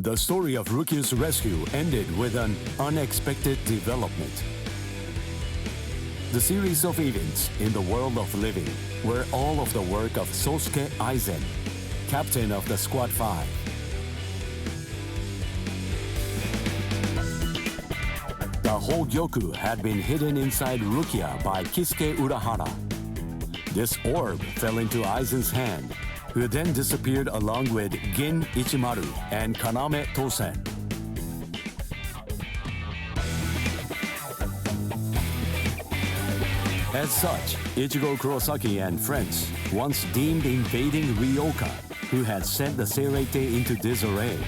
The story of Rukyu's rescue ended with an unexpected development. The series of events in the world of living were all of the work of Sosuke Aizen, captain of the Squad 5. The whole Gyoku had been hidden inside Rukia by Kisuke Urahara. This orb fell into Aizen's hand, who then disappeared along with Gin Ichimaru and Kaname Tosen. As such, Ichigo Kurosaki and friends, once deemed invading Ryoka, who had sent the Seirete into disarray,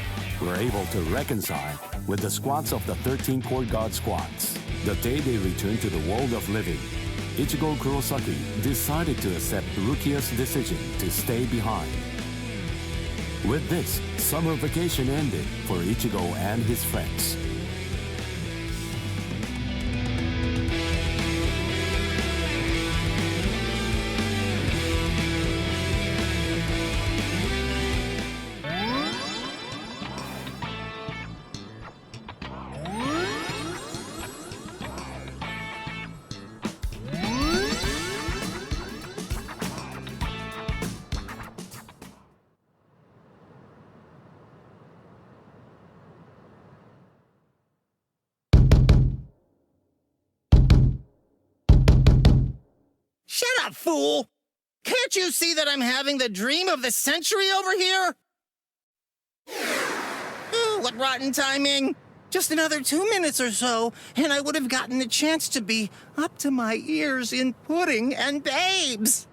were able to reconcile with the squads of the 13 Court Guard squads. The day they returned to the world of living, Ichigo Kurosaki decided to accept Rukia's decision to stay behind. With this, summer vacation ended for Ichigo and his friends. Shut up, fool! Can't you see that I'm having the dream of the century over here? Ooh, what rotten timing! Just another 2 minutes or so, and I would have gotten the chance to be up to my ears in pudding and babes!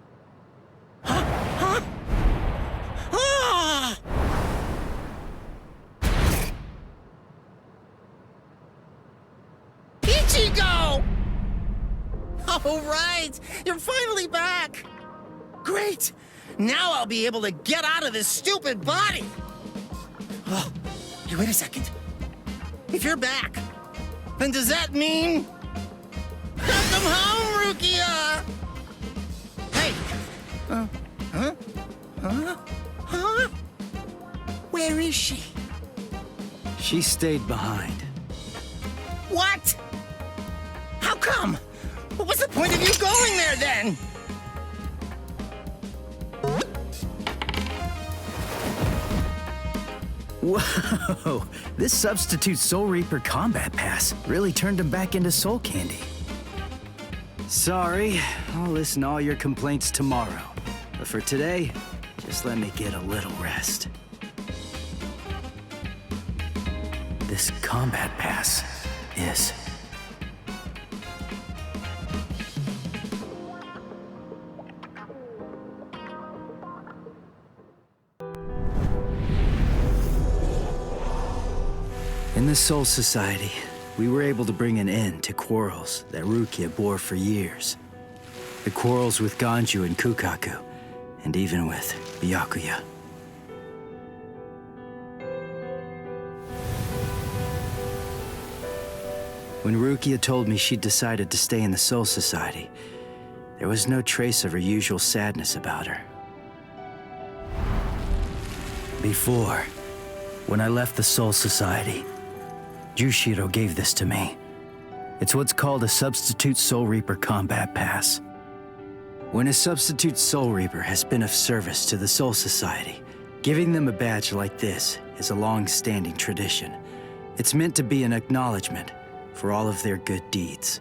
Huh? Ah! Ichigo! All right, you're finally back. Great. Now I'll be able to get out of this stupid body. Oh, hey, wait a second. If you're back, then does that mean... Welcome home, Rukia! Hey. Huh? Where is she? She stayed behind. What? How come? What was the point of you going there, then? Whoa! This substitute Soul Reaper combat pass really turned him back into soul candy. Sorry, I'll listen to all your complaints tomorrow. But for today, just let me get a little rest. This combat pass is... In the Soul Society, we were able to bring an end to quarrels that Rukia bore for years. The quarrels with Ganju and Kukaku, and even with Byakuya. When Rukia told me she'd decided to stay in the Soul Society, there was no trace of her usual sadness about her. Before, when I left the Soul Society, Jushiro gave this to me. It's what's called a Substitute Soul Reaper Combat Pass. When a Substitute Soul Reaper has been of service to the Soul Society, giving them a badge like this is a long-standing tradition. It's meant to be an acknowledgement for all of their good deeds.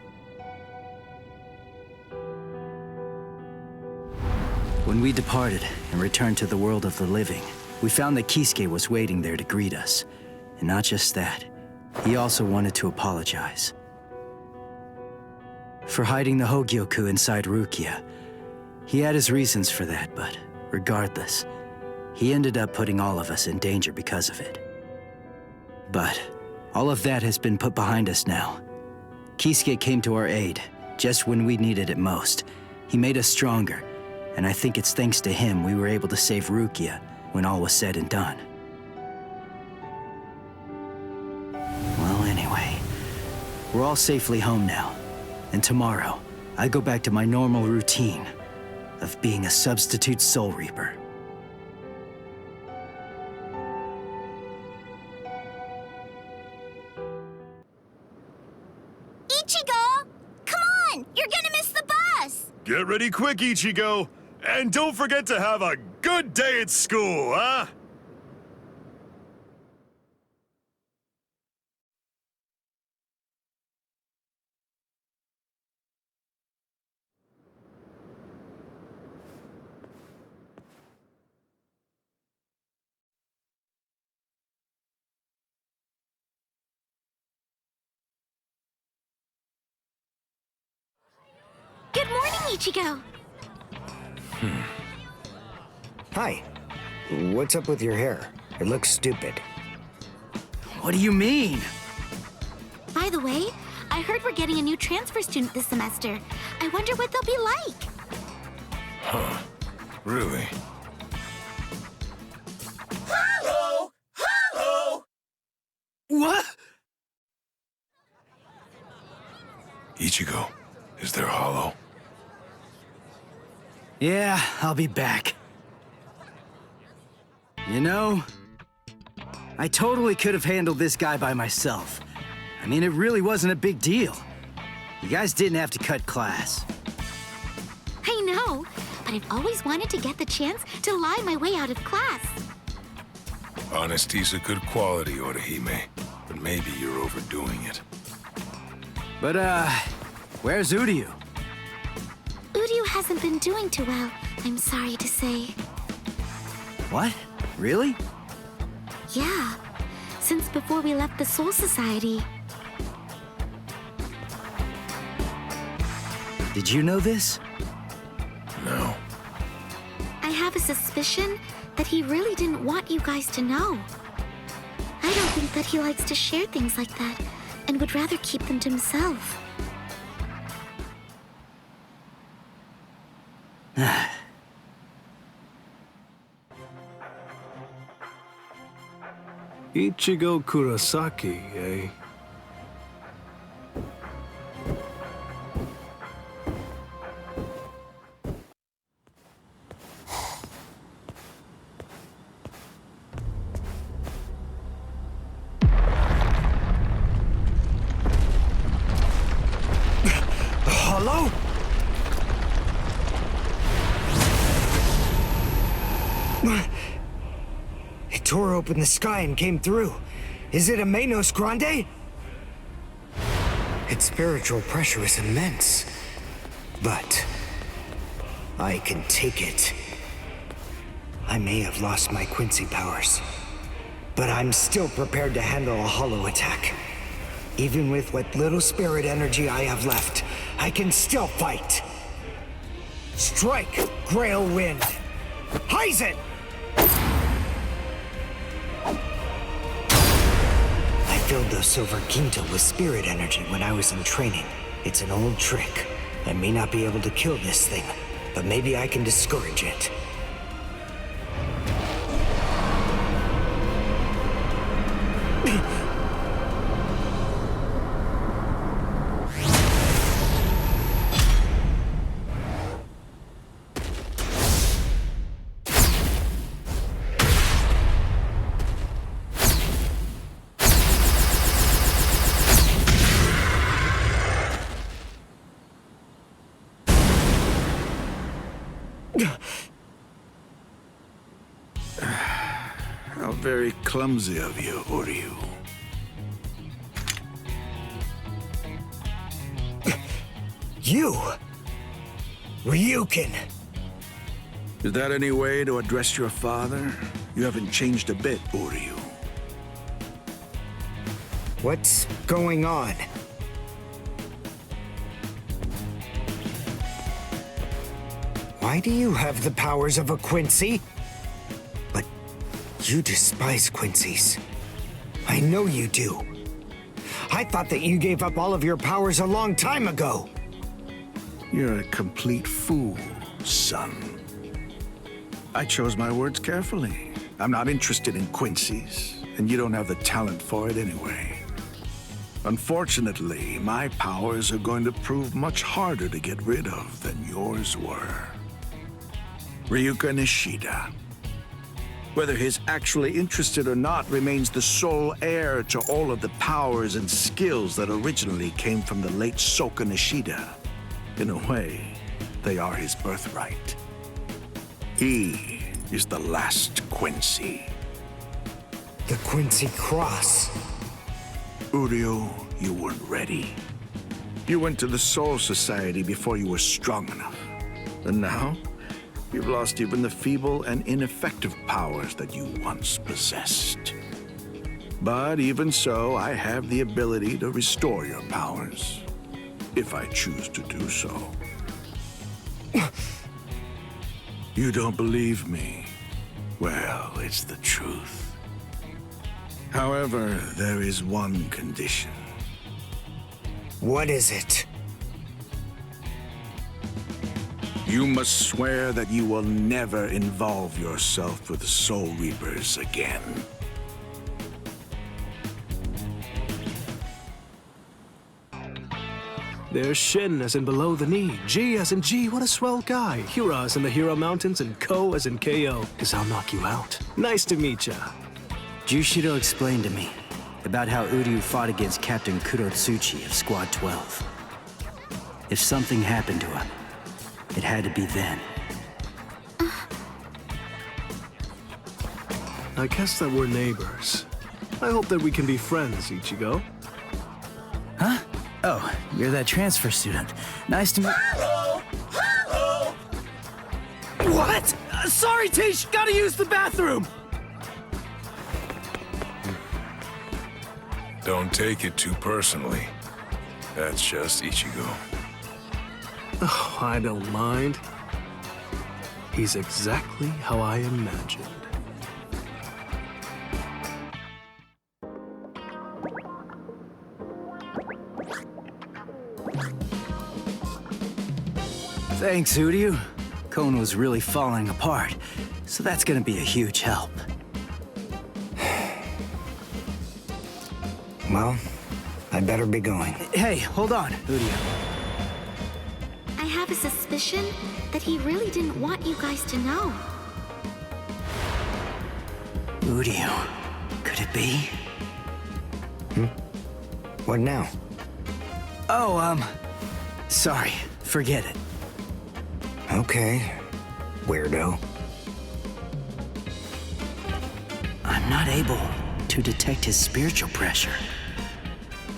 When we departed and returned to the world of the living, we found that Kisuke was waiting there to greet us. And not just that, he also wanted to apologize for hiding the Hogyoku inside Rukia. He had his reasons for that, but regardless, he ended up putting all of us in danger because of it. But all of that has been put behind us now. Kisuke came to our aid just when we needed it most. He made us stronger, and I think it's thanks to him we were able to save Rukia when all was said and done. Well, anyway, we're all safely home now, and tomorrow, I go back to my normal routine of being a substitute Soul Reaper. Ichigo! Come on! You're gonna miss the bus! Get ready quick, Ichigo! And don't forget to have a good day at school, huh? Good morning, Ichigo! Hi. What's up with your hair? It looks stupid. What do you mean? By the way, I heard we're getting a new transfer student this semester. I wonder what they'll be like. Huh. Really? Hello! Hello! What? Ichigo, is there Hollow? Yeah, I'll be back. You know, I totally could have handled this guy by myself. I mean, it really wasn't a big deal. You guys didn't have to cut class. I know, but I've always wanted to get the chance to lie my way out of class. Honesty's a good quality, Orihime, but maybe you're overdoing it. But, where's Uryu? Uryu hasn't been doing too well, I'm sorry to say. What? Really? Yeah, since before we left the Soul Society. Did you know this? No. I have a suspicion that he really didn't want you guys to know. I don't think that he likes to share things like that, and would rather keep them to himself. Ichigo Kurosaki, eh? Hello? It tore open the sky and came through. Is it a Menos Grande? Its spiritual pressure is immense. But I can take it. I may have lost my Quincy powers, but I'm still prepared to handle a hollow attack. Even with what little spirit energy I have left, I can still fight. Strike, Grail Wind. Heizen! I filled the Silver Quinto with spirit energy when I was in training. It's an old trick. I may not be able to kill this thing, but maybe I can discourage it. How very clumsy of you, Uryu. You! Ryukin! Is that any way to address your father? You haven't changed a bit, Uryu. What's going on? Why do you have the powers of a Quincy? But you despise Quincy's. I know you do. I thought that you gave up all of your powers a long time ago. You're a complete fool, son. I chose my words carefully. I'm not interested in Quincy's, and you don't have the talent for it anyway. Unfortunately, my powers are going to prove much harder to get rid of than yours were. Ryuka Nishida. Whether he's actually interested or not remains the sole heir to all of the powers and skills that originally came from the late Soka Nishida. In a way, they are his birthright. He is the last Quincy. The Quincy Cross. Uryu, you weren't ready. You went to the Soul Society before you were strong enough. And now, you've lost even the feeble and ineffective powers that you once possessed. But even so, I have the ability to restore your powers, if I choose to do so. You don't believe me? Well, it's the truth. However, there is one condition. What is it? You must swear that you will never involve yourself with the Soul Reapers again. There's Shin as in below the knee, G as in G, what a swell guy, Hira as in the Hero Mountains, and Ko as in KO, 'cause I'll knock you out. Nice to meet ya. Jushido explained to me about how Uryu fought against Captain Kurotsuchi of Squad 12. If something happened to him, it had to be then. I guess that we're neighbors. I hope that we can be friends, Ichigo. Huh? Oh, you're that transfer student. Nice to meet... Hello! Hello! What? Sorry, Tish, gotta use the bathroom! Don't take it too personally. That's just Ichigo. Oh, I don't mind. He's exactly how I imagined. Thanks, Uryu. Kono was really falling apart, so that's gonna be a huge help. Well, I better be going. Hey, hold on, Uryu. I have a suspicion that he really didn't want you guys to know. Uryu, could it be? What now? Oh, sorry, forget it. Okay, weirdo. I'm not able to detect his spiritual pressure.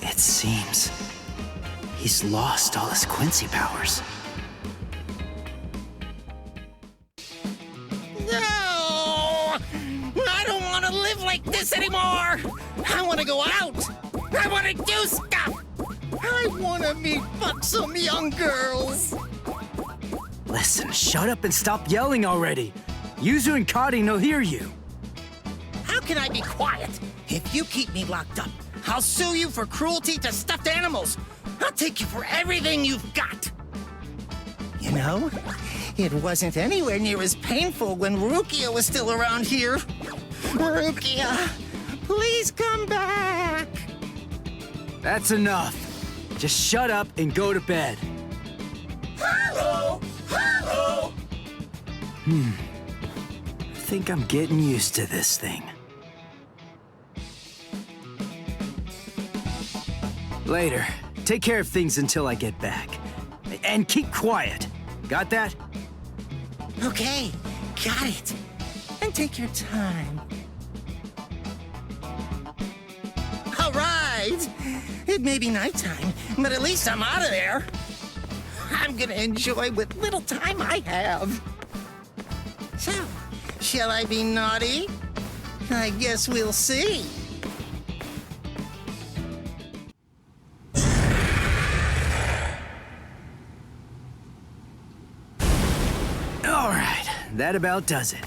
It seems he's lost all his Quincy powers. No! I don't want to live like this anymore! I want to go out! I want to do stuff! I want to meet some young girls! Listen, shut up and stop yelling already. Yuzu and Kari will hear you. How can I be quiet? If you keep me locked up, I'll sue you for cruelty to stuffed animals. I'll take you for everything you've got. You know, it wasn't anywhere near as painful when Rukia was still around here. Rukia, please come back. That's enough. Just shut up and go to bed. Hello! Hello! I think I'm getting used to this thing. Later. Take care of things until I get back. And keep quiet. Got that? Okay, got it. And take your time. All right. It may be nighttime, but at least I'm out of there. I'm gonna enjoy what little time I have. So, shall I be naughty? I guess we'll see. All right, that about does it.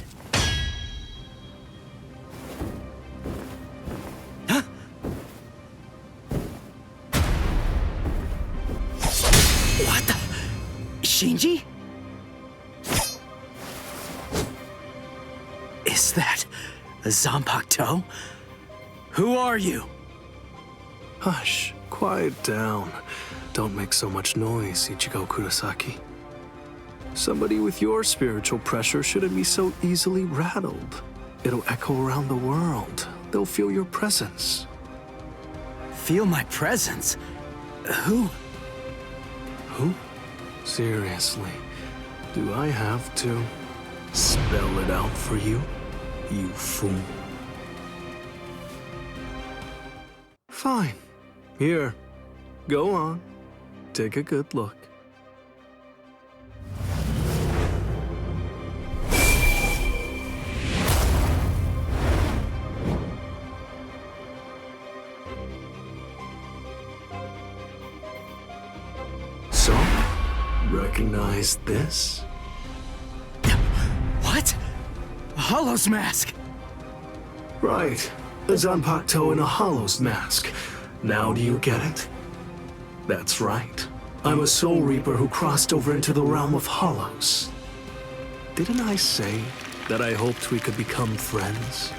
Huh? What the? Shinji? Is that a Zanpakuto? Who are you? Hush, quiet down. Don't make so much noise, Ichigo Kurosaki. Somebody with your spiritual pressure shouldn't be so easily rattled. It'll echo around the world. They'll feel your presence. Feel my presence? Who? Who? Seriously, do I have to spell it out for you, you fool? Fine. Here, go on. Take a good look. So, recognize this? What? A Hollow's mask? Right. A Zanpakuto in a Hollow's mask. Now do you get it? That's right. I'm a Soul Reaper who crossed over into the realm of Hollows. Didn't I say that I hoped we could become friends?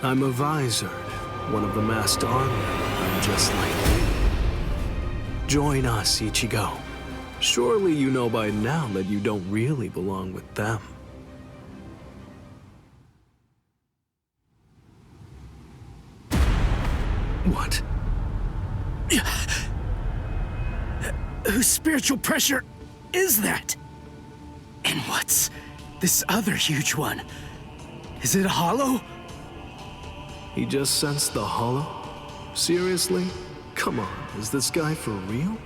I'm a Visored, one of the masked army. I'm just like you. Join us, Ichigo. Surely you know by now that you don't really belong with them. What? Whose spiritual pressure is that? And what's this other huge one? Is it a Hollow? He just sensed the Hollow? Seriously? Come on, is this guy for real?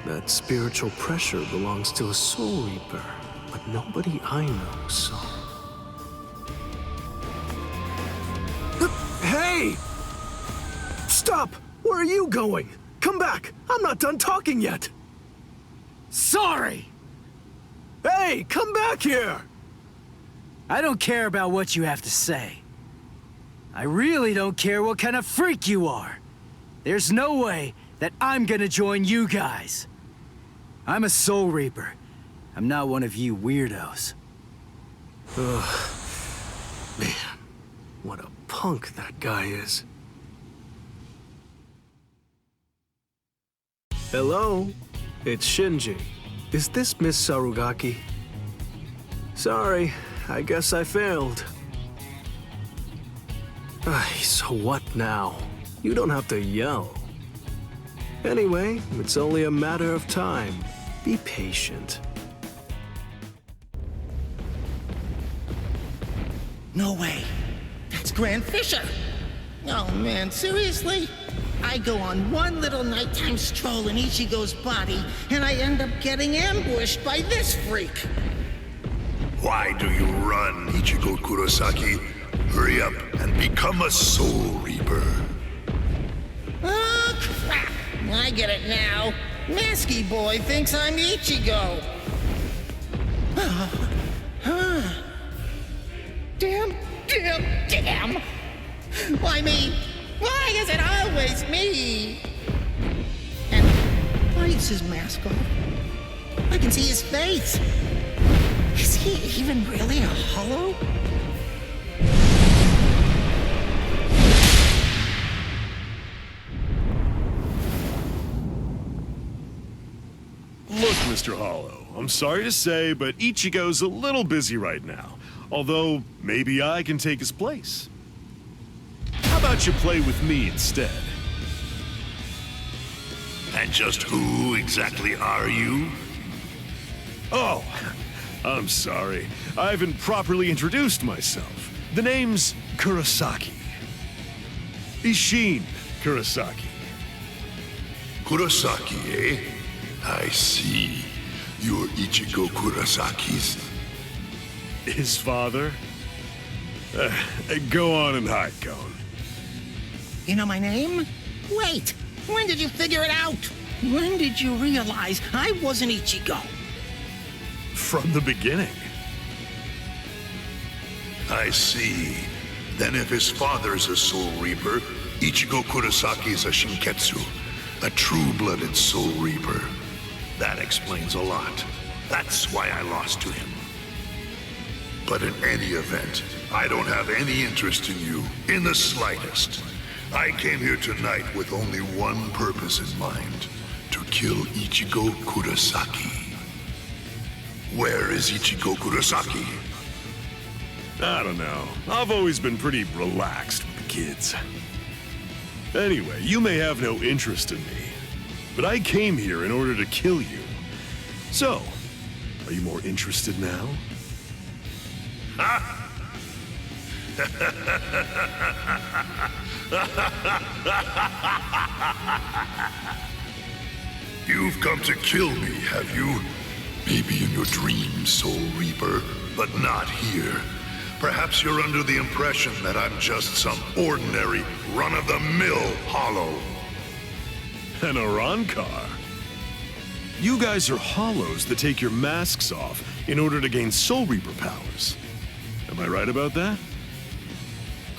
That spiritual pressure belongs to a Soul Reaper, but nobody I know, so... Hey! Stop! Where are you going? Come back! I'm not done talking yet! Sorry! Hey, come back here! I don't care about what you have to say. I really don't care what kind of freak you are. There's no way that I'm gonna join you guys. I'm a Soul Reaper. I'm not one of you weirdos. Ugh. Man, what a punk that guy is. Hello? It's Shinji. Is this Miss Sarugaki? Sorry, I guess I failed. So what now? You don't have to yell. Anyway, it's only a matter of time. Be patient. No way. That's Grand Fisher. Oh man, seriously? I go on one little nighttime stroll in Ichigo's body, and I end up getting ambushed by this freak. Why do you run, Ichigo Kurosaki? Hurry up and become a Soul Reaper. Oh, crap. I get it now. Masky Boy thinks I'm Ichigo. Damn. Why me? Why is it always me? And why is his mask off? I can see his face. Is he even really a Hollow? Look, Mr. Hollow, I'm sorry to say, but Ichigo's a little busy right now. Although, maybe I can take his place. How about you play with me instead? And just who exactly are you? Oh, I'm sorry. I haven't properly introduced myself. The name's Kurosaki. Ishin Kurosaki. Kurosaki, eh? I see. You're Ichigo Kurosaki's... His father? Go on and hide, Cone. You know my name? Wait, when did you figure it out? When did you realize I wasn't Ichigo? From the beginning. I see. Then if his father's a Soul Reaper, Ichigo Kurosaki is a Shinketsu, a true-blooded Soul Reaper. That explains a lot. That's why I lost to him. But in any event, I don't have any interest in you, in the slightest. I came here tonight with only one purpose in mind, to kill Ichigo Kurosaki. Where is Ichigo Kurosaki? I don't know. I've always been pretty relaxed with the kids. Anyway, you may have no interest in me, but I came here in order to kill you. So, are you more interested now? You've come to kill me, have you? Maybe in your dreams, Soul Reaper, but not here. Perhaps you're under the impression that I'm just some ordinary, run-of-the-mill hollow. An Arankar? You guys are hollows that take your masks off in order to gain Soul Reaper powers. Am I right about that?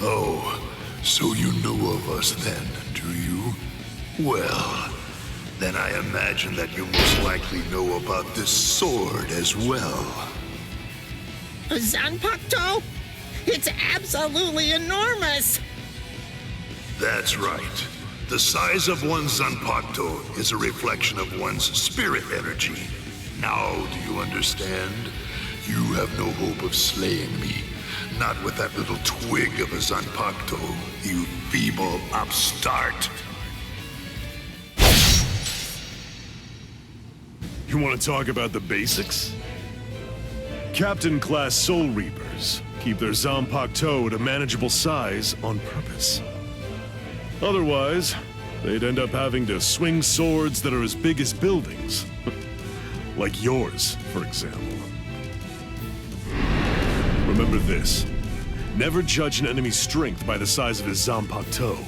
Oh, so you know of us then, do you? Well, then I imagine that you most likely know about this sword as well. A Zanpakuto? It's absolutely enormous! That's right. The size of one's Zanpakuto is a reflection of one's spirit energy. Now, do you understand? You have no hope of slaying me. Not with that little twig of a Zanpakuto, you feeble upstart. You want to talk about the basics? Captain Class Soul Reapers keep their Zanpakuto at a manageable size on purpose. Otherwise, they'd end up having to swing swords that are as big as buildings. Like yours, for example. Remember this. Never judge an enemy's strength by the size of his Zanpakuto.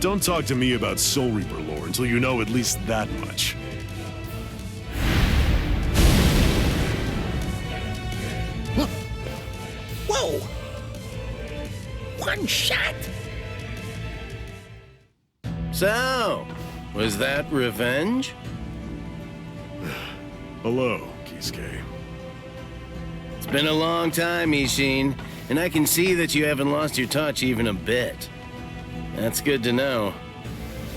Don't talk to me about Soul Reaper lore until you know at least that much. Whoa! One shot? So, was that revenge? Hello, Kisuke. It's been a long time, Ishin, and I can see that you haven't lost your touch even a bit. That's good to know.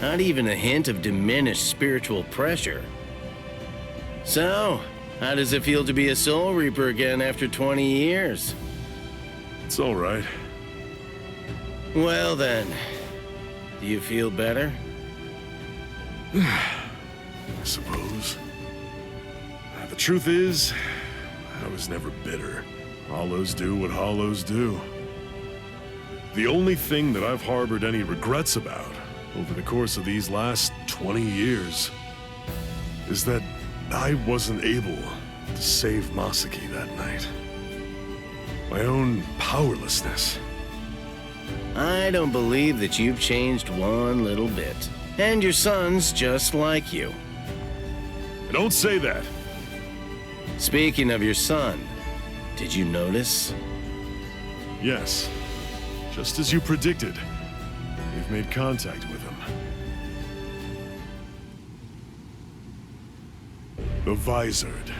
Not even a hint of diminished spiritual pressure. So, how does it feel to be a Soul Reaper again after 20 years? It's all right. Well then, do you feel better? I suppose. The truth is, I was never bitter. Hollows do what hollows do. The only thing that I've harbored any regrets about over the course of these last 20 years is that I wasn't able to save Masaki that night. My own powerlessness. I don't believe that you've changed one little bit. And your son's just like you. Don't say that. Speaking of your son, did you notice? Yes. Just as you predicted. We've made contact with him. The Visored.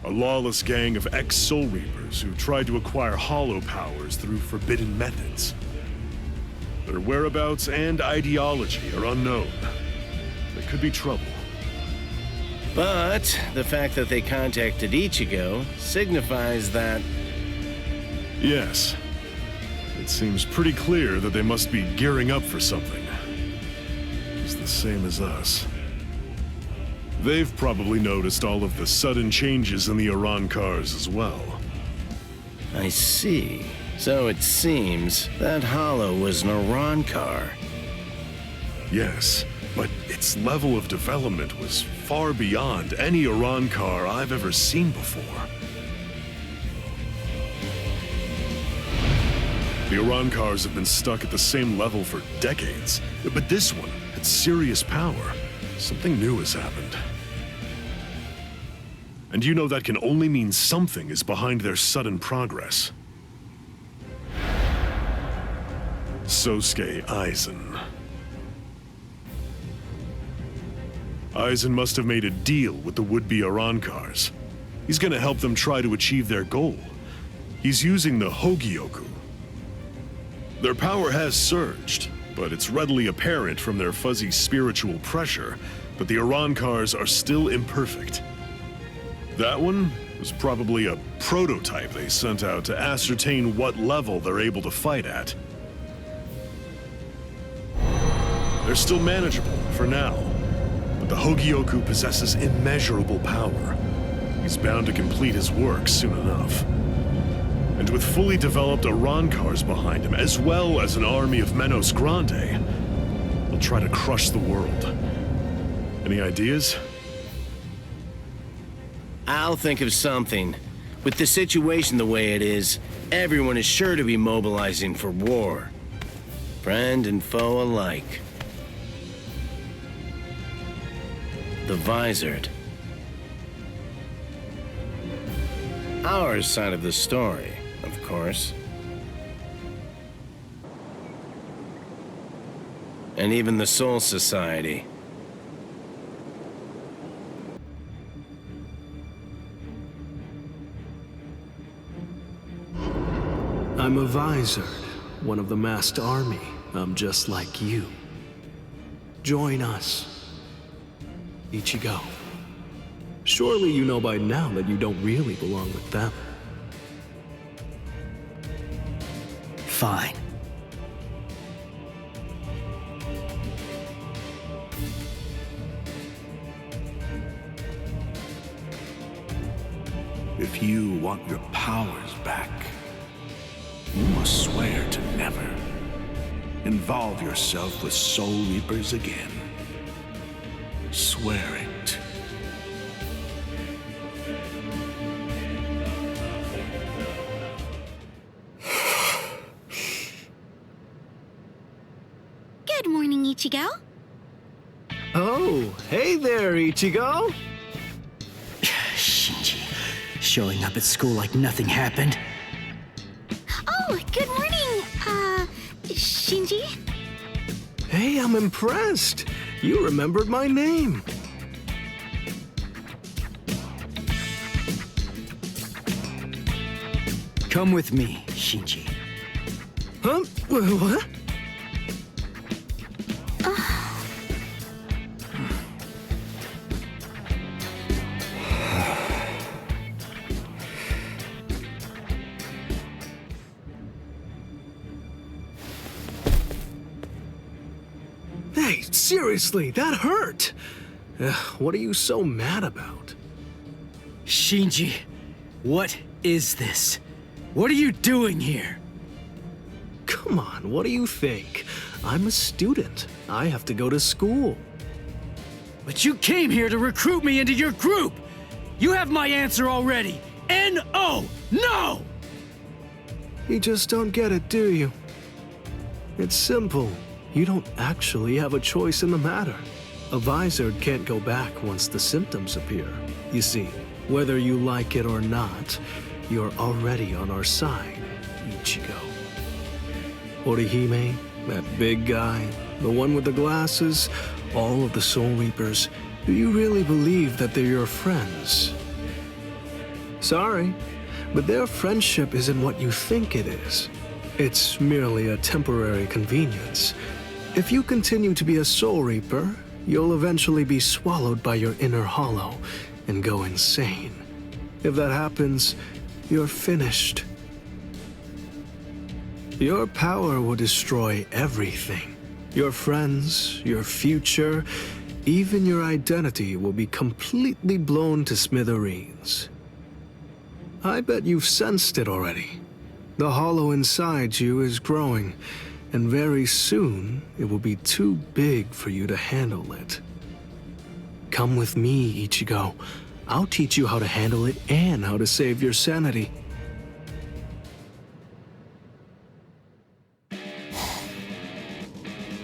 A lawless gang of ex-Soul Reapers who tried to acquire hollow powers through forbidden methods. Their whereabouts and ideology are unknown. There could be trouble. But the fact that they contacted Ichigo signifies that... Yes. It seems pretty clear that they must be gearing up for something. It's the same as us. They've probably noticed all of the sudden changes in the Arankars as well. I see. So it seems that Hollow was an Arankar. Yes, but its level of development was far beyond any Arankar I've ever seen before. The Arankars have been stuck at the same level for decades, but this one had serious power. Something new has happened. And you know that can only mean something is behind their sudden progress. Sosuke Aizen. Aizen must have made a deal with the would-be Arankars. He's gonna help them try to achieve their goal. He's using the Hogyoku. Their power has surged, but it's readily apparent from their fuzzy spiritual pressure but the Arancars are still imperfect. That one was probably a prototype they sent out to ascertain what level they're able to fight at. They're still manageable for now, but the Hogyoku possesses immeasurable power. He's bound to complete his work soon enough. And with fully developed Arancars behind him, as well as an army of Menos Grande, he'll try to crush the world. Any ideas? I'll think of something. With the situation the way it is, everyone is sure to be mobilizing for war. Friend and foe alike. The Visored. Our side of the story, of course. And even the Soul Society. I'm a Visored, one of the masked army. I'm just like you. Join us. Ichigo. Surely you know by now that you don't really belong with them. Fine. If you want your powers back, you must swear to never involve yourself with Soul Reapers again. Swear it. Good morning, Ichigo. Oh, hey there, Ichigo. Shinji, showing up at school like nothing happened. Oh, good morning, Shinji. Hey, I'm impressed. You remembered my name. Come with me, Shinji. Huh? What? Hey, seriously, that hurt. What are you so mad about? Shinji, what is this? What are you doing here? Come on, what do you think? I'm a student. I have to go to school. But you came here to recruit me into your group! You have my answer already! N-O! No! You just don't get it, do you? It's simple. You don't actually have a choice in the matter. A Visored can't go back once the symptoms appear. You see, whether you like it or not, you're already on our side, Ichigo. Orihime, that big guy, the one with the glasses, all of the Soul Reapers, do you really believe that they're your friends? Sorry, but their friendship isn't what you think it is. It's merely a temporary convenience. If you continue to be a Soul Reaper, you'll eventually be swallowed by your inner hollow and go insane. If that happens, you're finished. Your power will destroy everything. Your friends, your future, even your identity will be completely blown to smithereens. I bet you've sensed it already. The hollow inside you is growing, and very soon it will be too big for you to handle it. Come with me, Ichigo. I'll teach you how to handle it and how to save your sanity.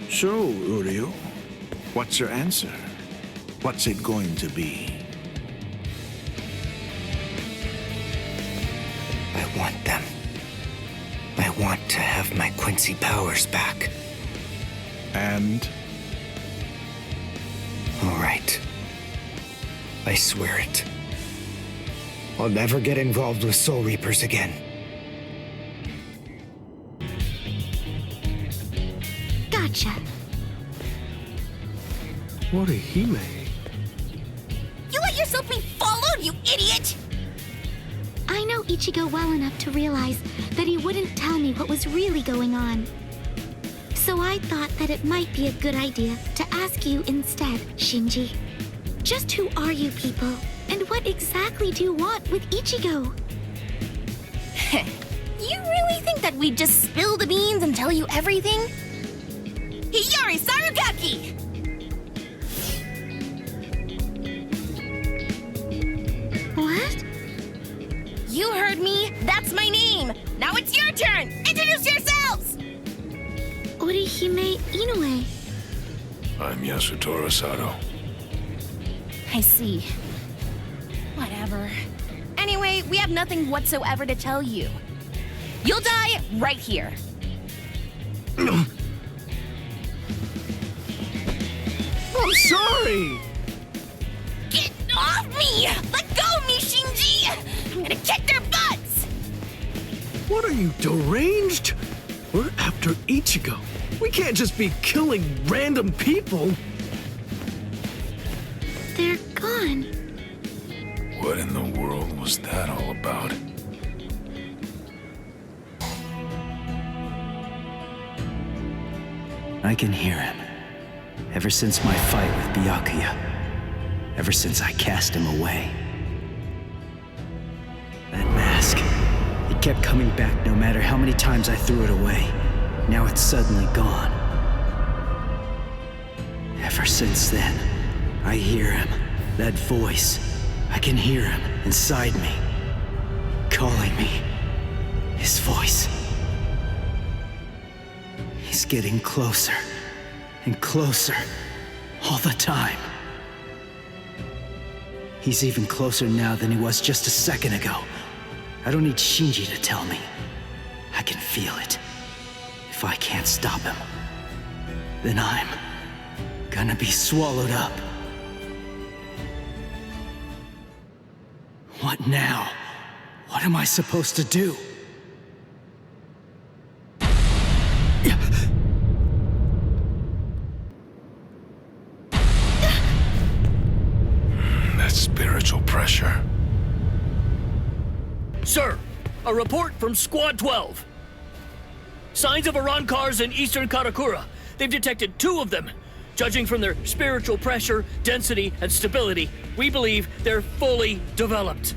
So, Uryu, what's your answer? What's it going to be? I want them. I want to have my Quincy powers back. And? All right. I swear it. I'll never get involved with Soul Reapers again. Gotcha. Orihime, yourself be followed, you idiot! I know Ichigo well enough to realize that he wouldn't tell me what was really going on. So I thought that it might be a good idea to ask you instead, Shinji. Just who are you people, and what exactly do you want with Ichigo? You really think that we'd just spill the beans and tell you everything? Hiyari Sarugaki! What? You heard me. That's my name. Now it's your turn. Introduce yourselves! Orihime Inoue. I'm Yasutaro Sato. I see. Whatever. Anyway, we have nothing whatsoever to tell you. You'll die right here. I'm sorry! Get off me! Let go of me, Shinji! I'm gonna kick their butts! What are you, deranged? We're after Ichigo. We can't just be killing random people. They're gone. What in the world was that all about? I can hear him. Ever since my fight with Byakuya. Ever since I cast him away. That mask. It kept coming back no matter how many times I threw it away. Now it's suddenly gone. Ever since then, I hear him. That voice. I can hear him inside me. Calling me. His voice. He's getting closer and closer all the time. He's even closer now than he was just a second ago. I don't need Shinji to tell me. I can feel it. If I can't stop him, then I'm gonna be swallowed up. What now? What am I supposed to do? That spiritual pressure. Sir, a report from Squad 12. Signs of Arancars in eastern Karakura. They've detected 2 of them. Judging from their spiritual pressure, density, and stability, we believe they're fully developed.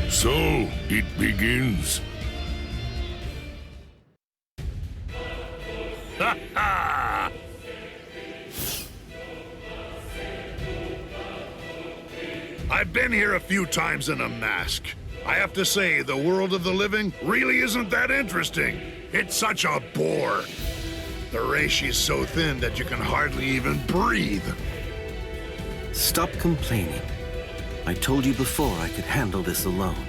So, it begins. Ha ha! I've been here a few times in a mask. I have to say, the world of the living really isn't that interesting. It's such a bore. The reishi's so thin that you can hardly even breathe. Stop complaining. I told you before I could handle this alone.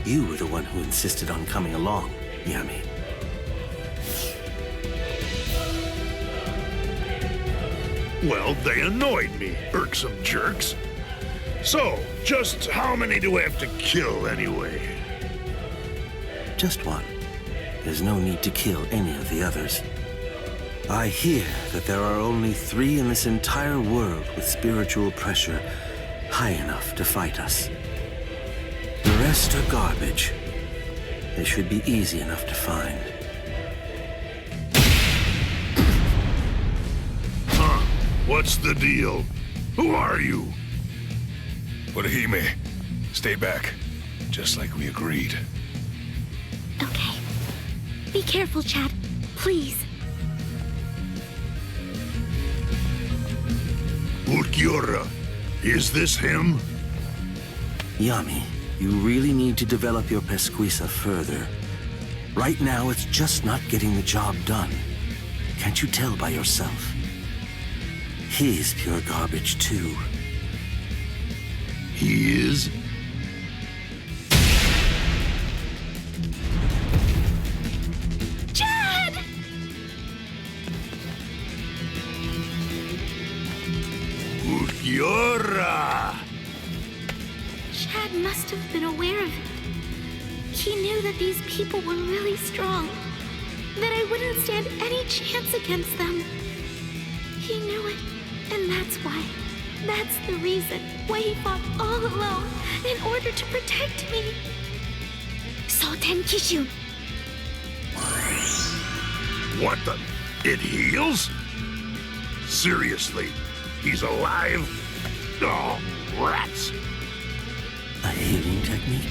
You were the one who insisted on coming along, Yami. Well, they annoyed me, irksome jerks. So, just how many do we have to kill anyway? Just one. There's no need to kill any of the others. I hear that there are only 3 in this entire world with spiritual pressure high enough to fight us. The rest are garbage. They should be easy enough to find. Huh? What's the deal? Who are you? Orihime, stay back. Just like we agreed. Okay. Be careful, Chad. Please. Ulquiorra, is this him? Yami, you really need to develop your pesquisa further. Right now, it's just not getting the job done. Can't you tell by yourself? He's pure garbage, too. He is? Chad! Ulquiorra! Chad must have been aware of it. He knew that these people were really strong, that I wouldn't stand any chance against them. He knew it And that's the reason why he fought all alone in order to protect me. Soten Kishun. What the? It heals? Seriously? He's alive? Oh, rats! A healing technique?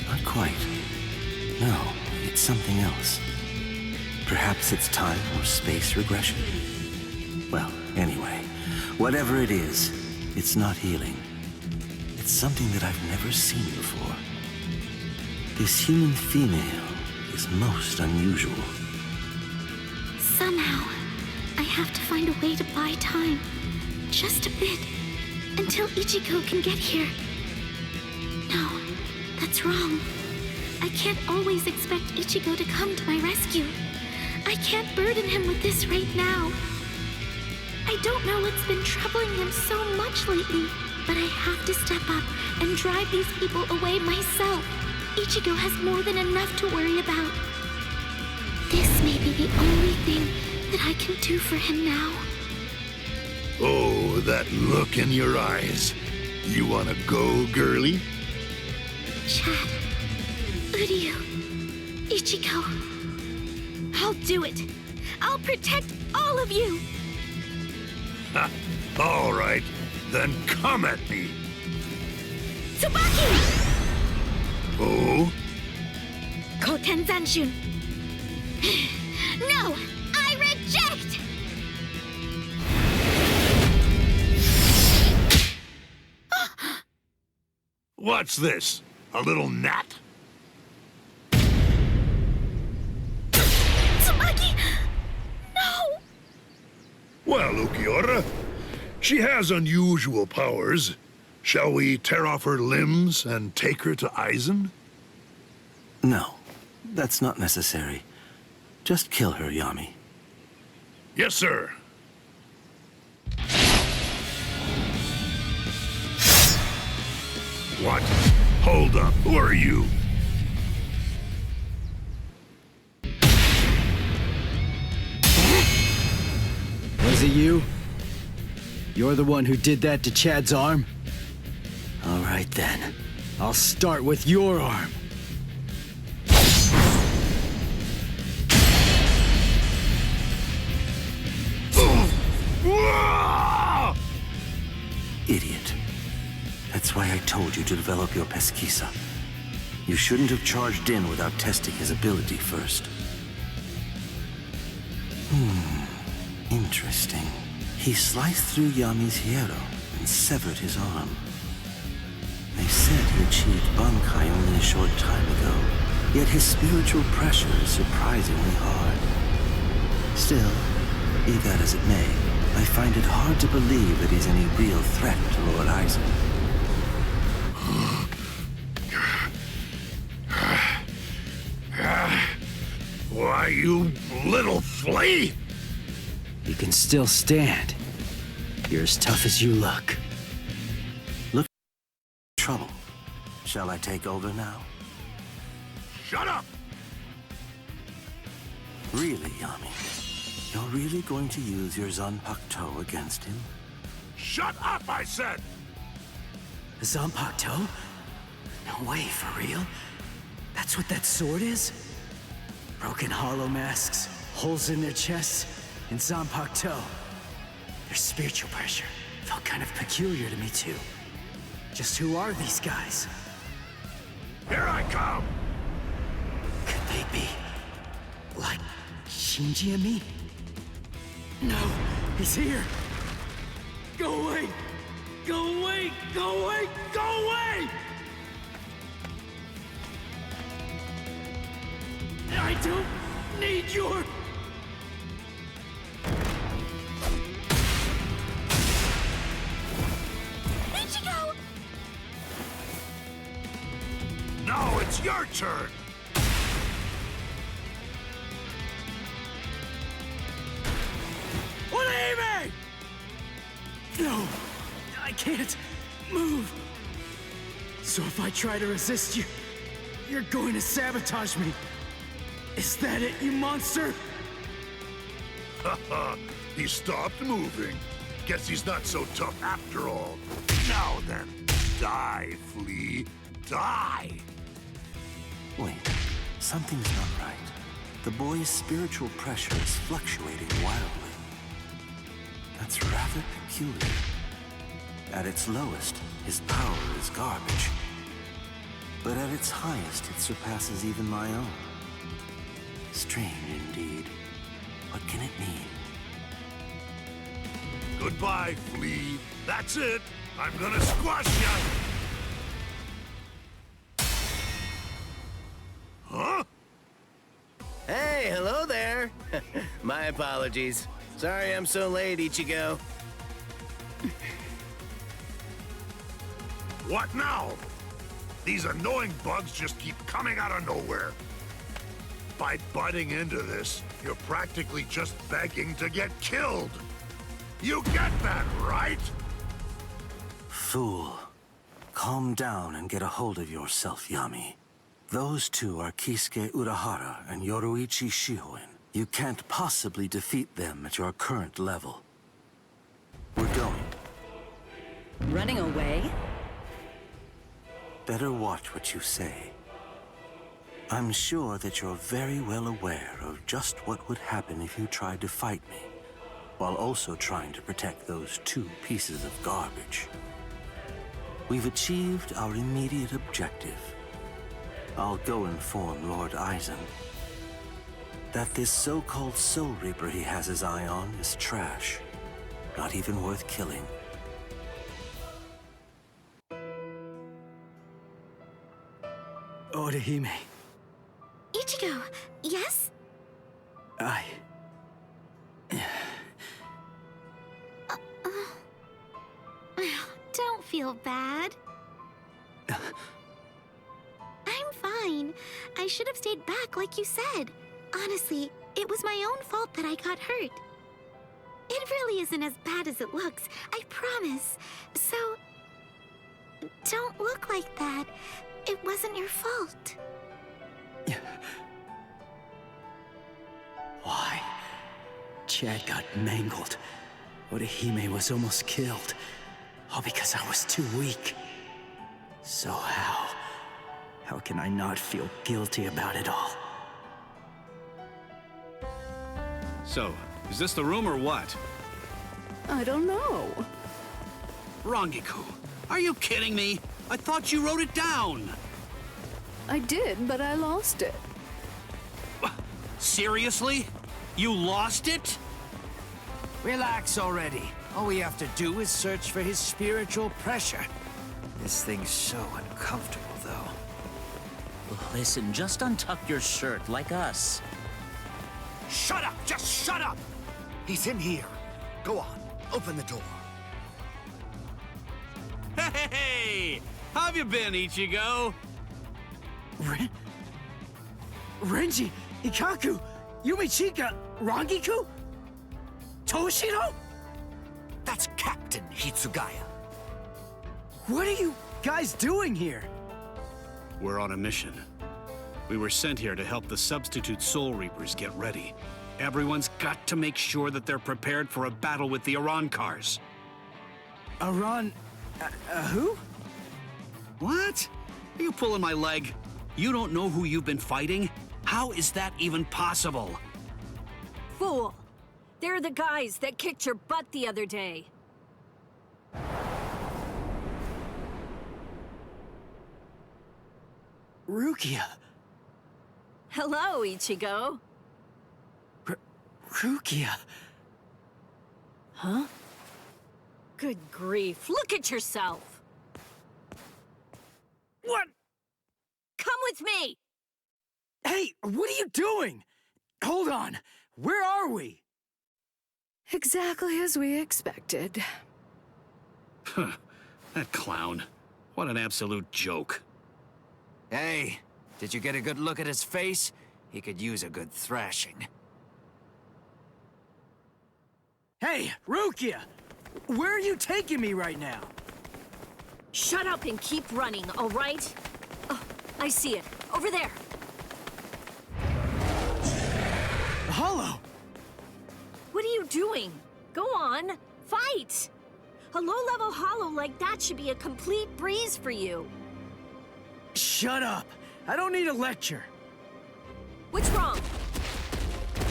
Not quite. No, it's something else. Perhaps it's time or space regression? Well, anyway, whatever it is, it's not healing. It's something that I've never seen before. This human female is most unusual. Somehow, I have to find a way to buy time. Just a bit. Until Ichigo can get here. No, that's wrong. I can't always expect Ichigo to come to my rescue. I can't burden him with this right now. I don't know what's been troubling him so much lately, but I have to step up and drive these people away myself. Ichigo has more than enough to worry about. This may be the only thing that I can do for him now. Oh, that look in your eyes. You wanna go, girlie? Chad, Uryu, Ichigo. I'll do it. I'll protect all of you. Ha! All right, then come at me. Tsubaki! Oh? Koten Zanshun. No! I reject! What's this? A little gnat? Tsubaki! No! Well, Ukiura, she has unusual powers. Shall we tear off her limbs and take her to Aizen? No, that's not necessary. Just kill her, Yami. Yes, sir. What? Hold up. Who are you? Was it you? You're the one who did that to Chad's arm? All right then. I'll start with your arm. Idiot. That's why I told you to develop your pesquisa. You shouldn't have charged in without testing his ability first. Interesting. He sliced through Yami's hierro and severed his arm. They said he achieved Bankai only a short time ago, yet his spiritual pressure is surprisingly hard. Still, be that as it may, I find it hard to believe that he's any real threat to Lord Aizen. Why, you little flea! You can still stand. You're as tough as you look. Look, trouble. Shall I take over now? Shut up! Really, Yami? You're really going to use your Zanpakuto against him? Shut up, I said! Zanpakuto? No way, for real? That's what that sword is? Broken hollow masks, holes in their chests, and Zanpakuto. Their spiritual pressure felt kind of peculiar to me too. Just who are these guys? Here I come! Could they be like Shinji and me? No, he's here! Go away! Go away! Go away! Go away! I don't need your... Ichigo! Now it's your turn! What do you mean? No, I can't move. So if I try to resist you, you're going to sabotage me. Is that it, you monster? He stopped moving. Guess he's not so tough after all. Now then, die, Flea. Die! Wait, something's not right. The boy's spiritual pressure is fluctuating wildly. That's rather peculiar. At its lowest, his power is garbage. But at its highest, it surpasses even my own. Strange indeed. What can it mean? Goodbye, Flea. That's it. I'm gonna squash ya! Huh? Hey, hello there. My apologies. Sorry I'm so late, Ichigo. What now? These annoying bugs just keep coming out of nowhere. By butting into this, you're practically just begging to get killed. You get that, right? Fool. Calm down and get a hold of yourself, Yami. Those two are Kisuke Urahara and Yoruichi Shihoin. You can't possibly defeat them at your current level. We're going. Running away? Better watch what you say. I'm sure that you're very well aware of just what would happen if you tried to fight me, while also trying to protect those two pieces of garbage. We've achieved our immediate objective. I'll go inform Lord Aizen that this so-called Soul Reaper he has his eye on is trash, not even worth killing. Orihime. Ichigo, yes? Don't feel bad. I'm fine. I should have stayed back like you said. Honestly, it was my own fault that I got hurt. It really isn't as bad as it looks, I promise. So, don't look like that. It wasn't your fault. Why? Chad got mangled. Orihime was almost killed. All because I was too weak. So how can I not feel guilty about it all? So, is this the room or what? I don't know. Rangiku, are you kidding me? I thought you wrote it down. I did, but I lost it. Seriously? You lost it? Relax already. All we have to do is search for his spiritual pressure. This thing's so uncomfortable, though. Listen, just untuck your shirt like us. Shut up! Just shut up! He's in here. Go on, open the door. Hey! How have you been, Ichigo? Renji, Ikaku, Yumichika, Rangiku? Toshiro? That's Captain Hitsugaya. What are you guys doing here? We're on a mission. We were sent here to help the substitute Soul Reapers get ready. Everyone's got to make sure that they're prepared for a battle with the Arancars. Who? What? Are you pulling my leg? You don't know who you've been fighting? How is that even possible? Fool! They're the guys that kicked your butt the other day. Rukia. Hello, Ichigo. Rukia. Huh? Good grief, look at yourself! What? Come with me! Hey, what are you doing? Hold on, where are we? Exactly as we expected. Huh, that clown. What an absolute joke. Hey, did you get a good look at his face? He could use a good thrashing. Hey, Rukia! Where are you taking me right now? Shut up and keep running, all right? Oh, I see it. Over there. Hollow! What are you doing? Go on. Fight! A low-level hollow like that should be a complete breeze for you. Shut up! I don't need a lecture. What's wrong?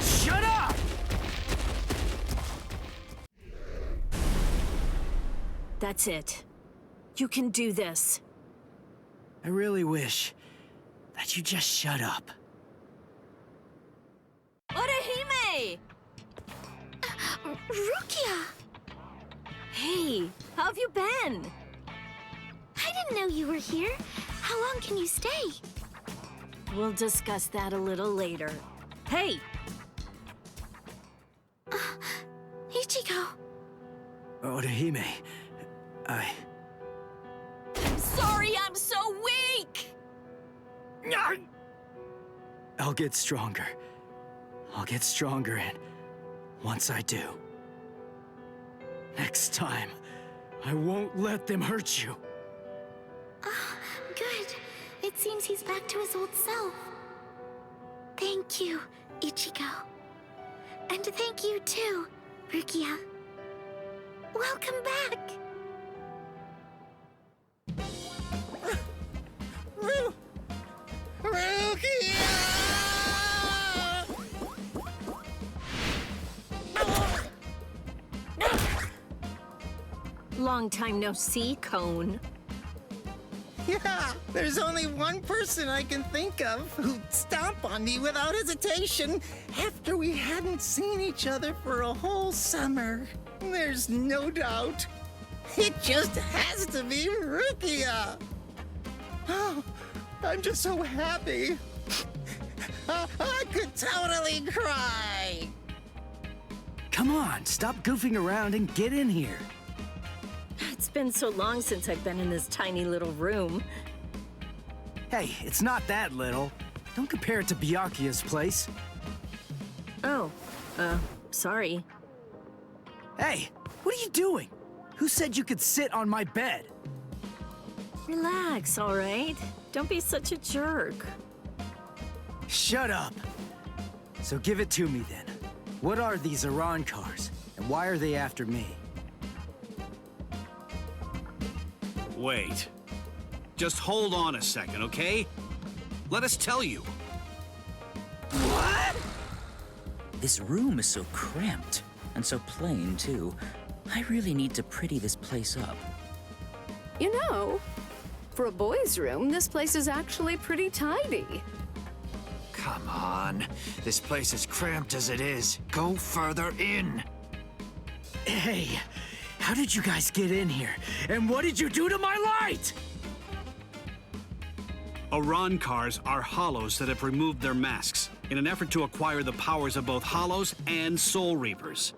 Shut up! That's it. You can do this. I really wish that you just shut up. Orihime! Rukia! Hey, how have you been? I didn't know you were here. How long can you stay? We'll discuss that a little later. Hey! Ichigo! Orihime, I'm sorry, I'm so weak! I'll get stronger. I'll get stronger, and once I do, next time, I won't let them hurt you. Good. It seems he's back to his old self. Thank you, Ichigo. And thank you too, Rukia. Welcome back! Long time no see, Cone. Yeah, there's only one person I can think of who'd stomp on me without hesitation after we hadn't seen each other for a whole summer. There's no doubt. It just has to be Rukia. Oh, I'm just so happy. I could totally cry. Come on, stop goofing around and get in here. It's been so long since I've been in this tiny little room. Hey, it's not that little. Don't compare it to Byakuya's place. Oh, sorry. Hey, what are you doing? Who said you could sit on my bed? Relax, all right? Don't be such a jerk. Shut up. So give it to me then. What are these Iran cars, and why are they after me? Wait. Just hold on a second, okay? Let us tell you. What? This room is so cramped, and so plain, too. I really need to pretty this place up. You know, for a boys' room, this place is actually pretty tidy. Come on. This place is cramped as it is. Go further in. Hey, how did you guys get in here? And what did you do to my light? Iran cars are hollows that have removed their masks in an effort to acquire the powers of both hollows and soul reapers.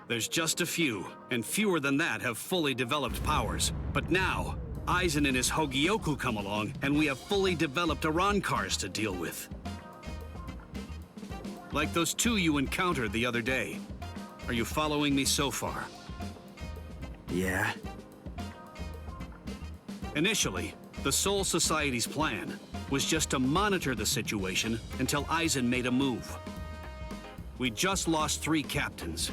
There's just a few, and fewer than that have fully developed powers. But now, Aizen and his Hogyoku come along, and we have fully developed Iran cars to deal with. Like those two you encountered the other day. Are you following me so far? Yeah. Initially, the Soul Society's plan was just to monitor the situation until Aizen made a move. We just lost 3 captains,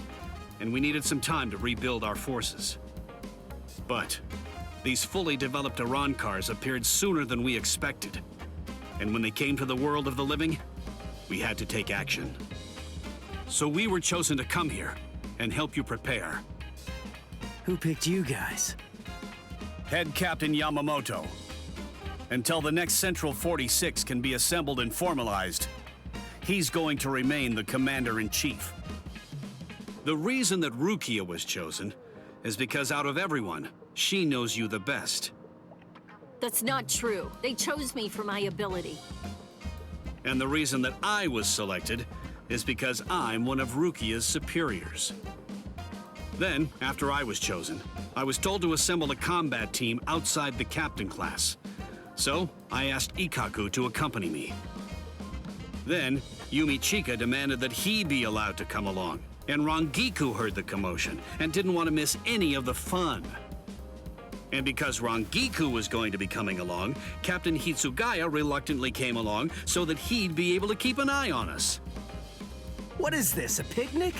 and we needed some time to rebuild our forces. But these fully developed Iran cars appeared sooner than we expected. And when they came to the world of the living, we had to take action. So we were chosen to come here and help you prepare. Who picked you guys? Head Captain Yamamoto. Until the next Central 46 can be assembled and formalized, he's going to remain the Commander-in-Chief. The reason that Rukia was chosen is because out of everyone, she knows you the best. That's not true. They chose me for my ability. And the reason that I was selected is because I'm one of Rukia's superiors. Then, after I was chosen, I was told to assemble a combat team outside the captain class. So, I asked Ikkaku to accompany me. Then, Yumi Chika demanded that he be allowed to come along, and Rangiku heard the commotion and didn't want to miss any of the fun. And because Rangiku was going to be coming along, Captain Hitsugaya reluctantly came along so that he'd be able to keep an eye on us. What is this, a picnic?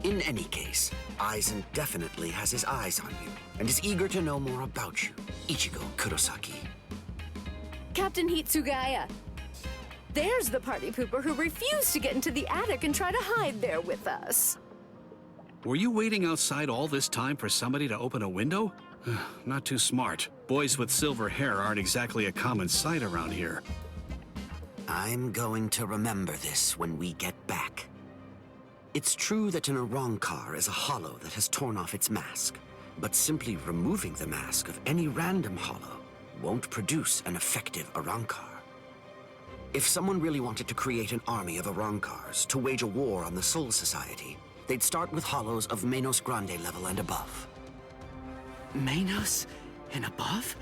In any case, Aizen definitely has his eyes on you and is eager to know more about you, Ichigo Kurosaki. Captain Hitsugaya. There's the party pooper who refused to get into the attic and try to hide there with us. Were you waiting outside all this time for somebody to open a window? Not too smart. Boys with silver hair aren't exactly a common sight around here. I'm going to remember this when we get back. It's true that an Arrancar is a hollow that has torn off its mask, but simply removing the mask of any random hollow won't produce an effective Arrancar. If someone really wanted to create an army of Arrancars to wage a war on the Soul Society, they'd start with hollows of Menos Grande level and above. Menos and above?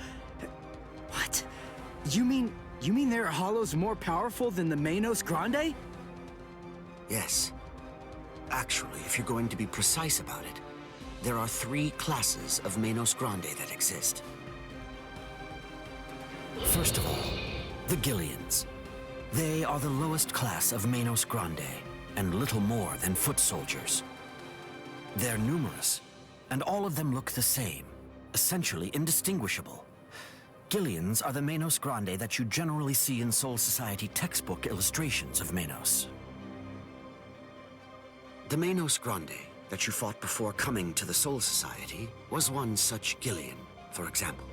What? You mean there are hollows more powerful than the Menos Grande? Yes. Actually, if you're going to be precise about it, there are 3 classes of Menos Grande that exist. First of all, the Gillians. They are the lowest class of Menos Grande, and little more than foot soldiers. They're numerous, and all of them look the same, essentially indistinguishable. Gillians are the Menos Grande that you generally see in Soul Society textbook illustrations of Menos. The Menos Grande that you fought before coming to the Soul Society was one such Gillian, for example.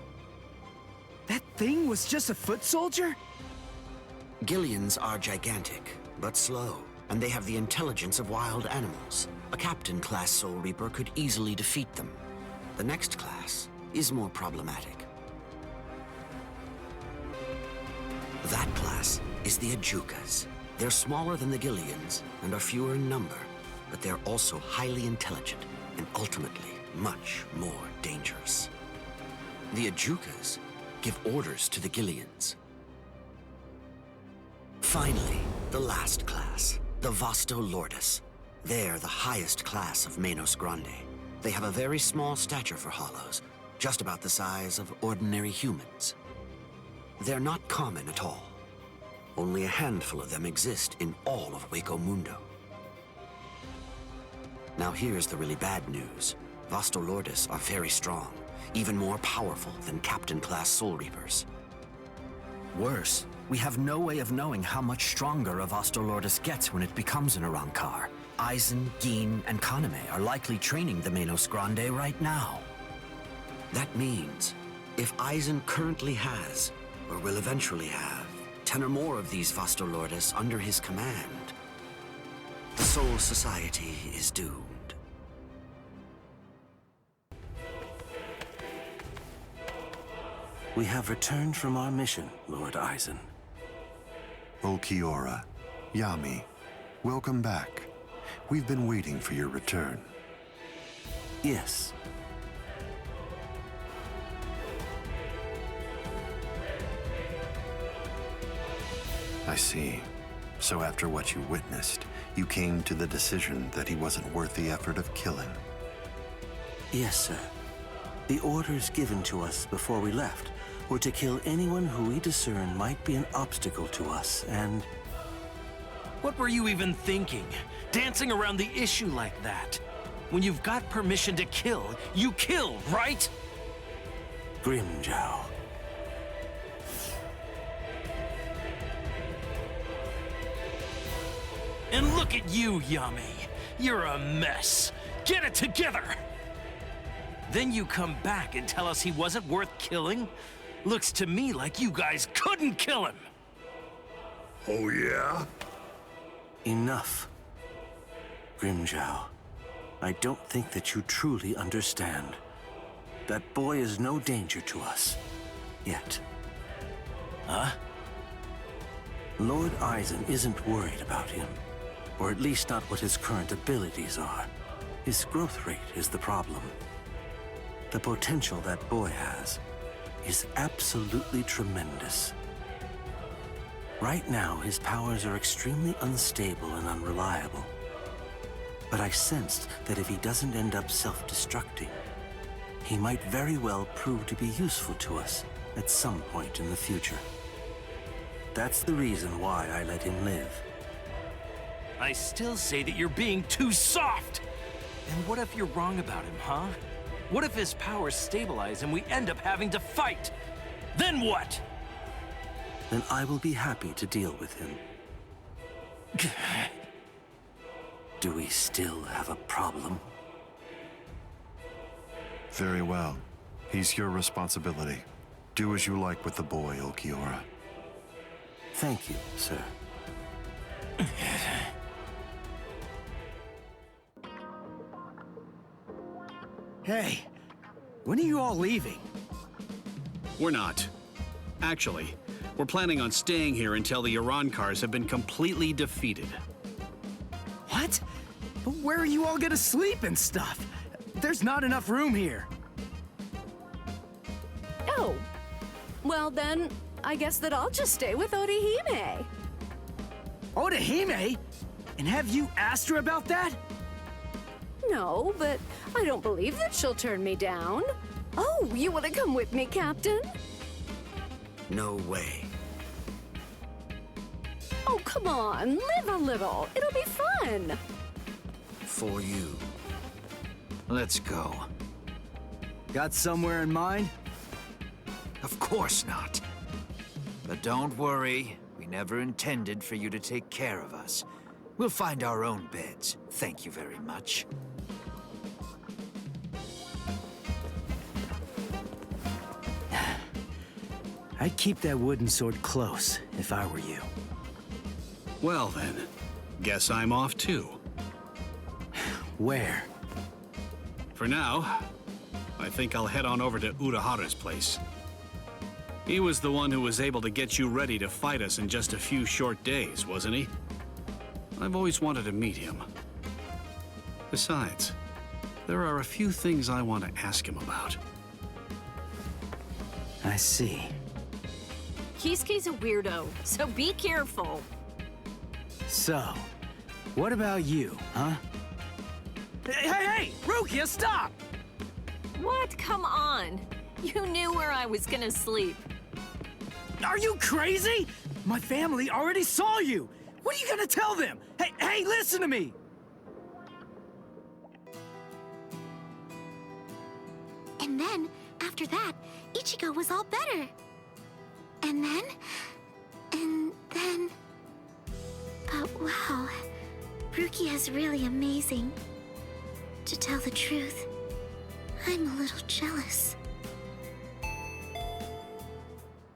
That thing was just a foot soldier? Gillians are gigantic, but slow, and they have the intelligence of wild animals. A captain-class Soul Reaper could easily defeat them. The next class is more problematic. That class is the Ajukas. They're smaller than the Gillians and are fewer in number, but they're also highly intelligent and ultimately much more dangerous. The Ajukas give orders to the Gillians. Finally, the last class, the Vasto Lordes. They're the highest class of Menos Grande. They have a very small stature for hollows, just about the size of ordinary humans. They're not common at all. Only a handful of them exist in all of Hueco Mundo. Now here's the really bad news. Vasto Lordes are very strong, even more powerful than Captain-class Soul Reapers. Worse, we have no way of knowing how much stronger a Vasto Lordes gets when it becomes an Arrancar. Aizen, Gin, and Kaname are likely training the Menos Grande right now. That means, if Aizen currently has, or will eventually have, 10 or more of these Vasto Lordes under his command, the Soul Society is doomed. We have returned from our mission, Lord Aizen. Ulquiorra, Yami, welcome back. We've been waiting for your return. Yes. I see. So after what you witnessed, you came to the decision that he wasn't worth the effort of killing. Yes, sir. The orders given to us before we left were to kill anyone who we discern might be an obstacle to us, and... What were you even thinking? Dancing around the issue like that? When you've got permission to kill, you kill, right? Grimmjow. And look at you, Yami. You're a mess. Get it together! Then you come back and tell us he wasn't worth killing? Looks to me like you guys couldn't kill him! Oh, yeah? Enough. Grimmjow, I don't think that you truly understand. That boy is no danger to us. Yet. Huh? Lord Aizen isn't worried about him. Or at least not what his current abilities are. His growth rate is the problem. The potential that boy has is absolutely tremendous. Right now, his powers are extremely unstable and unreliable. But I sensed that if he doesn't end up self-destructing, he might very well prove to be useful to us at some point in the future. That's the reason why I let him live. I still say that you're being too soft! And what if you're wrong about him, huh? What if his powers stabilize and we end up having to fight? Then what? Then I will be happy to deal with him. Do we still have a problem? Very well. He's your responsibility. Do as you like with the boy, Ulquiorra. Thank you, sir. Hey, when are you all leaving? We're not. Actually, we're planning on staying here until the Urankars have been completely defeated. What? But where are you all gonna sleep and stuff? There's not enough room here. Oh. Well then, I guess that I'll just stay with Orihime. Orihime? And have you asked her about that? No, but I don't believe that she'll turn me down. Oh, you want to come with me, Captain? No way. Oh, come on, live a little. It'll be fun. For you. Let's go. Got somewhere in mind? Of course not. But don't worry, we never intended for you to take care of us. We'll find our own beds. Thank you very much. I'd keep that wooden sword close if I were you. Well then, guess I'm off too. Where? For now, I think I'll head on over to Urahara's place. He was the one who was able to get you ready to fight us in just a few short days, wasn't he? I've always wanted to meet him. Besides, there are a few things I want to ask him about. I see. Kisuke's a weirdo, so be careful. So, what about you, huh? Hey, Rukia, stop! What? Come on. You knew where I was gonna sleep. Are you crazy? My family already saw you. What are you gonna tell them? Hey, listen to me! And then, after that, Ichigo was all better. And then... But wow, Rukia is really amazing. To tell the truth, I'm a little jealous.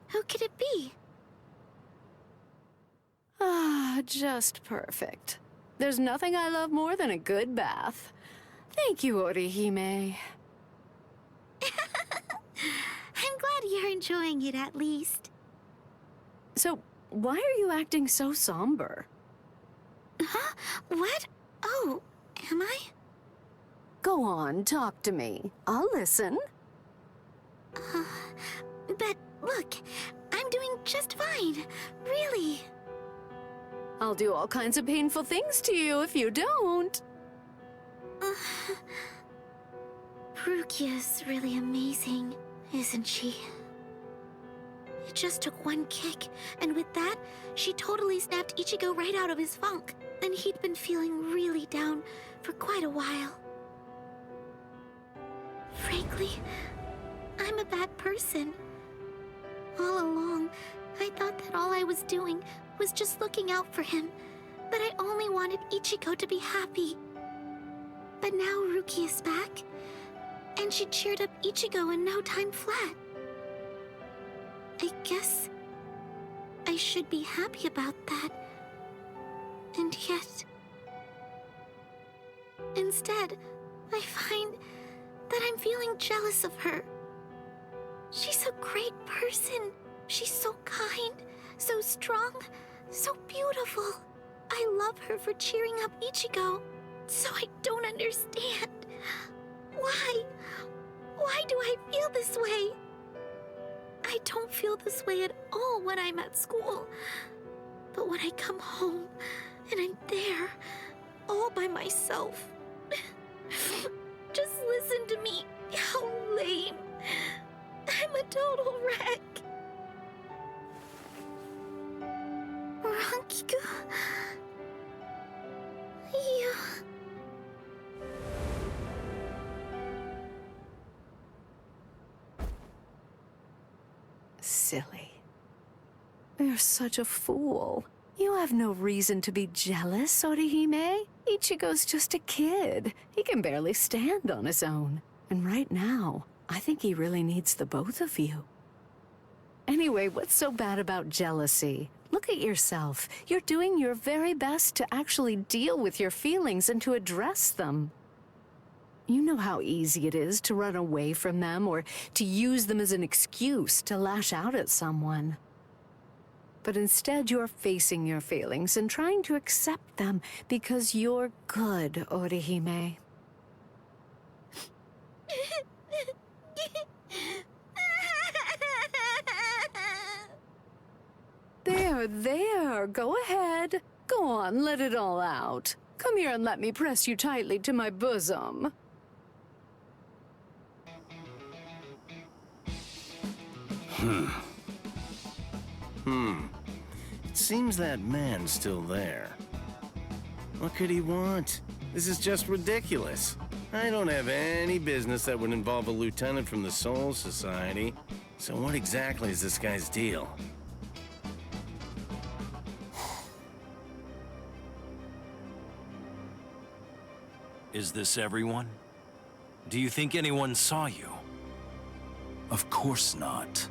Who could it be? Ah, just perfect. There's nothing I love more than a good bath. Thank you, Orihime. I'm glad you're enjoying it at least. So, why are you acting so somber? Huh? What? Oh, am I? Go on, talk to me. I'll listen. But look, I'm doing just fine. Really. I'll do all kinds of painful things to you if you don't. Rukia's really amazing, isn't she? It just took one kick, and with that, she totally snapped Ichigo right out of his funk, and he'd been feeling really down for quite a while. Frankly, I'm a bad person. All along, I thought that all I was doing was just looking out for him, that I only wanted Ichigo to be happy. But now Ruki is back, and she cheered up Ichigo in no time flat. I guess I should be happy about that. And yet... Instead, I find that I'm feeling jealous of her. She's a great person. She's so kind, so strong, so beautiful. I love her for cheering up Ichigo. So I don't understand. Why? Why do I feel this way? I don't feel this way at all when I'm at school. But when I come home and I'm there, all by myself. Just listen to me. How lame. I'm a total wreck. Rankiku. You... Silly. You're such a fool. You have no reason to be jealous, Orihime. Ichigo's just a kid. He can barely stand on his own. And right now, I think he really needs the both of you. Anyway, what's so bad about jealousy? Look at yourself. You're doing your very best to actually deal with your feelings and to address them. You know how easy it is to run away from them or to use them as an excuse to lash out at someone. But instead, you're facing your feelings and trying to accept them because you're good, Orihime. There, go ahead. Go on, let it all out. Come here and let me press you tightly to my bosom. It seems that man's still there. What could he want? This is just ridiculous. I don't have any business that would involve a lieutenant from the Soul Society. So what exactly is this guy's deal? Is this everyone? Do you think anyone saw you? Of course not.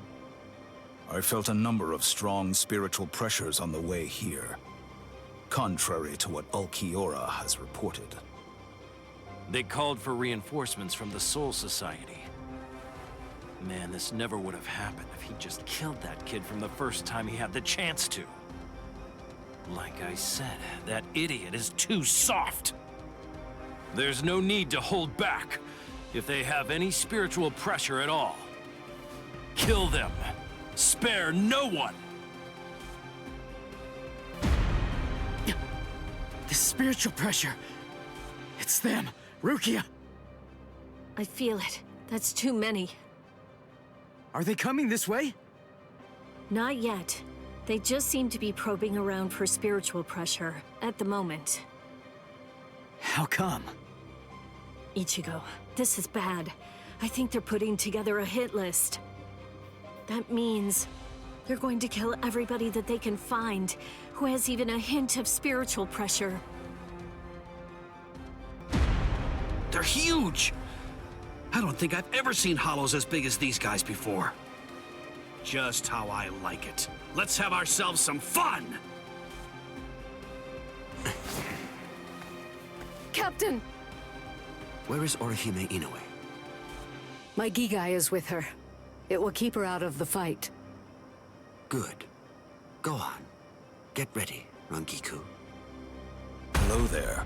I felt a number of strong spiritual pressures on the way here, contrary to what Ulquiorra has reported. They called for reinforcements from the Soul Society. Man, this never would have happened if he just killed that kid from the first time he had the chance to. Like I said, that idiot is too soft. There's no need to hold back if they have any spiritual pressure at all. Kill them. Spare no one. The spiritual pressure. It's them. Rukia. I feel it. That's too many. Are they coming this way? Not yet. They just seem to be probing around for spiritual pressure at the moment. How come? Ichigo, this is bad. I think they're putting together a hit list. That means they're going to kill everybody that they can find who has even a hint of spiritual pressure. They're huge! I don't think I've ever seen hollows as big as these guys before. Just how I like it. Let's have ourselves some fun! Captain! Where is Orihime Inoue? My Gigai is with her. It will keep her out of the fight. Good. Go on. Get ready, Rangiku. Hello there.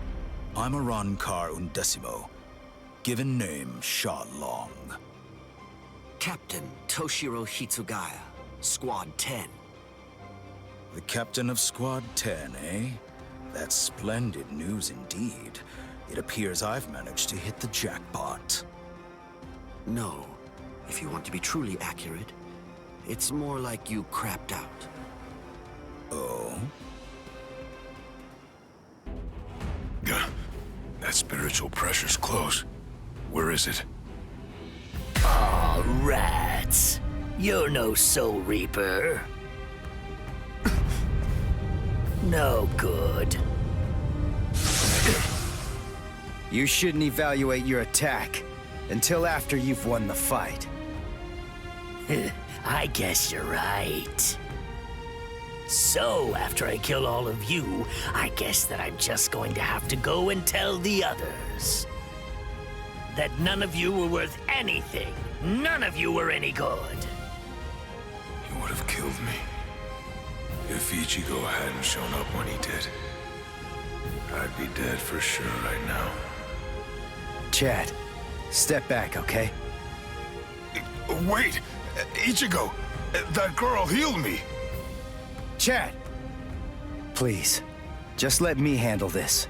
I'm Arankar Undecimo. Given name, Sha Long. Captain Toshiro Hitsugaya, Squad 10. The captain of Squad 10, eh? That's splendid news indeed. It appears I've managed to hit the jackpot. No. If you want to be truly accurate, it's more like you crapped out. Oh? That spiritual pressure's close. Where is it? Aw, rats. You're no Soul Reaper. No good. You shouldn't evaluate your attack until after you've won the fight. I guess you're right. So, after I kill all of you, I guess that I'm just going to have to go and tell the others that none of you were worth anything. None of you were any good. He would have killed me if Ichigo hadn't shown up when he did. I'd be dead for sure right now. Chad, step back, okay? Wait! Ichigo! That girl healed me! Chad! Please, just let me handle this.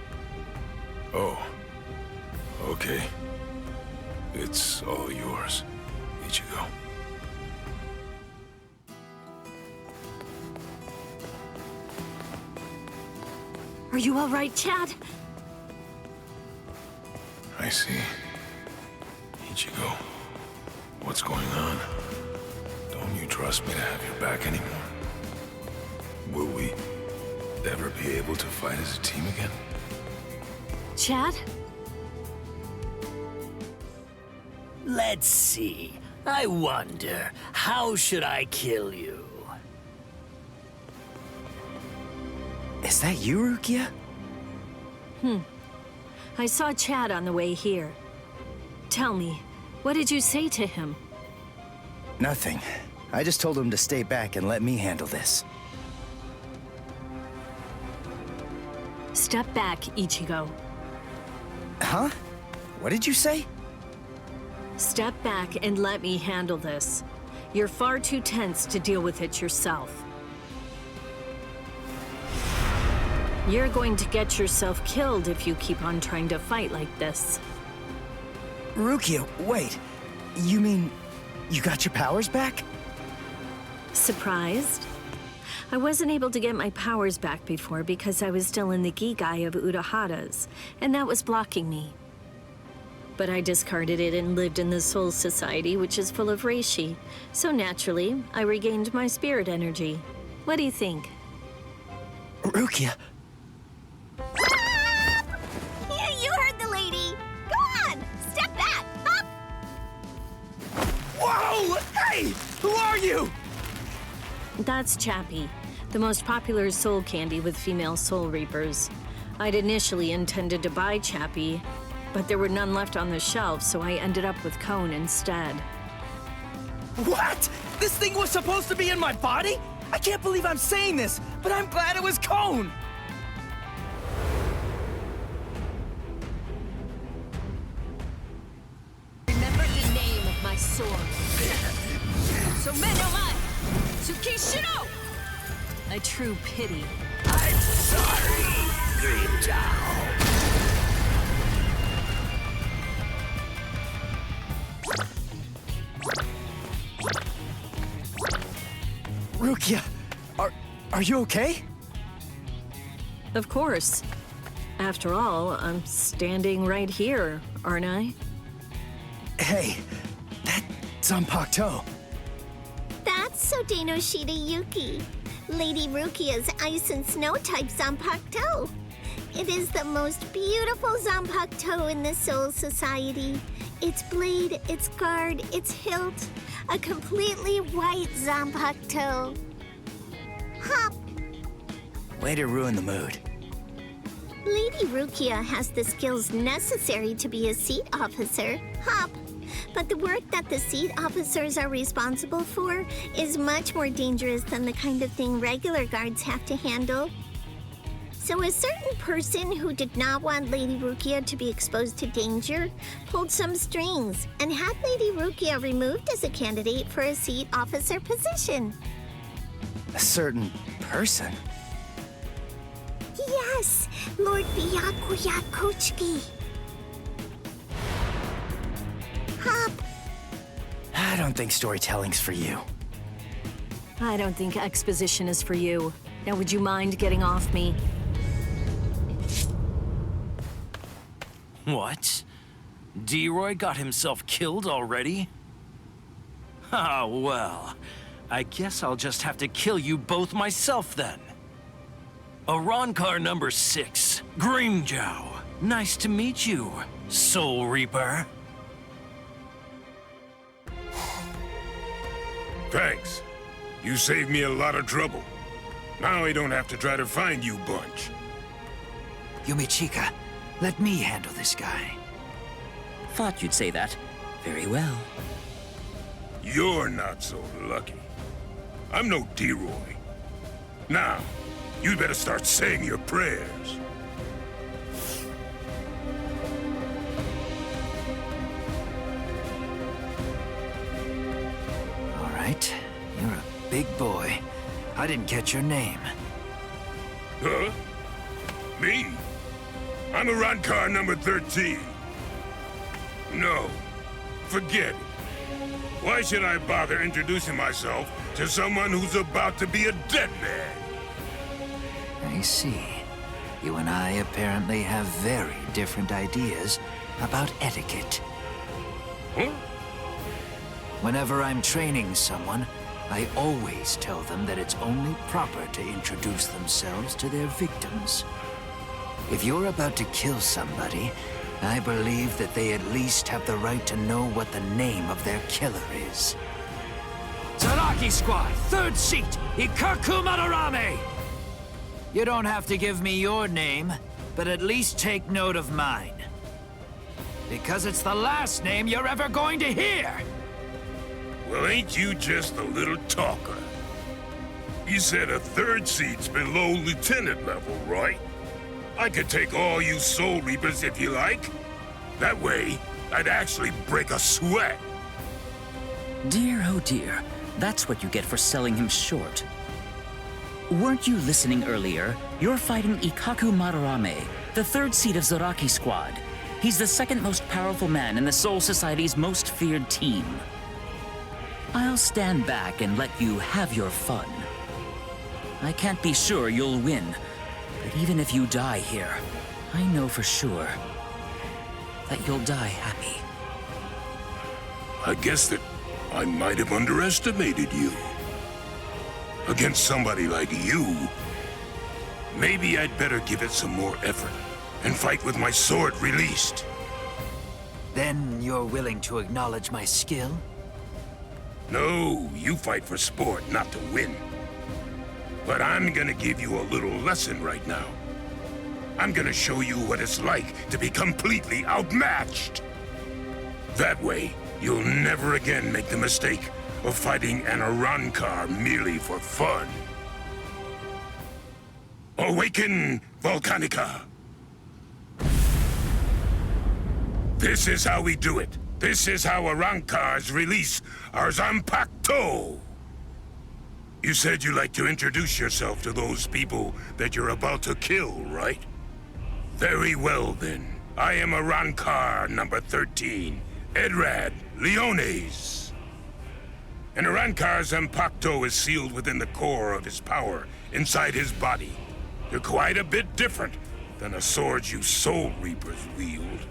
Oh. Okay. It's all yours, Ichigo. Are you all right, Chad? I see. Ichigo, what's going on? Don't you trust me to have your back anymore? Will we ever be able to fight as a team again? Chad? Let's see. I wonder, how should I kill you? Is that you, Rukia? I saw Chad on the way here. Tell me, what did you say to him? Nothing. I just told him to stay back and let me handle this. Step back, Ichigo. Huh? What did you say? Step back and let me handle this. You're far too tense to deal with it yourself. You're going to get yourself killed if you keep on trying to fight like this. Rukia, wait. You mean you got your powers back? Surprised? I wasn't able to get my powers back before because I was still in the Gigai of Urahara's, and that was blocking me. But I discarded it and lived in the Soul Society, which is full of reishi. So naturally, I regained my spirit energy. What do you think? Rukia! You heard the lady. Go on, step back. Up. Whoa! Hey! Who are you? That's Chappie, the most popular soul candy with female soul reapers. I'd initially intended to buy Chappie, but there were none left on the shelf, so I ended up with Cone instead. What? This thing was supposed to be in my body? I can't believe I'm saying this, but I'm glad it was Cone! Remember the name of my sword. Somenoma Tsukishiro! A true pity. I'm sorry, Grimjow. Rukia, are you okay? Of course. After all, I'm standing right here, aren't I? Hey, that's Zanpakuto. That's Sodeno Shida Yuki, Lady Rukia's ice and snow type Zanpakuto. It is the most beautiful Zanpakuto in the Soul Society. Its blade, its guard, its hilt, a completely white Zanpakuto. Hop! Way to ruin the mood. Lady Rukia has the skills necessary to be a seat officer, Hop. But the work that the seat officers are responsible for is much more dangerous than the kind of thing regular guards have to handle. So a certain person who did not want Lady Rukia to be exposed to danger pulled some strings and had Lady Rukia removed as a candidate for a seat officer position. A certain person? Yes, Lord Byakuya Kochiki. Hop. I don't think storytelling's for you. I don't think exposition is for you. Now would you mind getting off me? What? D-Roy got himself killed already? Ah, well. I guess I'll just have to kill you both myself then. Arankar number 6, Grimjow. Nice to meet you, Soul Reaper. Thanks. You saved me a lot of trouble. Now I don't have to try to find you bunch. Yumichika, let me handle this guy. Thought you'd say that. Very well. You're not so lucky. I'm no D-Roy. Now, you better start saying your prayers. All right, you're a big boy. I didn't catch your name. Huh? Me? I'm Arankar number 13. No, forget it. Why should I bother introducing myself to someone who's about to be a dead man? I see. You and I apparently have very different ideas about etiquette. Huh? Whenever I'm training someone, I always tell them that it's only proper to introduce themselves to their victims. If you're about to kill somebody, I believe that they at least have the right to know what the name of their killer is. Zaraki Squad, 3rd seat, Ikaku Madarame! You don't have to give me your name, but at least take note of mine. Because it's the last name you're ever going to hear! Well, ain't you just a little talker? You said a 3rd seat's below lieutenant level, right? I could take all you Soul Reapers if you like. That way, I'd actually break a sweat. Dear, oh dear. That's what you get for selling him short. Weren't you listening earlier? You're fighting Ikaku Madarame, the 3rd seat of Zaraki Squad. He's the 2nd most powerful man in the Soul Society's most feared team. I'll stand back and let you have your fun. I can't be sure you'll win, but even if you die here, I know for sure that you'll die happy. I guess that I might have underestimated you. Against somebody like you, maybe I'd better give it some more effort and fight with my sword released. Then you're willing to acknowledge my skill? No, you fight for sport, not to win. But I'm gonna give you a little lesson right now. I'm gonna show you what it's like to be completely outmatched. That way, you'll never again make the mistake of fighting an Arankar merely for fun. Awaken, Volcanica! This is how we do it. This is how Arankars release our Zanpakuto! You said you'd like to introduce yourself to those people that you're about to kill, right? Very well, then. I am Arankar number 13, Edrad Leones. An Arankar's Zanpakuto is sealed within the core of his power, inside his body. You're quite a bit different than a sword you Soul Reapers wield.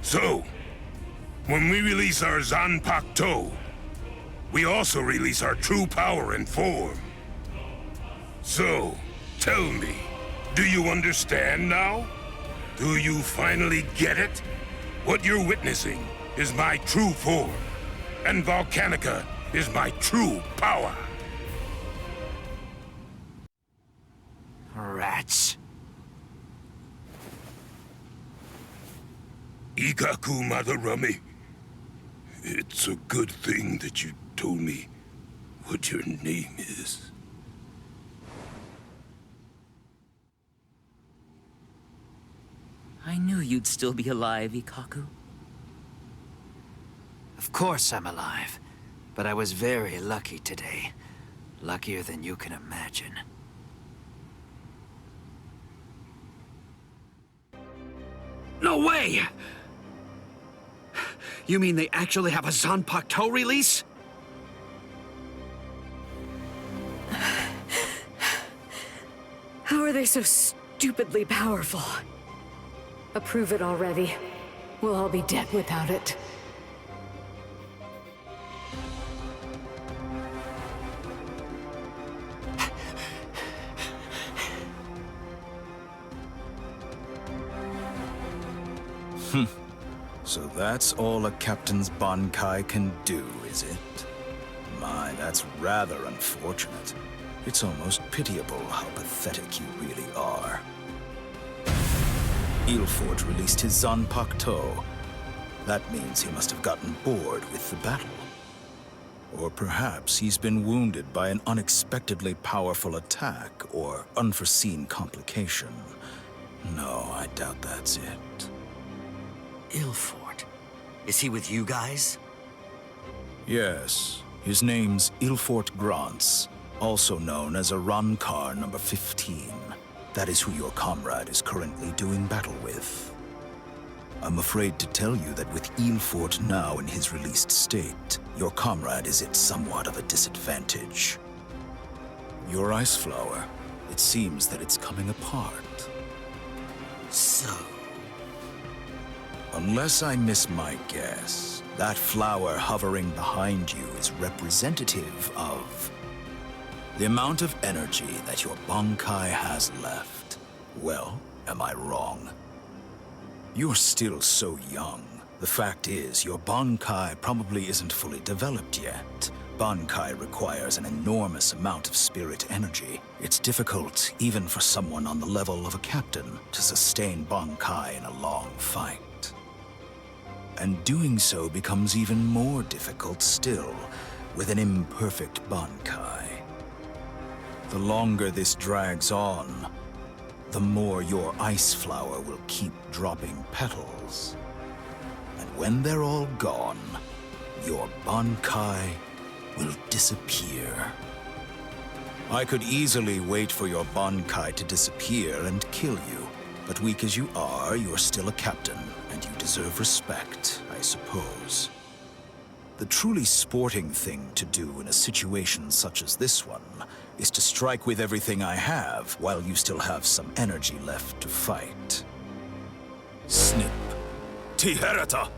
So, when we release our Zanpakuto, we also release our true power and form. So, tell me, do you understand now? Do you finally get it? What you're witnessing is my true form, and Volcanica is my true power. Rats. Ikaku Madarame, it's a good thing that you told me what your name is. I knew you'd still be alive, Ikaku. Of course I'm alive, but I was very lucky today. Luckier than you can imagine. No way! You mean they actually have a Zanpakuto release? How are they so stupidly powerful? Approve it already. We'll all be dead without it. So that's all a captain's Bankai can do, is it? My, that's rather unfortunate. It's almost pitiable how pathetic you really are. Ilfort released his Zanpakuto. That means he must have gotten bored with the battle. Or perhaps he's been wounded by an unexpectedly powerful attack or unforeseen complication. No, I doubt that's it. Ilfort? Is he with you guys? Yes. His name's Ilfort Grants, also known as Arankar number 15. That is who your comrade is currently doing battle with. I'm afraid to tell you that with Ilfort now in his released state, your comrade is at somewhat of a disadvantage. Your ice flower, it seems that it's coming apart. So? Unless I miss my guess, That flower hovering behind you is representative of the amount of energy that your Bankai has left. Well, am I wrong? You're still so young. The fact is, your Bankai probably isn't fully developed yet. Bankai requires an enormous amount of spirit energy. It's difficult, even for someone on the level of a captain, to sustain Bankai in a long fight. And doing so becomes even more difficult still, with an imperfect Bankai. The longer this drags on, the more your ice flower will keep dropping petals. And when they're all gone, your Bankai will disappear. I could easily wait for your Bankai to disappear and kill you, but weak as you are, you're still a captain, and you deserve respect, I suppose. The truly sporting thing to do in a situation such as this one is to strike with everything I have while you still have some energy left to fight. Snip. Tiherata!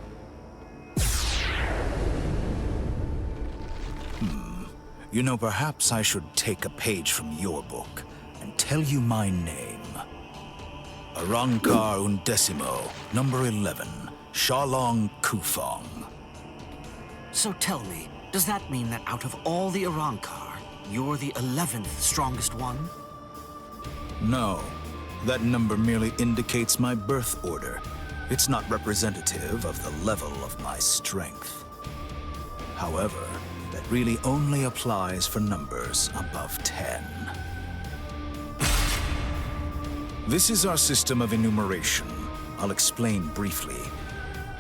You know, perhaps I should take a page from your book and tell you my name. Arrancar Undecimo, number 11, Shalong Kufong. So tell me, does that mean that out of all the Arrancar, you're the 11th strongest one? No. That number merely indicates my birth order. It's not representative of the level of my strength. However, that really only applies for numbers above 10. This is our system of enumeration. I'll explain briefly.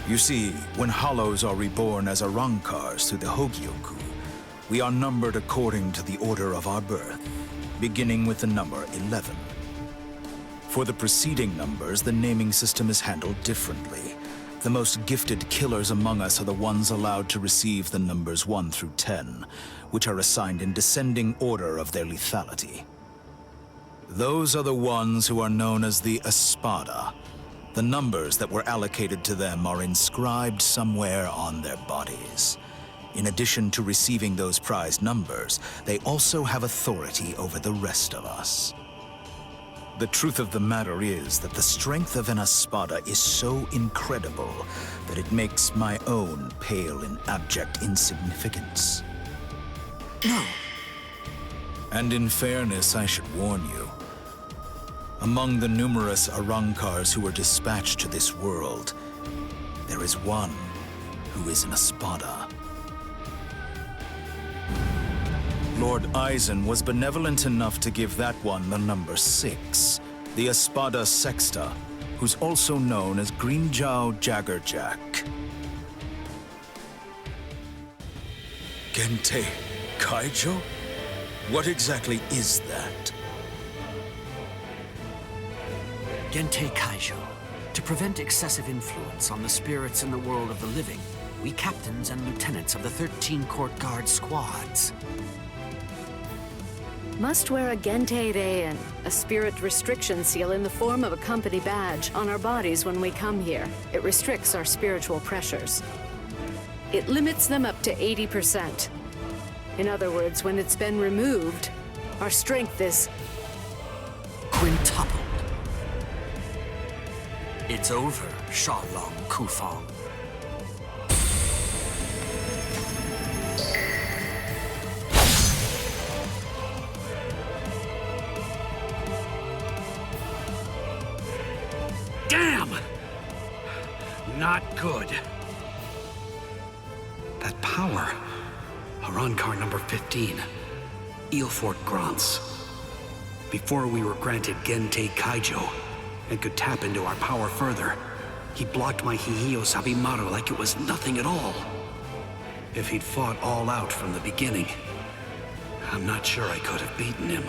You see, when hollows are reborn as Arrancars through the Hogyoku, we are numbered according to the order of our birth, beginning with the number 11. For the preceding numbers, the naming system is handled differently. The most gifted killers among us are the ones allowed to receive the numbers 1 through 10, which are assigned in descending order of their lethality. Those are the ones who are known as the Espada. The numbers that were allocated to them are inscribed somewhere on their bodies. In addition to receiving those prized numbers, they also have authority over the rest of us. The truth of the matter is that the strength of an Espada is so incredible that it makes my own pale in abject insignificance. No. And in fairness, I should warn you. Among the numerous Arrancars who were dispatched to this world, there is one who is an Espada. Lord Eisen was benevolent enough to give that one the number 6, the Espada Sexta, who's also known as Greenjow Jaggerjack. Gente Kaijo? What exactly is that? Gente Kaijo. To prevent excessive influence on the spirits in the world of the living, we captains and lieutenants of the 13 court guard squads must wear a Gente Rein, a spirit restriction seal in the form of a company badge, on our bodies when we come here. It restricts our spiritual pressures. It limits them up to 80%. In other words, when it's been removed, our strength is quintupled. It's over, Shalong Kufong. Damn! Not good. That power. Arrancar number 15. Ilfort Grants. Before we were granted Gente Kaijo and could tap into our power further, he blocked my Hihio Sabimaru like it was nothing at all. If he'd fought all out from the beginning, I'm not sure I could have beaten him.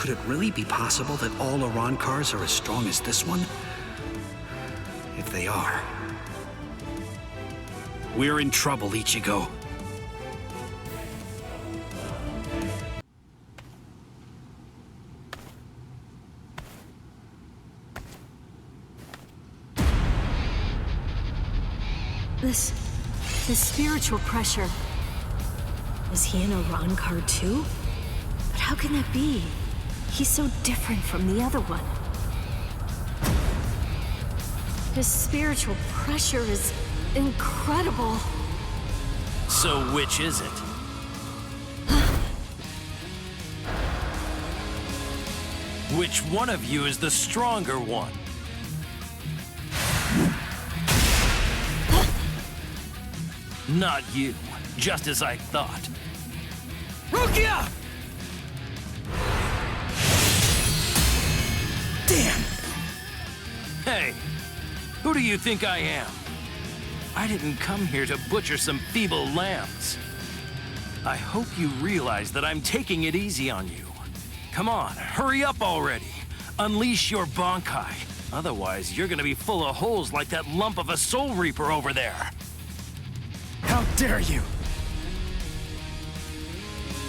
Could it really be possible that all Arrancars are as strong as this one? If they are, we're in trouble, Ichigo. This The spiritual pressure. Is he in a Ron card too? But how can that be? He's so different from the other one. His spiritual pressure is incredible. So which is it? Which one of you is the stronger one? Not you, just as I thought. Rukia! Damn! Hey, who do you think I am? I didn't come here to butcher some feeble lambs. I hope you realize that I'm taking it easy on you. Come on, hurry up already. Unleash your Bankai. Otherwise, you're gonna be full of holes like that lump of a Soul Reaper over there. How dare you!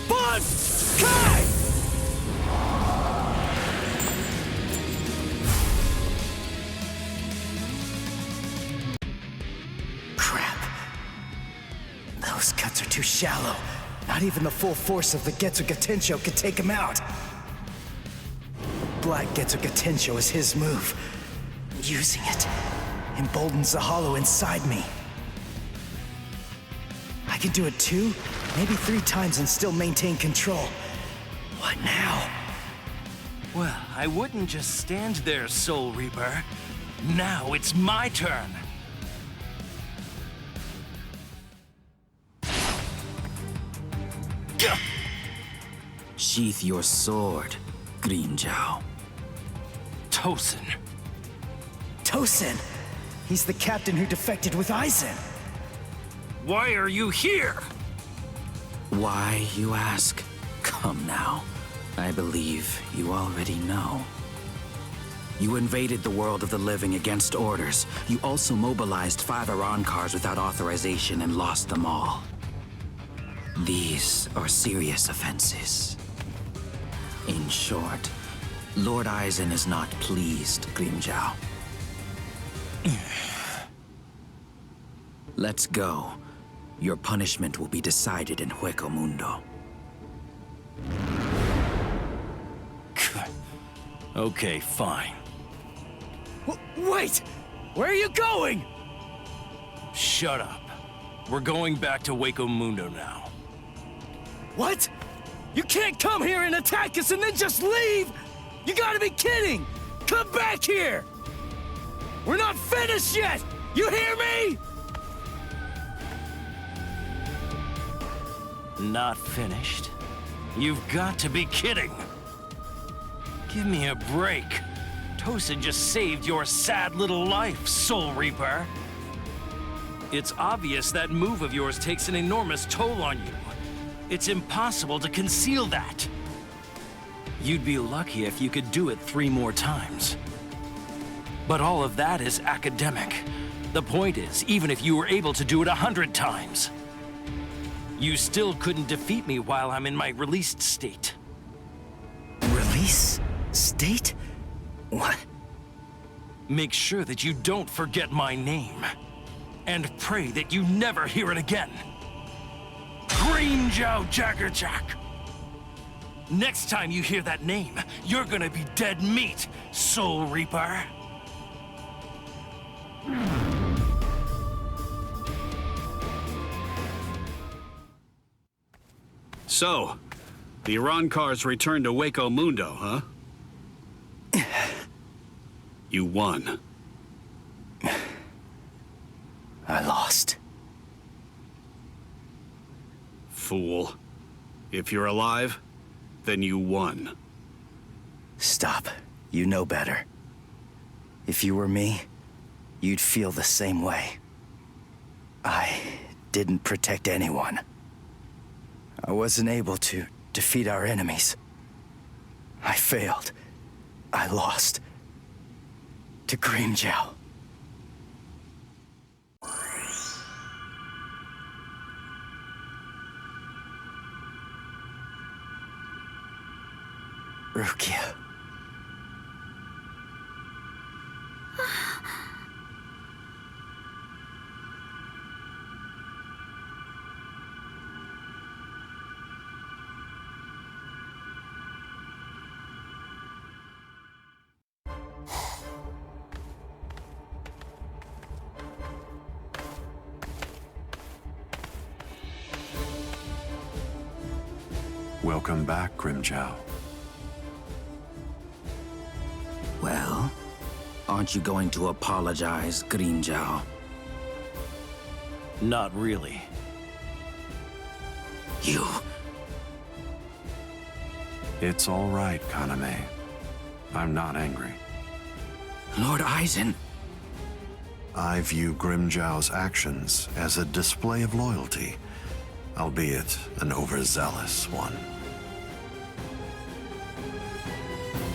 Bankai! Crap. Those cuts are too shallow. Not even the full force of the Getsuga Tensho could take him out. Black Getsuga Tensho is his move. Using it emboldens the hollow inside me. I can do it 2, maybe 3 times and still maintain control. What now? Well, I wouldn't just stand there, Soul Reaper. Now it's my turn. Sheath your sword, Grimmjow. Tosin. Tosin! He's the captain who defected with Aizen. Why are you here? Why, you ask? Come now. I believe you already know. You invaded the world of the living against orders. You also mobilized 5 Iran cars without authorization and lost them all. These are serious offenses. In short, Lord Aizen is not pleased, Grimmjow. Let's go. Your punishment will be decided in Hueco Mundo. Okay, fine. Wait! Where are you going? Shut up. We're going back to Hueco Mundo now. What? You can't come here and attack us and then just leave! You gotta be kidding! Come back here! We're not finished yet! You hear me? Not finished? You've got to be kidding! Give me a break. Tosin just saved your sad little life, Soul Reaper. It's obvious that move of yours takes an enormous toll on you. It's impossible to conceal that. You'd be lucky if you could do it 3 more times. But all of that is academic. The point is, even if you were able to do it 100 times, you still couldn't defeat me while I'm in my released state. Release? State? What? Make sure that you don't forget my name. And pray that you never hear it again. Grimmjow Jaggerjack! Next time you hear that name, you're gonna be dead meat, Soul Reaper. So, the Iran cars returned to Hueco Mundo, huh? You won. I lost. Fool. If you're alive, then you won. Stop. You know better. If you were me, you'd feel the same way. I didn't protect anyone. I wasn't able to defeat our enemies. I failed. I lost. To Grimmjow. Rukia. Welcome back, Grimjow. Well, aren't you going to apologize, Grimjow? Not really. You... It's all right, Kaname. I'm not angry. Lord Aizen. I view Grimjow's actions as a display of loyalty, albeit an overzealous one.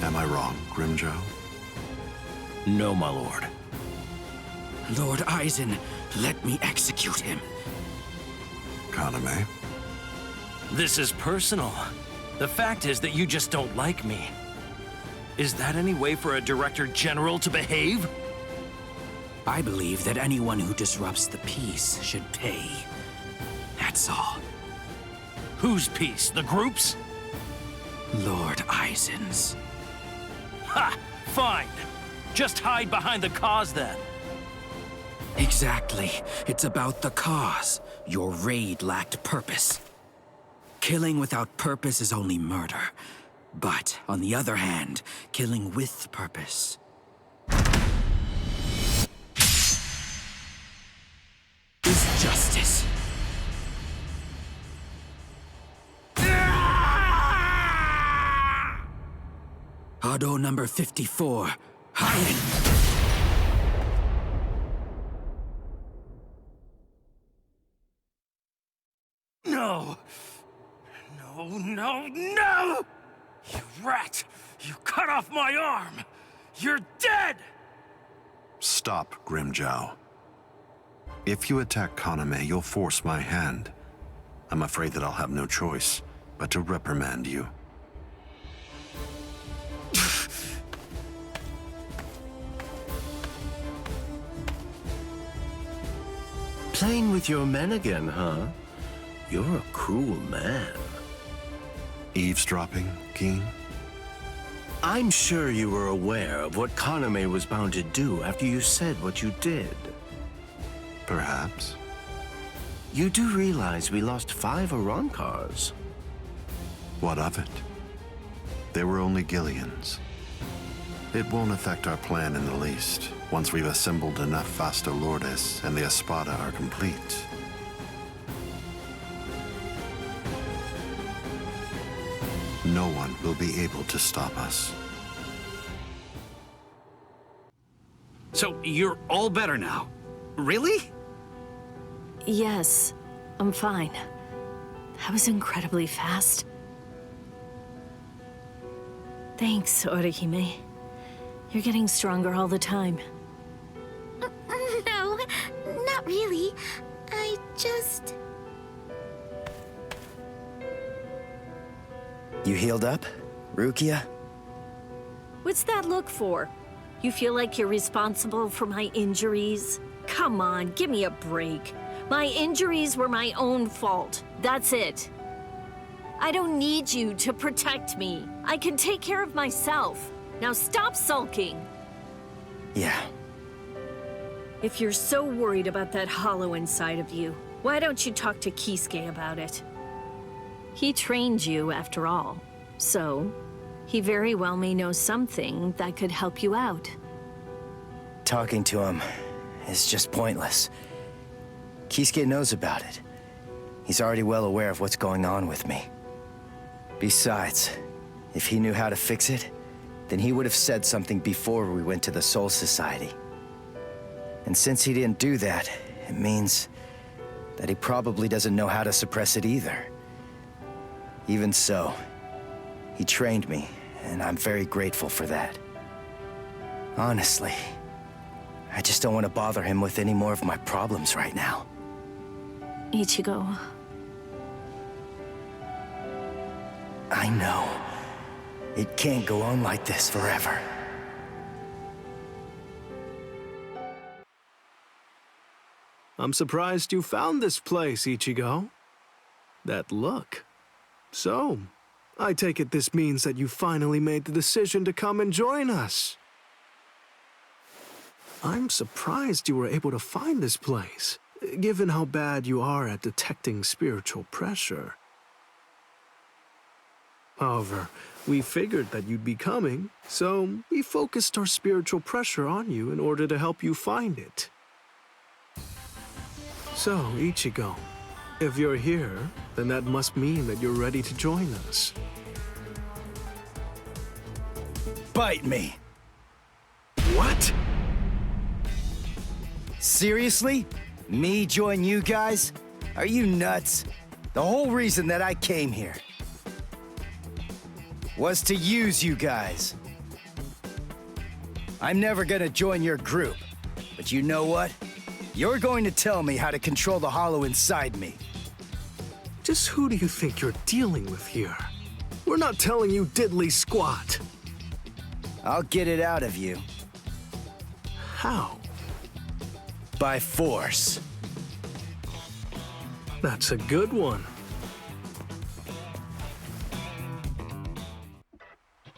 Am I wrong, Grimjow? No, my lord. Lord Aizen, let me execute him. Kaname? This is personal. The fact is that you just don't like me. Is that any way for a Director General to behave? I believe that anyone who disrupts the peace should pay. That's all. Whose peace? The group's? Lord Aizen's. Ha! Fine. Just hide behind the cause then. Exactly. It's about the cause. Your raid lacked purpose. Killing without purpose is only murder. But, on the other hand, killing with purpose is justice. Hado number 54, hiding. No! No, no, no! You rat! You cut off my arm! You're dead! Stop, Grimjow. If you attack Kaname, you'll force my hand. I'm afraid that I'll have no choice but to reprimand you. Playing with your men again, huh? You're a cruel man. Eavesdropping, Keen? I'm sure you were aware of what Kaname was bound to do after you said what you did. Perhaps. You do realize we lost 5 Arankars? What of it? They were only Gillians. It won't affect our plan in the least, once we've assembled enough Vasto Lourdes and the Espada are complete. No one will be able to stop us. So you're all better now? Really? Yes, I'm fine. That was incredibly fast. Thanks, Orihime. You're getting stronger all the time. No, not really. I just... You healed up, Rukia? What's that look for? You feel like you're responsible for my injuries? Come on, give me a break. My injuries were my own fault. That's it. I don't need you to protect me. I can take care of myself. Now stop sulking. Yeah. If you're so worried about that hollow inside of you, why don't you talk to Kisuke about it? He trained you, after all. So, he very well may know something that could help you out. Talking to him is just pointless. Kisuke knows about it. He's already well aware of what's going on with me. Besides, if he knew how to fix it, then he would have said something before we went to the Soul Society. And since he didn't do that, it means that he probably doesn't know how to suppress it either. Even so, he trained me, and I'm very grateful for that. Honestly, I just don't want to bother him with any more of my problems right now. Ichigo. I know. It can't go on like this forever. I'm surprised you found this place, Ichigo. That look. So, I take it this means that you finally made the decision to come and join us. I'm surprised you were able to find this place, given how bad you are at detecting spiritual pressure. However, we figured that you'd be coming, so we focused our spiritual pressure on you in order to help you find it. So, Ichigo, if you're here, then that must mean that you're ready to join us. Bite me! What? Seriously? Me join you guys? Are you nuts? The whole reason that I came here was to use you guys. I'm never gonna join your group, but you know what? You're going to tell me how to control the hollow inside me. Just who do you think you're dealing with here? We're not telling you diddly squat. I'll get it out of you. How? By force. That's a good one.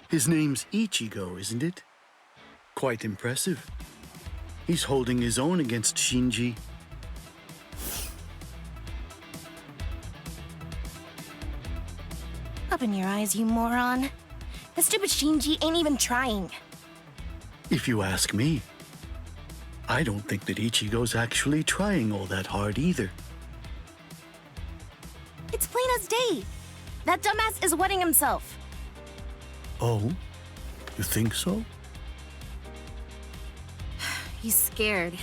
His name's Ichigo, isn't it? Quite impressive. He's holding his own against Shinji. Open your eyes, you moron. The stupid Shinji ain't even trying. If you ask me, I don't think that Ichigo's actually trying all that hard either. It's plain as day. That dumbass is wetting himself. Oh? You think so? He's scared.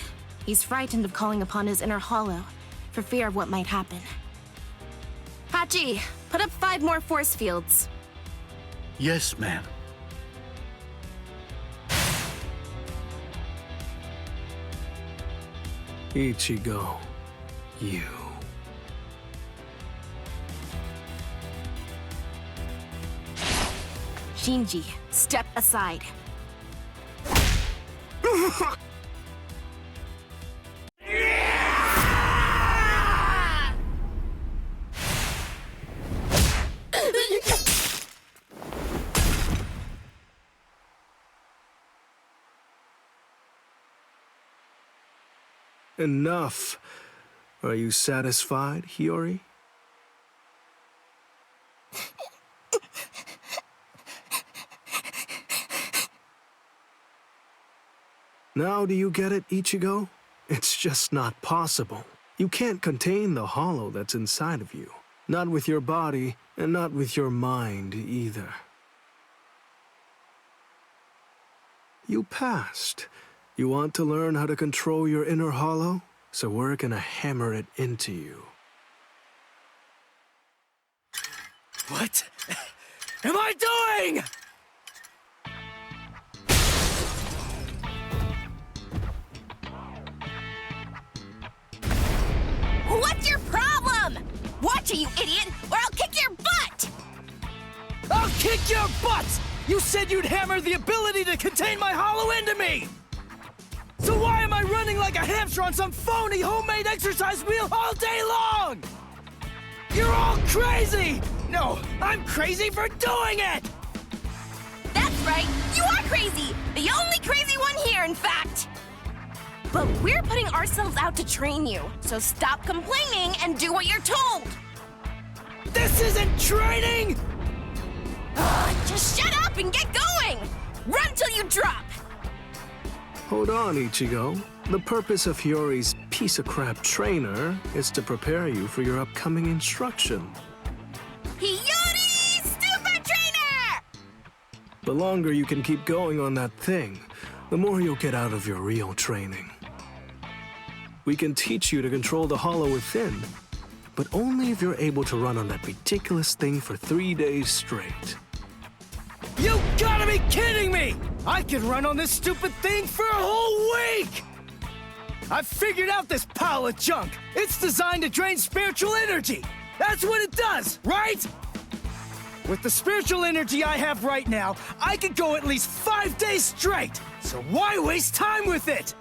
He's frightened of calling upon his inner hollow, for fear of what might happen. Hachi, put up 5 more force fields. Yes, ma'am. Ichigo, you. Shinji, step aside. Enough. Are you satisfied, Hiyori? Now do you get it, Ichigo? It's just not possible. You can't contain the hollow that's inside of you. Not with your body, and not with your mind either. You passed. You want to learn how to control your inner hollow? So we're gonna hammer it into you. What am I doing? What's your problem? Watch it, you idiot, or I'll kick your butt! I'll kick your butts! You said you'd hammer the ability to contain my hollow into me! So why am I running like a hamster on some phony homemade exercise wheel all day long? You're all crazy! No, I'm crazy for doing it! That's right, you are crazy! The only crazy one here, in fact! But we're putting ourselves out to train you, so stop complaining and do what you're told! This isn't training! Just shut up and get going! Run till you drop! Hold on, Ichigo. The purpose of Hiyori's piece of crap trainer is to prepare you for your upcoming instruction. Hiyori, stupid trainer! The longer you can keep going on that thing, the more you'll get out of your real training. We can teach you to control the hollow within, but only if you're able to run on that ridiculous thing for 3 days straight. You gotta be kidding me! I could run on this stupid thing for a whole week! I've figured out this pile of junk. It's designed to drain spiritual energy. That's what it does, right? With the spiritual energy I have right now, I could go at least 5 days straight. So why waste time with it?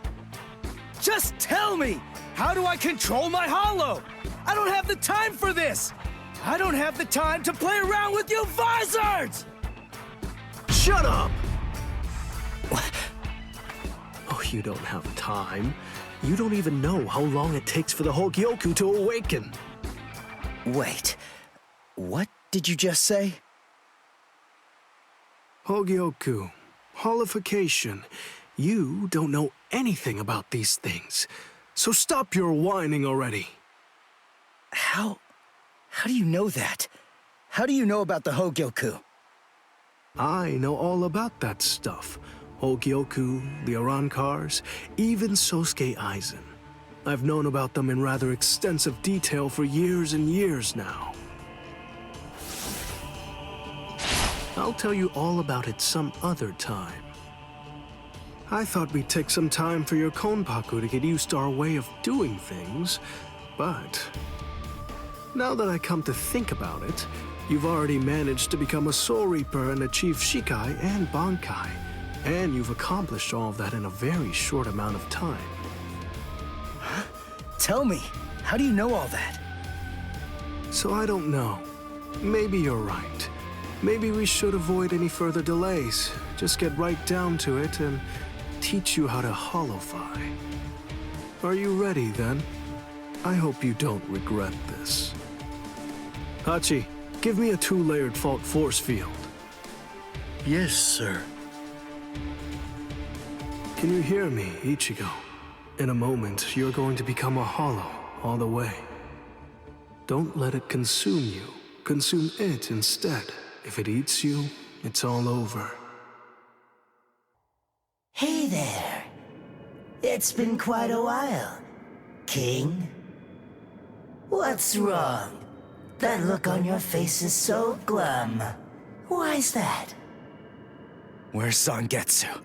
Just tell me, how do I control my hollow? I don't have the time for this. I don't have the time to play around with you Visoreds! Shut up! Oh, you don't have time. You don't even know how long it takes for the whole Gyoku to awaken. Wait, what did you just say? Hogyoku, holification. You don't know anything about these things, so stop your whining already. How do you know that? How do you know about the Hogyoku? I know all about that stuff. Hogyoku, the Arankars, even Sosuke Aizen. I've known about them in rather extensive detail for years and years now. I'll tell you all about it some other time. I thought we'd take some time for your Konpaku to get used to our way of doing things, but now that I come to think about it, you've already managed to become a Soul Reaper and achieve Shikai and Bankai, and you've accomplished all of that in a very short amount of time. Huh? Tell me, how do you know all that? So I don't know. Maybe you're right. Maybe we should avoid any further delays. Just get right down to it and teach you how to holofy. Are you ready, then? I hope you don't regret this. Hachi, give me a 2-layered fault force field. Yes, sir. Can you hear me, Ichigo? In a moment, you're going to become a hollow all the way. Don't let it consume you. Consume it instead. If it eats you, it's all over. Hey there. It's been quite a while, King. What's wrong? That look on your face is so glum. Why's that? Where's Zangetsu?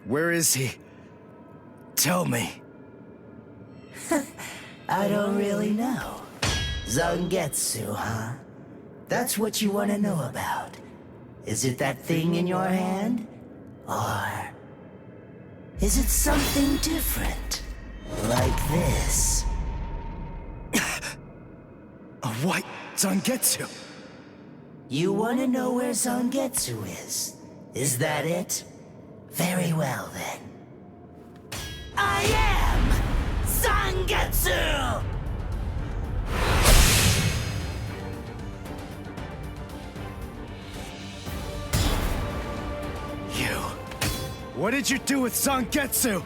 Where is he? Tell me. I don't really know. Zangetsu, huh? That's what you want to know about. Is it that thing in your hand? Or is it something different? Like this? A white Zangetsu? You want to know where Zangetsu is? Is that it? Very well, then. I am Zangetsu! What did you do with Zangetsu?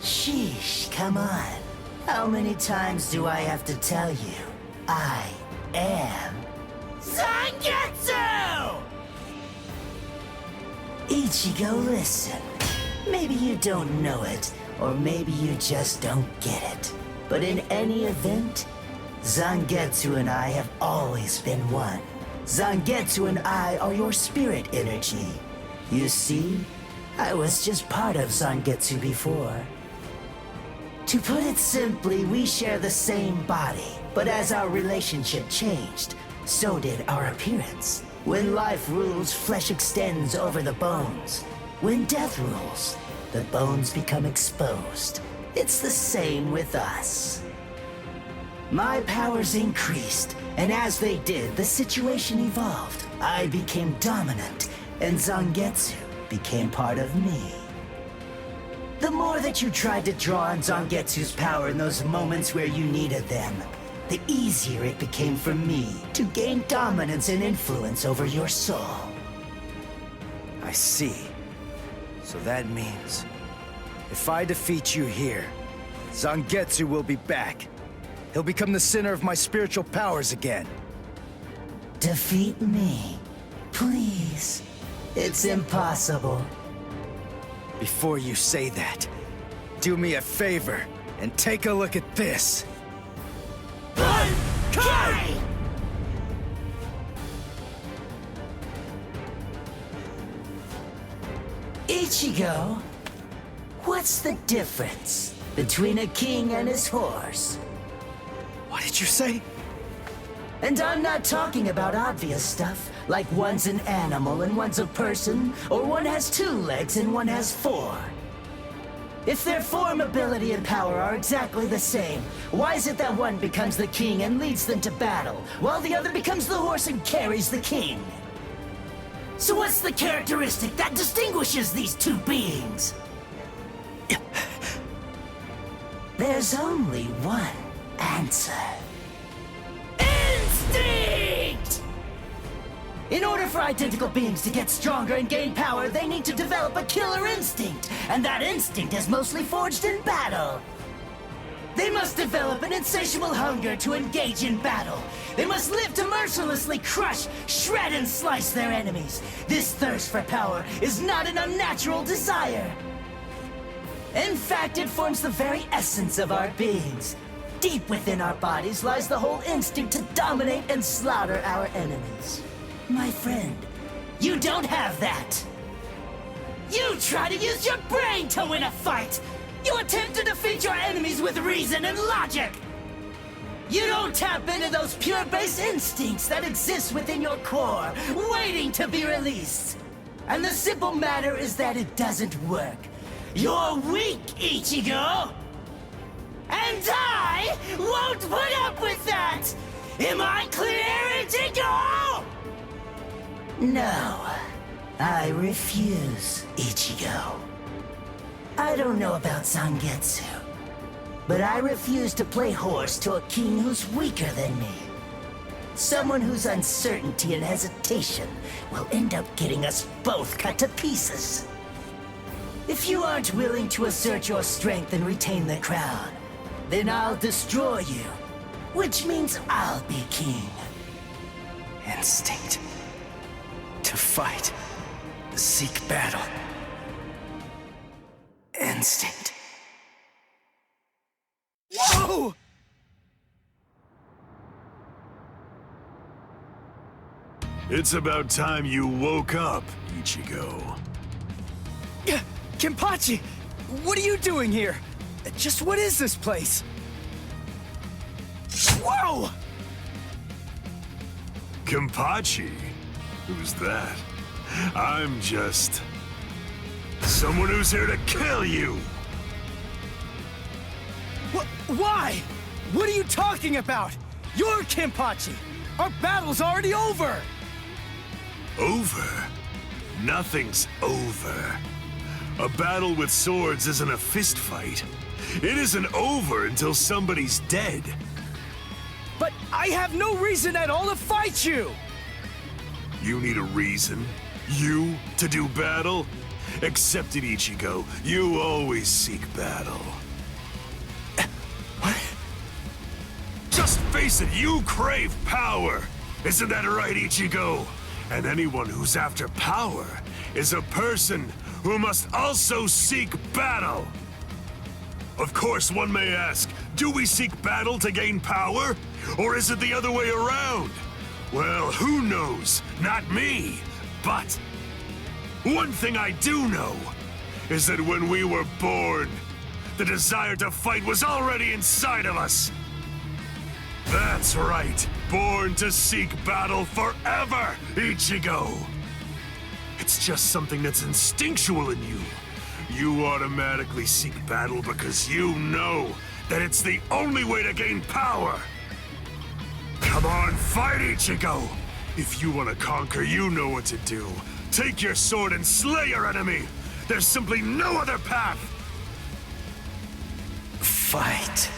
Sheesh, come on. How many times do I have to tell you? I am Zangetsu! Ichigo, listen. Maybe you don't know it, or maybe you just don't get it. But in any event, Zangetsu and I have always been one. Zangetsu and I are your spirit energy. You see, I was just part of Zangetsu before. To put it simply, we share the same body, but as our relationship changed, so did our appearance. When life rules, flesh extends over the bones. When death rules, the bones become exposed. It's the same with us. My powers increased, and as they did, the situation evolved. I became dominant, and Zangetsu became part of me. The more that you tried to draw on Zangetsu's power in those moments where you needed them, the easier it became for me to gain dominance and influence over your soul. I see. So that means, if I defeat you here, Zangetsu will be back. He'll become the center of my spiritual powers again. Defeat me, please. It's impossible. Before you say that, do me a favor and take a look at this. Bankai! Ichigo, what's the difference between a king and his horse? What did you say? And I'm not talking about obvious stuff, like one's an animal and one's a person, or one has 2 legs and one has 4. If their form, ability, and power are exactly the same, why is it that one becomes the king and leads them to battle, while the other becomes the horse and carries the king? So what's the characteristic that distinguishes these 2 beings? There's only one answer. Instinct! In order for identical beings to get stronger and gain power, they need to develop a killer instinct, and that instinct is mostly forged in battle. They must develop an insatiable hunger to engage in battle. They must live to mercilessly crush, shred, and slice their enemies. This thirst for power is not an unnatural desire. In fact, it forms the very essence of our beings. Deep within our bodies lies the whole instinct to dominate and slaughter our enemies. My friend, you don't have that. You try to use your brain to win a fight. You attempt to defeat your enemies with reason and logic. You don't tap into those pure base instincts that exist within your core, waiting to be released. And the simple matter is that it doesn't work. You're weak, Ichigo! And I won't put up with that! Am I clear, Ichigo? No, I refuse, Ichigo. I don't know about Zangetsu, but I refuse to play horse to a king who's weaker than me. Someone whose uncertainty and hesitation will end up getting us both cut to pieces. If you aren't willing to assert your strength and retain the crown, then I'll destroy you, which means I'll be king. Instinct. To fight. Seek battle. Instinct. Whoa! It's about time you woke up, Ichigo. Kenpachi, what are you doing here? Just what is this place? Whoa! Kenpachi? Who's that? I'm just... someone who's here to kill you! Why? What are you talking about? You're Kenpachi! Our battle's already over! Over? Nothing's over. A battle with swords isn't a fist fight. It isn't over until somebody's dead. But I have no reason at all to fight you! You need a reason? You to do battle? Accept it, Ichigo. You always seek battle. What? Just face it, you crave power! Isn't that right, Ichigo? And anyone who's after power is a person who must also seek battle. Of course, one may ask, do we seek battle to gain power? Or is it the other way around? Well, who knows? Not me. But one thing I do know is that when we were born, the desire to fight was already inside of us. That's right. Born to seek battle forever, Ichigo. It's just something that's instinctual in you. You automatically seek battle because you know that it's the only way to gain power. Come on, fight, Ichigo! If you want to conquer, you know what to do. Take your sword and slay your enemy! There's simply no other path! Fight.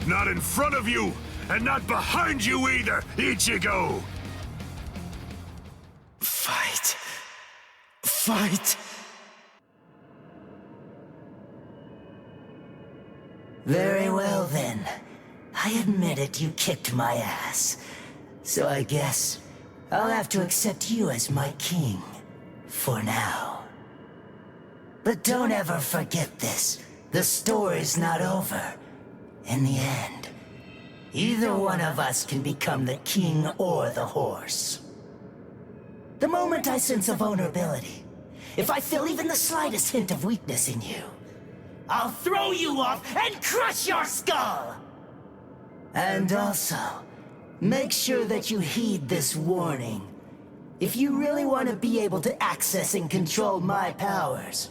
Not in front of you, and not behind you either, Ichigo! Fight. Fight. Very well then. I admit it, you kicked my ass. So I guess I'll have to accept you as my king. For now. But don't ever forget this. The story's not over. In the end, either one of us can become the king or the horse. The moment I sense a vulnerability, if I feel even the slightest hint of weakness in you, I'll throw you off and crush your skull! And also, make sure that you heed this warning. If you really want to be able to access and control my powers,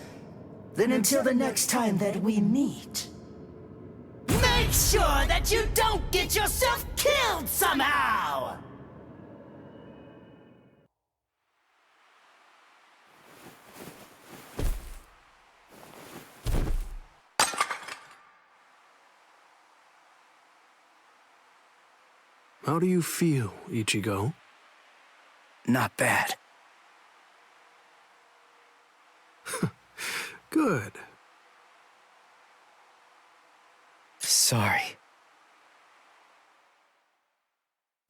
then until the next time that we meet, make sure that you don't get yourself killed somehow! How do you feel, Ichigo? Not bad. Good. Sorry.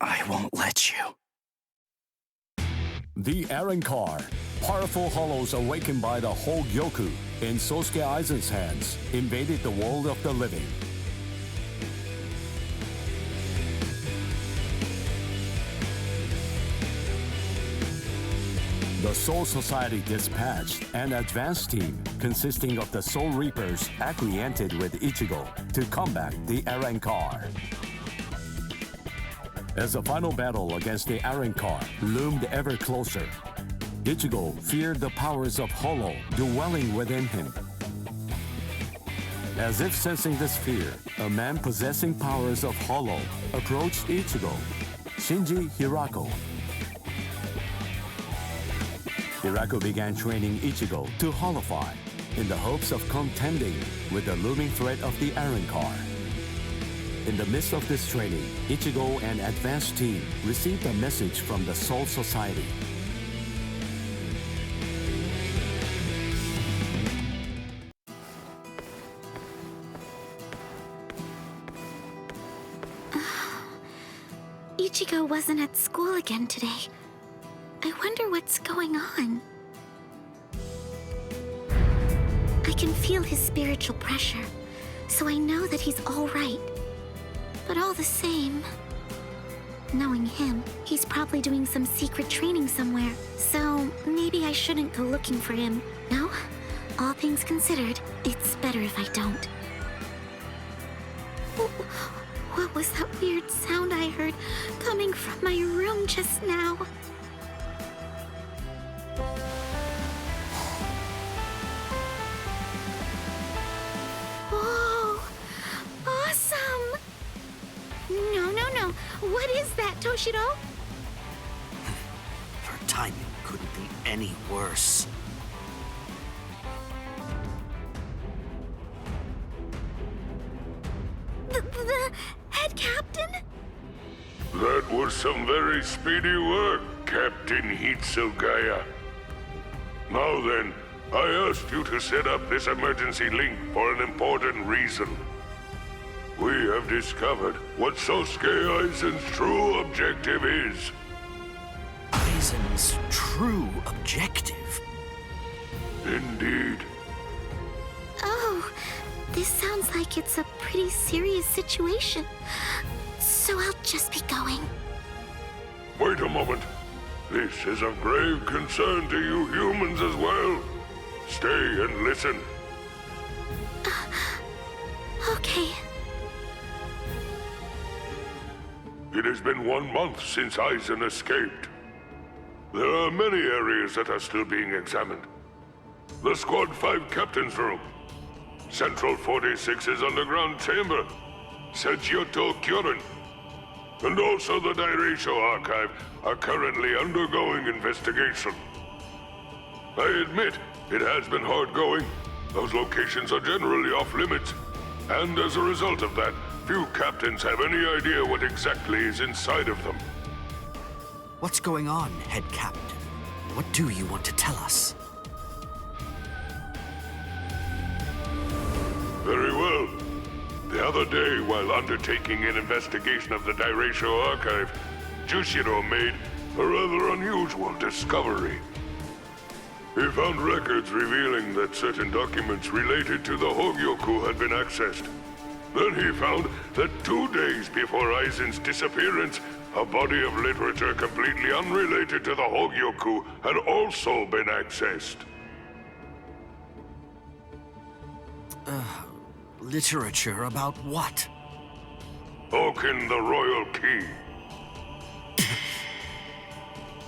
I won't let you. The Aaron Car. Powerful hollows awakened by the Hogyoku in Sosuke Aizen's hands invaded the world of the living. The Soul Society dispatched an advance team consisting of the Soul Reapers acquainted with Ichigo to combat the Arrancar. As the final battle against the Arrancar loomed ever closer, Ichigo feared the powers of Hollow dwelling within him. As if sensing this fear, a man possessing powers of Hollow approached Ichigo, Shinji Hirako. Hirako began training Ichigo to Hollowify in the hopes of contending with the looming threat of the Arrancar. In the midst of this training, Ichigo and advanced team received a message from the Soul Society. Ichigo wasn't at school again today. I wonder what's going on. I can feel his spiritual pressure, so I know that he's all right. But all the same, knowing him, he's probably doing some secret training somewhere. So maybe I shouldn't go looking for him. No? All things considered, it's better if I don't. What was that weird sound I heard coming from my room just now? Whoa! Awesome! No. What is that, Toshiro? Her timing couldn't be any worse. The head captain? That was some very speedy work, Captain Hitsugaya. Now then, I asked you to set up this emergency link for an important reason. We have discovered what Sosuke Aizen's true objective is. Aizen's true objective? Indeed. Oh, this sounds like it's a pretty serious situation. So I'll just be going. Wait a moment. This is of grave concern to you humans as well. Stay and listen. Okay. It has been 1 month since Aizen escaped. There are many areas that are still being examined. The Squad 5 Captain's Room, Central 46's underground chamber, Sejioto Kyorin, and also the Dairaisho Archive are currently undergoing investigation. I admit, it has been hard going. Those locations are generally off limits, and as a result of that, few captains have any idea what exactly is inside of them. What's going on, Head Captain? What do you want to tell us? Very well. The other day, while undertaking an investigation of the Dairaisho Archive, Jushiro made a rather unusual discovery. He found records revealing that certain documents related to the Hogyoku had been accessed. Then he found that 2 days before Aizen's disappearance, a body of literature completely unrelated to the Hogyoku had also been accessed. Literature about what? Oaken the Royal Key.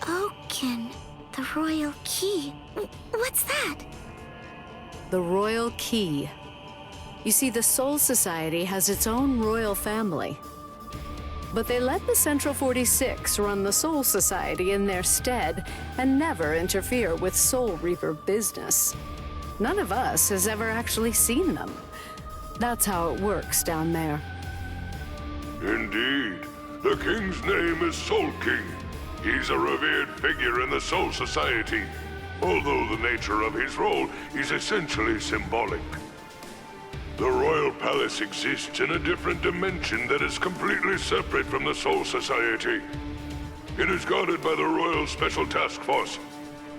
Oaken, the Royal Key. What's that? The Royal Key. You see, the Soul Society has its own royal family. But they let the Central 46 run the Soul Society in their stead and never interfere with Soul Reaper business. None of us has ever actually seen them. That's how it works down there. Indeed. The king's name is Soul King. He's a revered figure in the Soul Society, although the nature of his role is essentially symbolic. The royal palace exists in a different dimension that is completely separate from the Soul Society. It is guarded by the Royal Special Task Force.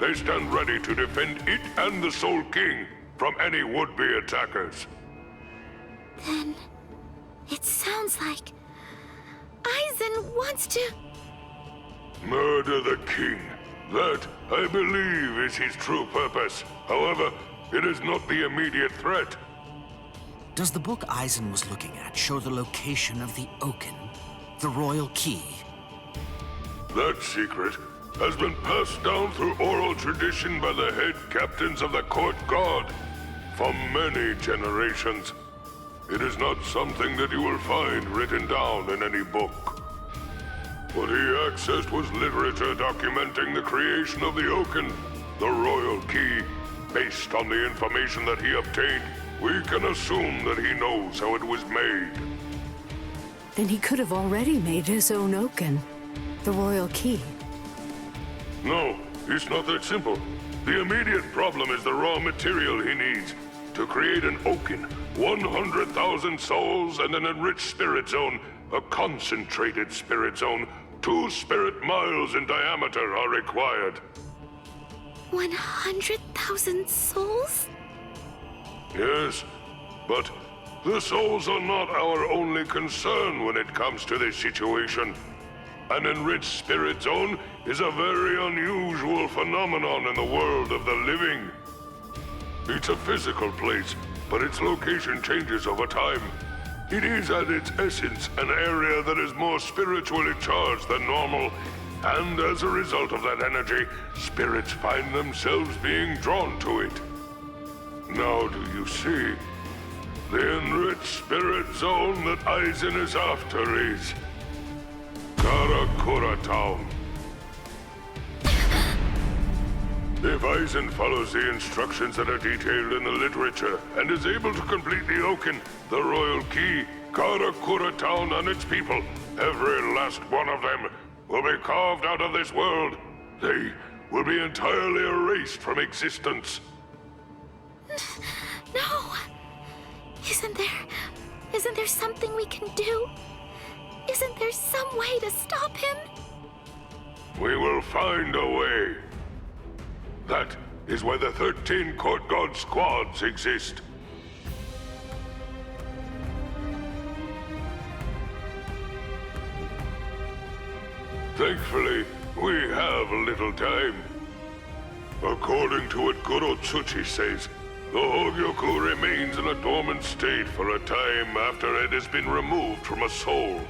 They stand ready to defend it and the Soul King from any would-be attackers. Then, it sounds like Aizen wants to... Murder the king. That, I believe, is his true purpose. However, it is not the immediate threat. Does the book Aizen was looking at show the location of the Oaken, the royal key? That secret has been passed down through oral tradition by the head captains of the court guard for many generations. It is not something that you will find written down in any book. What he accessed was literature documenting the creation of the Oaken, the royal key. Based on the information that he obtained, we can assume that he knows how it was made. Then he could have already made his own Oaken, the royal key. No, it's not that simple. The immediate problem is the raw material he needs. To create an Oaken, 100,000 souls and an enriched spirit zone, a concentrated spirit zone, 2 spirit miles in diameter are required. 100,000 souls? Yes, but the souls are not our only concern when it comes to this situation. An enriched spirit zone is a very unusual phenomenon in the world of the living. It's a physical place, but its location changes over time. It is at its essence an area that is more spiritually charged than normal, and as a result of that energy, spirits find themselves being drawn to it. Now do you see? The enriched spirit zone that Aizen is after is Karakura Town. If Aizen follows the instructions that are detailed in the literature and is able to complete the Oaken, the royal key, Karakura Town and its people, every last one of them, will be carved out of this world. They will be entirely erased from existence. No! Isn't there something we can do? Isn't there some way to stop him? We will find a way. That is why the 13 Court Guard squads exist. Thankfully, we have a little time. According to what Goro Tsuchi says, the Hogyoku remains in a dormant state for a time after it has been removed from a soul.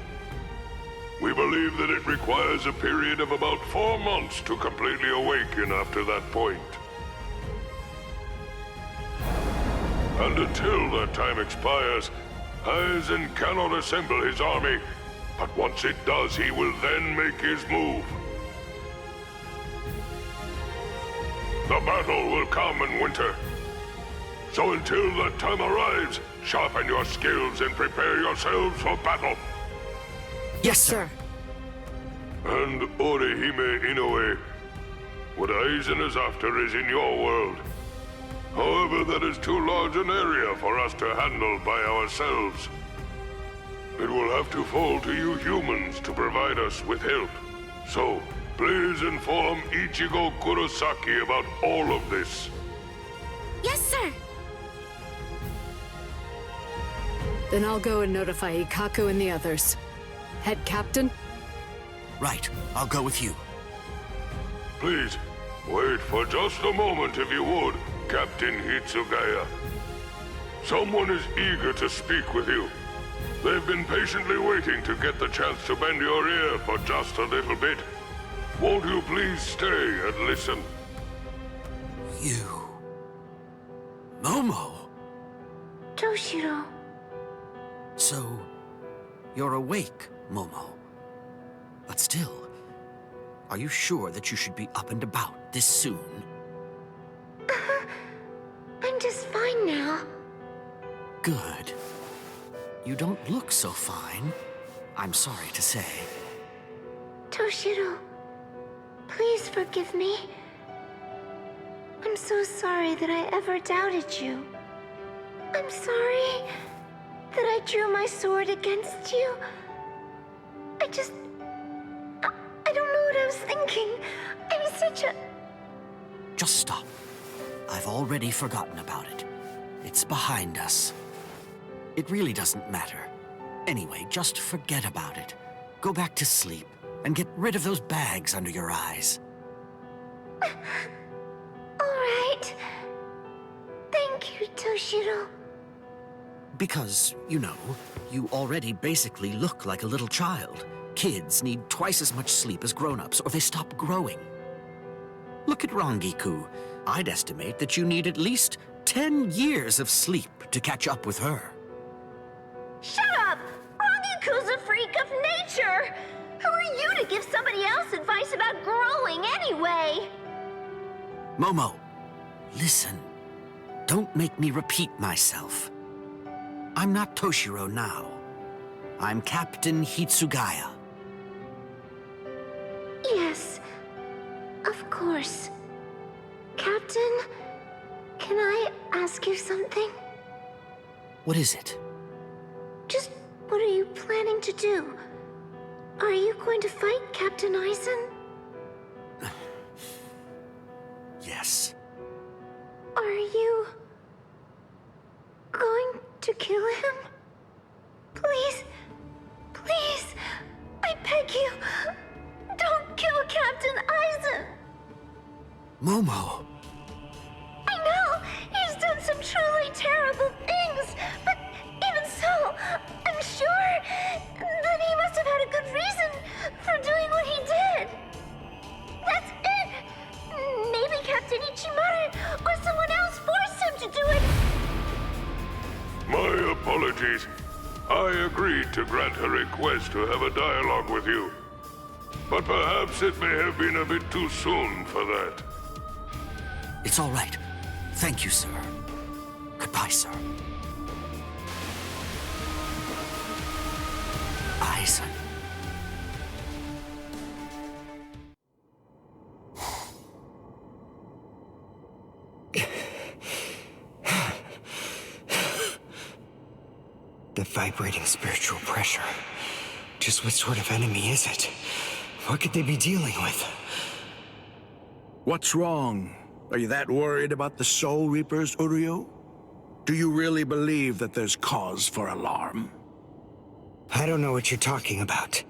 We believe that it requires a period of about 4 months to completely awaken after that point. And until that time expires, Aizen cannot assemble his army, but once it does, he will then make his move. The battle will come in winter. So until that time arrives, sharpen your skills and prepare yourselves for battle. Yes, sir. And Orihime Inoue, what Aizen is after is in your world. However, that is too large an area for us to handle by ourselves. It will have to fall to you humans to provide us with help. So, please inform Ichigo Kurosaki about all of this. Yes, sir! Then I'll go and notify Ikaku and the others. Head Captain? Right, I'll go with you. Please, wait for just a moment if you would, Captain Hitsugaya. Someone is eager to speak with you. They've been patiently waiting to get the chance to bend your ear for just a little bit. Won't you please stay and listen? You... Momo! Toshiro. So, you're awake, Momo. But still, are you sure that you should be up and about this soon? I'm just fine now. Good. You don't look so fine, I'm sorry to say. Toshiro, please forgive me. I'm so sorry that I ever doubted you. I'm sorry that I drew my sword against you. I don't know what I was thinking. I'm such a... Just stop. I've already forgotten about it. It's behind us. It really doesn't matter. Anyway, just forget about it. Go back to sleep and get rid of those bags under your eyes. All right. Thank you, Toshiro. Because, you know, you already basically look like a little child. Kids need twice as much sleep as grown-ups, or they stop growing. Look at Rangiku. I'd estimate that you need at least 10 years of sleep to catch up with her. Shut up! Rangiku's a freak of nature! Who are you to give somebody else advice about growing anyway? Momo, listen. Don't make me repeat myself. I'm not Toshiro now. I'm Captain Hitsugaya. Yes, of course. Captain, can I ask you something? What is it? Just what are you planning to do? Are you going to fight Captain Aizen? Yes. Are you going to kill him? Please, please, I beg you, don't kill Captain Aizen! Momo! I know, he's done some truly terrible things, but even so, I'm sure that he must have had a good reason for doing what he did. That's it! Maybe Captain Ichimaru or someone else forced him to do it! My apologies. I agreed to grant her request to have a dialogue with you. But perhaps it may have been a bit too soon for that. It's all right. Thank you, sir. Goodbye, sir. Aizen. The vibrating spiritual pressure. Just what sort of enemy is it? What could they be dealing with? What's wrong? Are you that worried about the Soul Reapers, Uryu? Do you really believe that there's cause for alarm? I don't know what you're talking about.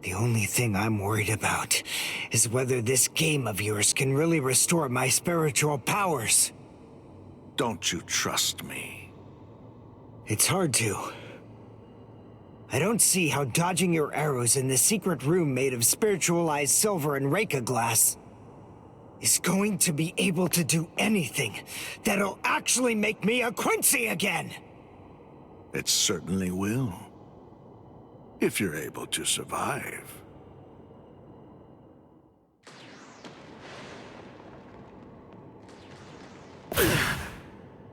The only thing I'm worried about is whether this game of yours can really restore my spiritual powers. Don't you trust me? It's hard to. I don't see how dodging your arrows in the secret room made of spiritualized silver and Reika glass is going to be able to do anything that'll actually make me a Quincy again! It certainly will. If you're able to survive.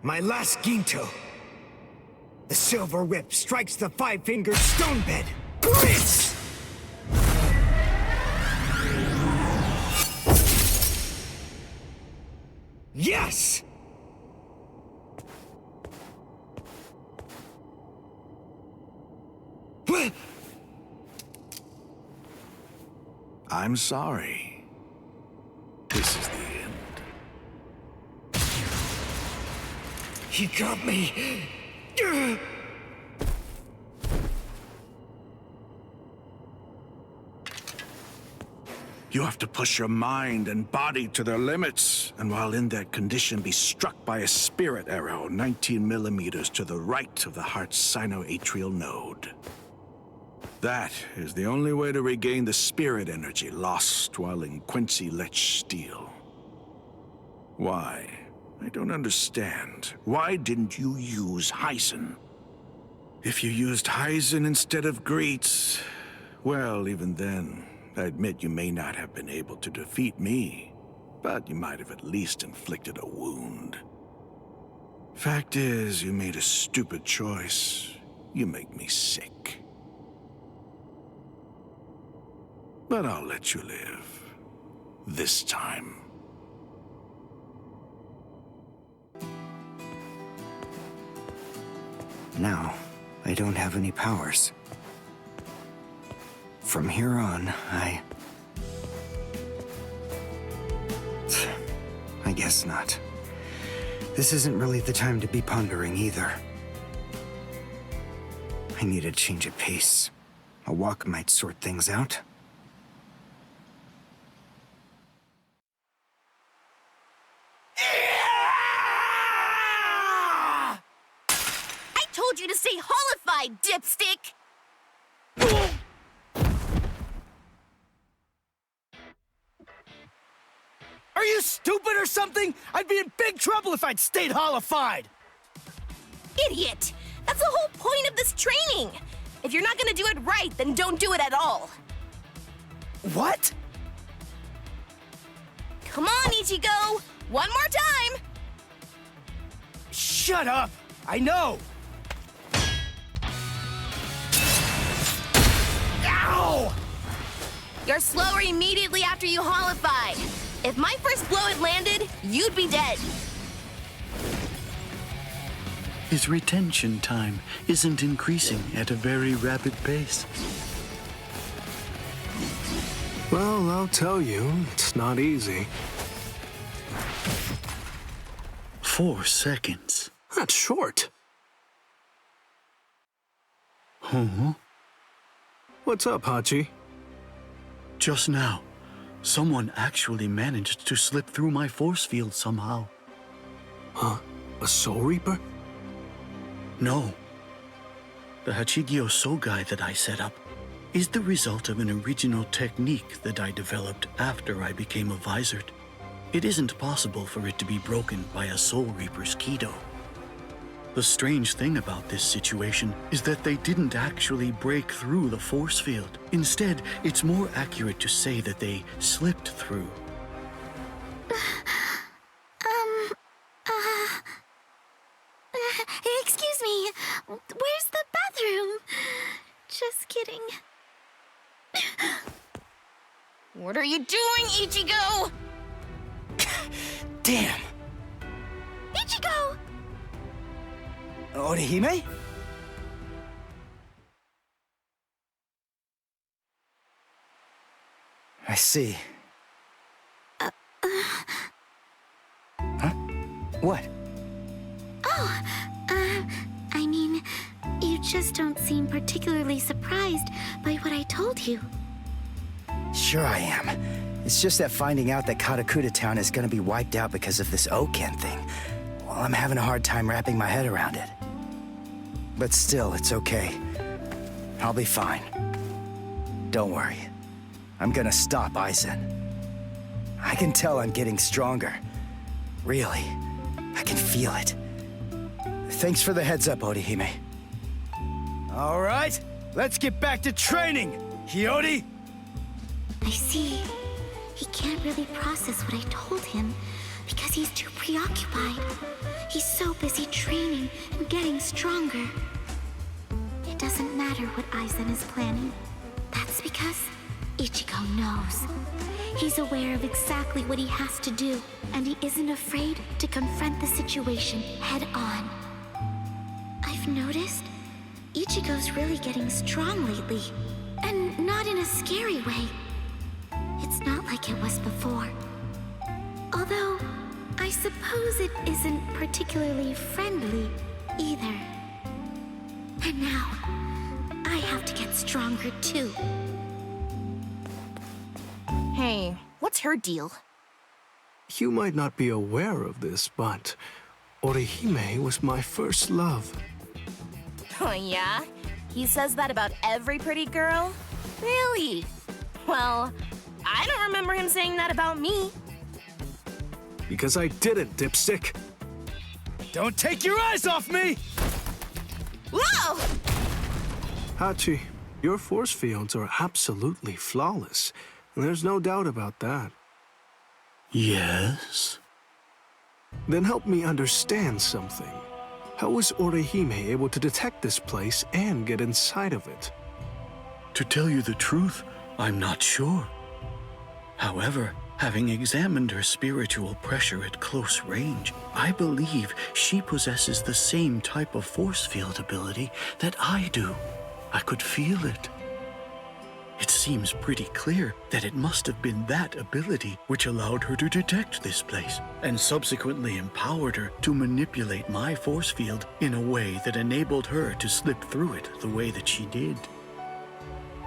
My last Ginto. The silver whip strikes the five-fingered stone bed. Blitz! Yes! What? I'm sorry. This is the end. He got me. You have to push your mind and body to their limits, and while in that condition be struck by a spirit arrow 19 millimeters to the right of the heart's sinoatrial node. That is the only way to regain the spirit energy lost while in Quincy Lech Steel. Why? I don't understand. Why didn't you use Aizen? If you used Aizen instead of Greets, well, even then, I admit you may not have been able to defeat me, but you might have at least inflicted a wound. Fact is, you made a stupid choice. You make me sick. But I'll let you live. This time. Now, I don't have any powers. From here on, I guess not. This isn't really the time to be pondering either. I need a change of pace. A walk might sort things out. I told you to stay holified, dipstick! Are you stupid or something? I'd be in big trouble if I'd stayed holified! Idiot! That's the whole point of this training! If you're not gonna do it right, then don't do it at all! What? Come on, Ichigo! One more time! Shut up! I know! Ow! You're slower immediately after you holified. If my first blow had landed, you'd be dead. His retention time isn't increasing at a very rapid pace. Well, I'll tell you, it's not easy. 4 seconds. That's short. Huh? What's up, Hachi? Just now, someone actually managed to slip through my force field somehow. Huh? A Soul Reaper? No. The Hachigyo Soul guy that I set up is the result of an original technique that I developed after I became a Visored. It isn't possible for it to be broken by a Soul Reaper's Kido. The strange thing about this situation is that they didn't actually break through the force field. Instead, it's more accurate to say that they slipped through. Excuse me, where's the bathroom? Just kidding. What are you doing, Ichigo? Damn! Ichigo! Orihime? I see. Huh? What? Oh, I mean, you just don't seem particularly surprised by what I told you. Sure I am. It's just that finding out that Katakura Town is gonna be wiped out because of this Oken thing, well, I'm having a hard time wrapping my head around it. But still, it's okay. I'll be fine. Don't worry. I'm gonna stop Aizen. I can tell I'm getting stronger. Really. I can feel it. Thanks for the heads up, Orihime. All right, let's get back to training, Hiyori! I see. He can't really process what I told him because he's too preoccupied. He's so busy training and getting stronger. It doesn't matter what Aizen is planning. That's because Ichigo knows. He's aware of exactly what he has to do, and he isn't afraid to confront the situation head on. I've noticed Ichigo's really getting strong lately, and not in a scary way. It's not like it was before. Although, I suppose it isn't particularly friendly either. And now, I have to get stronger too. Hey, what's her deal? You might not be aware of this, but Orihime was my first love. Oh, yeah? He says that about every pretty girl? Really? Well, I don't remember him saying that about me. Because I didn't, dipstick. Don't take your eyes off me! Whoa! Hachi, your force fields are absolutely flawless. There's no doubt about that. Yes? Then help me understand something. How was Orihime able to detect this place and get inside of it? To tell you the truth, I'm not sure. However, having examined her spiritual pressure at close range, I believe she possesses the same type of force field ability that I do. I could feel it. It seems pretty clear that it must have been that ability which allowed her to detect this place, and subsequently empowered her to manipulate my force field in a way that enabled her to slip through it the way that she did.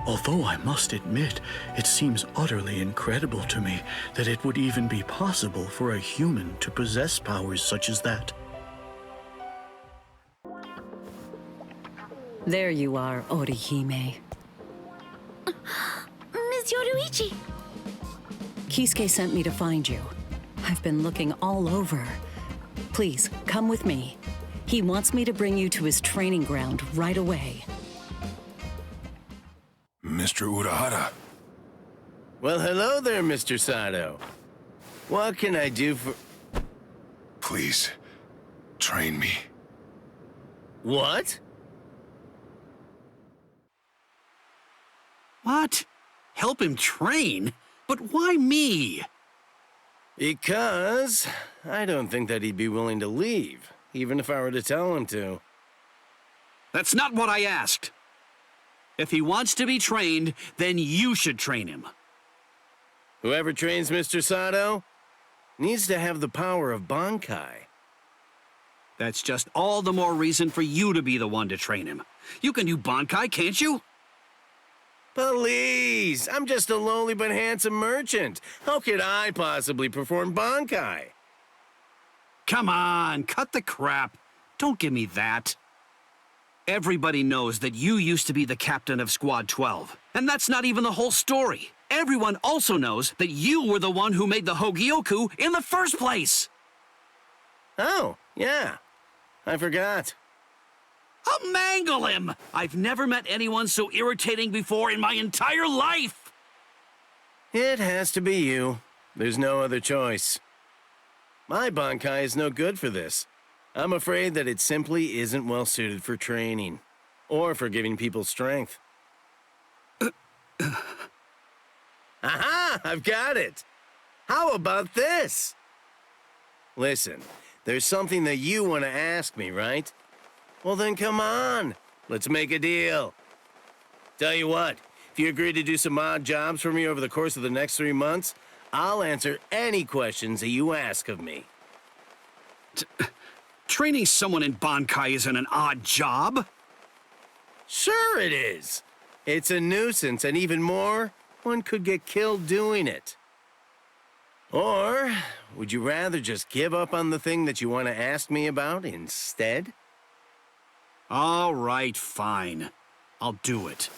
Although I must admit, it seems utterly incredible to me that it would even be possible for a human to possess powers such as that. There you are, Orihime. Miss Yoruichi! Kisuke sent me to find you. I've been looking all over. Please, come with me. He wants me to bring you to his training ground right away. Mr. Urahara. Well, hello there, Mr. Sato. What can I do for... Please, train me. What? What? Help him train? But why me? Because I don't think that he'd be willing to leave, even if I were to tell him to. That's not what I asked. If he wants to be trained, then you should train him. Whoever trains Mr. Sato needs to have the power of Bankai. That's just all the more reason for you to be the one to train him. You can do Bankai, can't you? Please, I'm just a lowly but handsome merchant. How could I possibly perform Bankai? Come on, cut the crap. Don't give me that. Everybody knows that you used to be the captain of Squad 12. And that's not even the whole story. Everyone also knows that you were the one who made the Hogyoku in the first place. Oh, yeah. I forgot. I'll mangle him! I've never met anyone so irritating before in my entire life! It has to be you. There's no other choice. My Bankai is no good for this. I'm afraid that it simply isn't well suited for training, or for giving people strength. Aha! I've got it! How about this? Listen, there's something that you want to ask me, right? Well then come on, let's make a deal. Tell you what, if you agree to do some odd jobs for me over the course of the next 3 months, I'll answer any questions that you ask of me. Training someone in Bankai isn't an odd job. Sure it is. It's a nuisance, and even more, one could get killed doing it. Or would you rather just give up on the thing that you want to ask me about instead? All right, fine. I'll do it.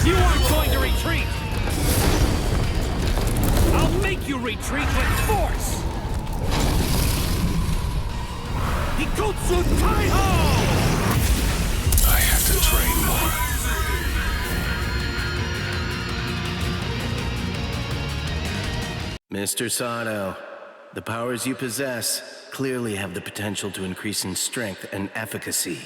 You aren't going to retreat! I'll make you retreat with force! Hikotsu Taiho! I have to train more. Mr. Sato, the powers you possess clearly have the potential to increase in strength and efficacy.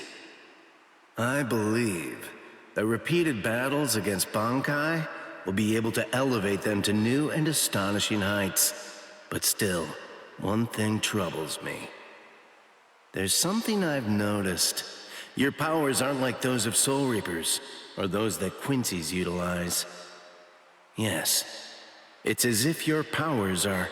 I believe that repeated battles against Bankai will be able to elevate them to new and astonishing heights. But still, one thing troubles me. There's something I've noticed. Your powers aren't like those of Soul Reapers, or those that Quincy's utilize. Yes, it's as if your powers are...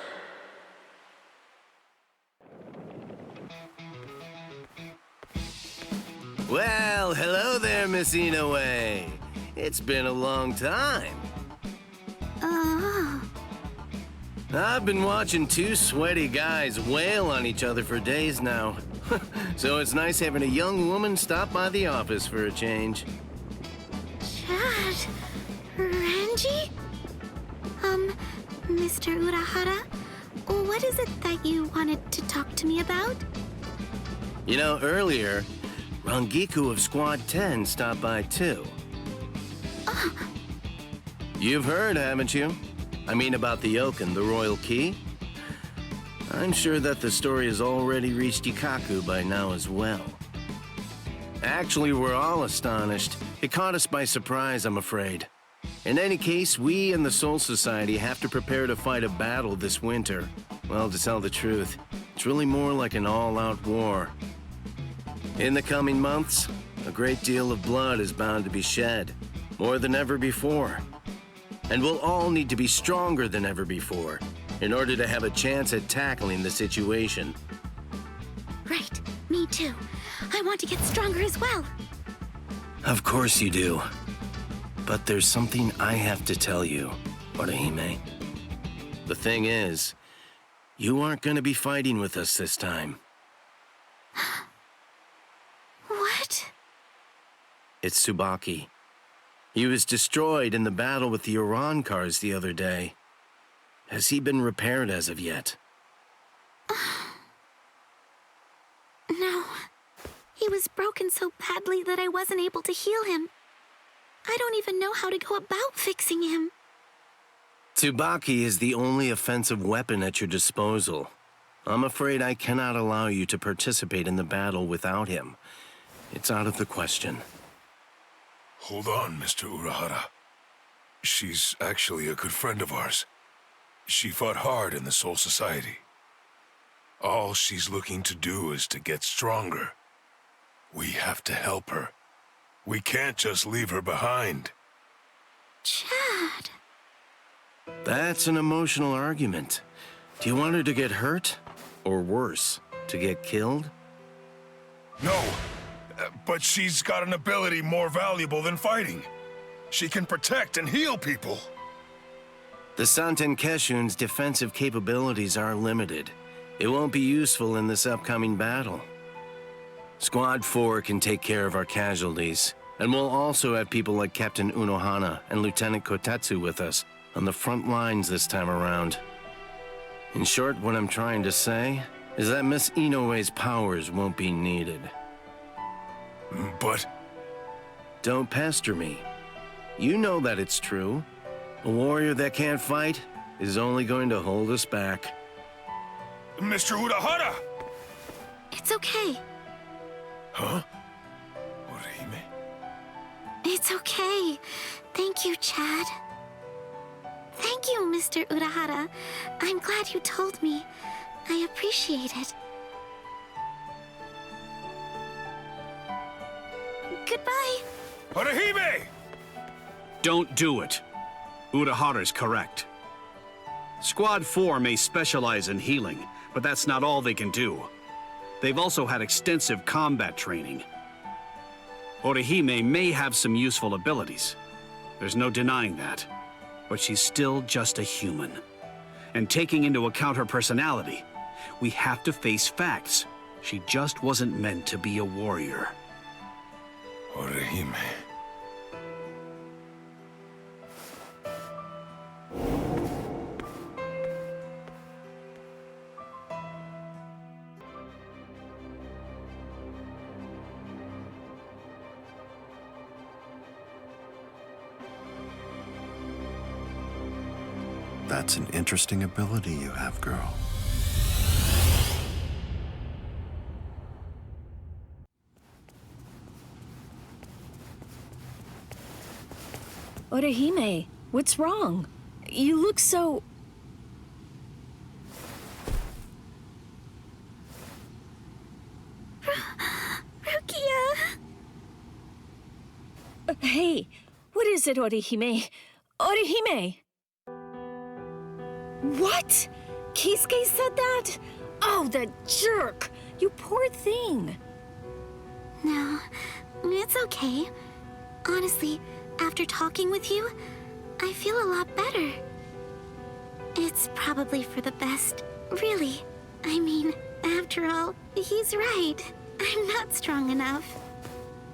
Well, hello there, Miss Inoue. It's been a long time. I've been watching two sweaty guys wail on each other for days now. So it's nice having a young woman stop by the office for a change. Chad? Renji? Mr. Urahara? What is it that you wanted to talk to me about? You know, earlier, Rangiku of Squad 10 stopped by too. You've heard, haven't you? I mean about the oak and the royal key? I'm sure that the story has already reached Ikaku by now as well. Actually, we're all astonished. It caught us by surprise, I'm afraid. In any case, we and the Soul Society have to prepare to fight a battle this winter. Well, to tell the truth, it's really more like an all-out war. In the coming months, a great deal of blood is bound to be shed, more than ever before. And we'll all need to be stronger than ever before in order to have a chance at tackling the situation. Right, me too. I want to get stronger as well. Of course you do. But there's something I have to tell you, Orihime. The thing is, you aren't going to be fighting with us this time. What? It's Tsubaki. He was destroyed in the battle with the Iran cars the other day. Has he been repaired as of yet? No. He was broken so badly that I wasn't able to heal him. I don't even know how to go about fixing him. Tsubaki is the only offensive weapon at your disposal. I'm afraid I cannot allow you to participate in the battle without him. It's out of the question. Hold on, Mr. Urahara. She's actually a good friend of ours. She fought hard in the Soul Society. All she's looking to do is to get stronger. We have to help her. We can't just leave her behind. Chad. That's an emotional argument. Do you want her to get hurt? Or worse, to get killed? No, but she's got an ability more valuable than fighting. She can protect and heal people. The Santen Keshun's defensive capabilities are limited. It won't be useful in this upcoming battle. Squad 4 can take care of our casualties, and we'll also have people like Captain Unohana and Lieutenant Kotetsu with us on the front lines this time around. In short, what I'm trying to say is that Miss Inoue's powers won't be needed. But... Don't pester me. You know that it's true. A warrior that can't fight is only going to hold us back. Mr. Urahara! It's okay. Huh? Orihime? It's okay. Thank you, Chad. Thank you, Mr. Urahara. I'm glad you told me. I appreciate it. Goodbye. Orihime! Don't do it. Urahara's correct. Squad 4 may specialize in healing, but that's not all they can do. They've also had extensive combat training. Orihime may have some useful abilities. There's no denying that. But she's still just a human. And taking into account her personality, we have to face facts. She just wasn't meant to be a warrior. Orihime. That's an interesting ability you have, girl. Orihime, what's wrong? You look so... Rukia! Hey, what is it, Orihime? Orihime! What? Kisuke said that? Oh, the jerk! You poor thing! No, it's okay. Honestly, after talking with you, I feel a lot better. It's probably for the best, really. I mean, after all, he's right. I'm not strong enough.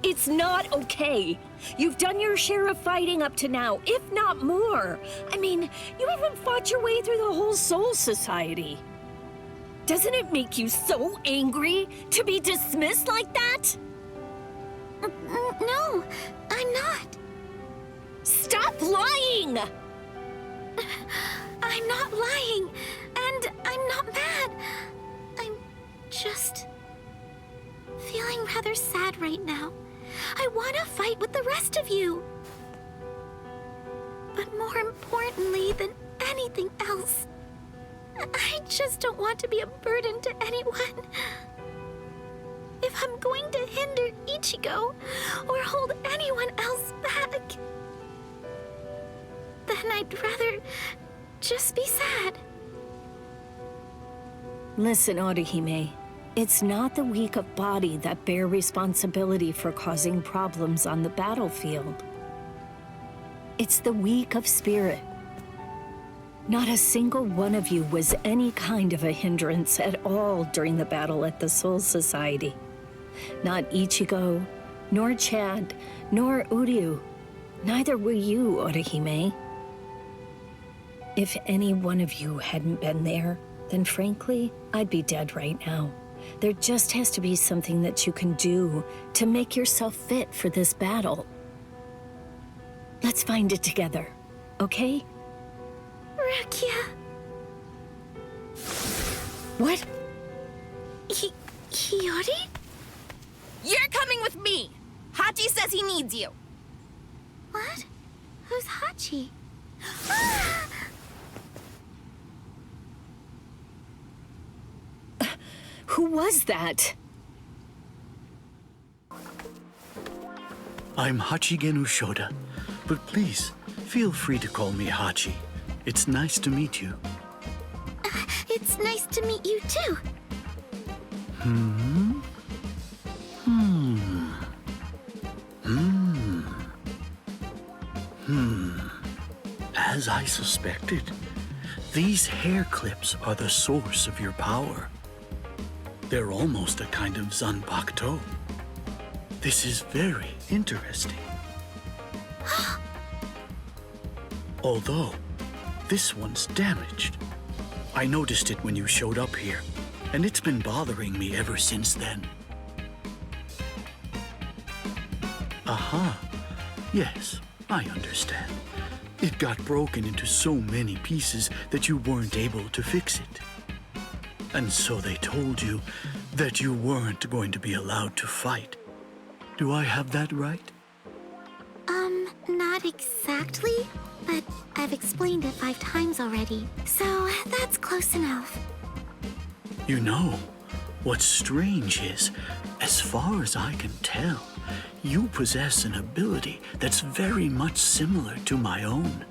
It's not okay. You've done your share of fighting up to now, if not more. I mean, you haven't fought your way through the whole Soul Society. Doesn't it make you so angry to be dismissed like that? No, I'm not. Stop lying! I'm not lying, and I'm not mad. I'm just feeling rather sad right now. I want to fight with the rest of you. But more importantly than anything else, I just don't want to be a burden to anyone. If I'm going to hinder Ichigo or hold anyone else back, then I'd rather just be sad. Listen, Orihime. It's not the weak of body that bear responsibility for causing problems on the battlefield. It's the weak of spirit. Not a single one of you was any kind of a hindrance at all during the battle at the Soul Society. Not Ichigo, nor Chad, nor Uryu. Neither were you, Orihime. If any one of you hadn't been there, then frankly, I'd be dead right now. There just has to be something that you can do to make yourself fit for this battle. Let's find it together, okay? Rukia. What? Hiyori? You're coming with me! Hachi says he needs you. What? Who's Hachi? Who was that? I'm Hachigenu Shoda, but please, feel free to call me Hachi. It's nice to meet you. It's nice to meet you too. As I suspected, these hair clips are the source of your power. They're almost a kind of zanpakuto. This is very interesting. Although, this one's damaged. I noticed it when you showed up here, and it's been bothering me ever since then. Aha. Yes, I understand. It got broken into so many pieces that you weren't able to fix it. And so they told you that you weren't going to be allowed to fight. Do I have that right? Not exactly, but I've explained it 5 times already, so that's close enough. You know, what's strange is, as far as I can tell, you possess an ability that's very much similar to my own.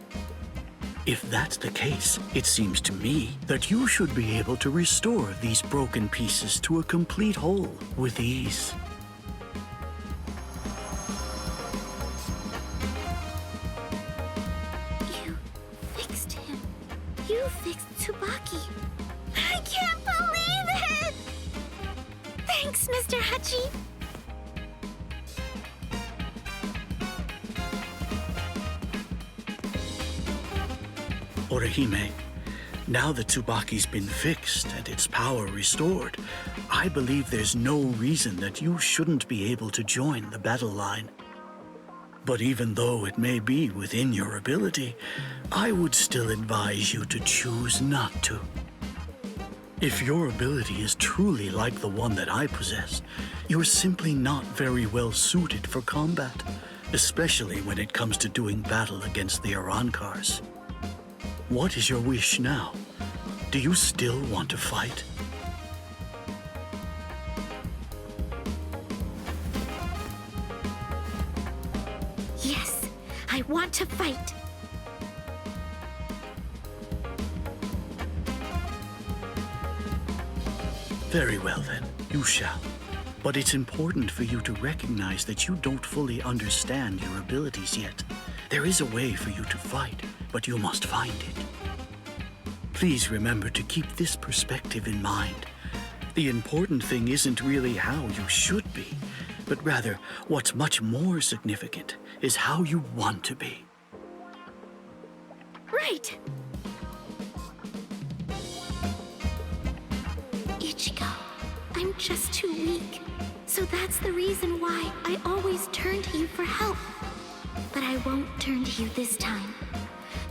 If that's the case, it seems to me that you should be able to restore these broken pieces to a complete whole with ease. You fixed him. You fixed Tsubaki. I can't believe it! Thanks, Mr. Hachi. Orihime, now that Tsubaki's been fixed and its power restored, I believe there's no reason that you shouldn't be able to join the battle line. But even though it may be within your ability, I would still advise you to choose not to. If your ability is truly like the one that I possess, you're simply not very well suited for combat, especially when it comes to doing battle against the Arankars. What is your wish now? Do you still want to fight? Yes, I want to fight. Very well then, you shall. But it's important for you to recognize that you don't fully understand your abilities yet. There is a way for you to fight, but you must find it. Please remember to keep this perspective in mind. The important thing isn't really how you should be, but rather what's much more significant is how you want to be. Right. Ichigo, I'm just too weak. So that's the reason why I always turn to you for help. But I won't turn to you this time.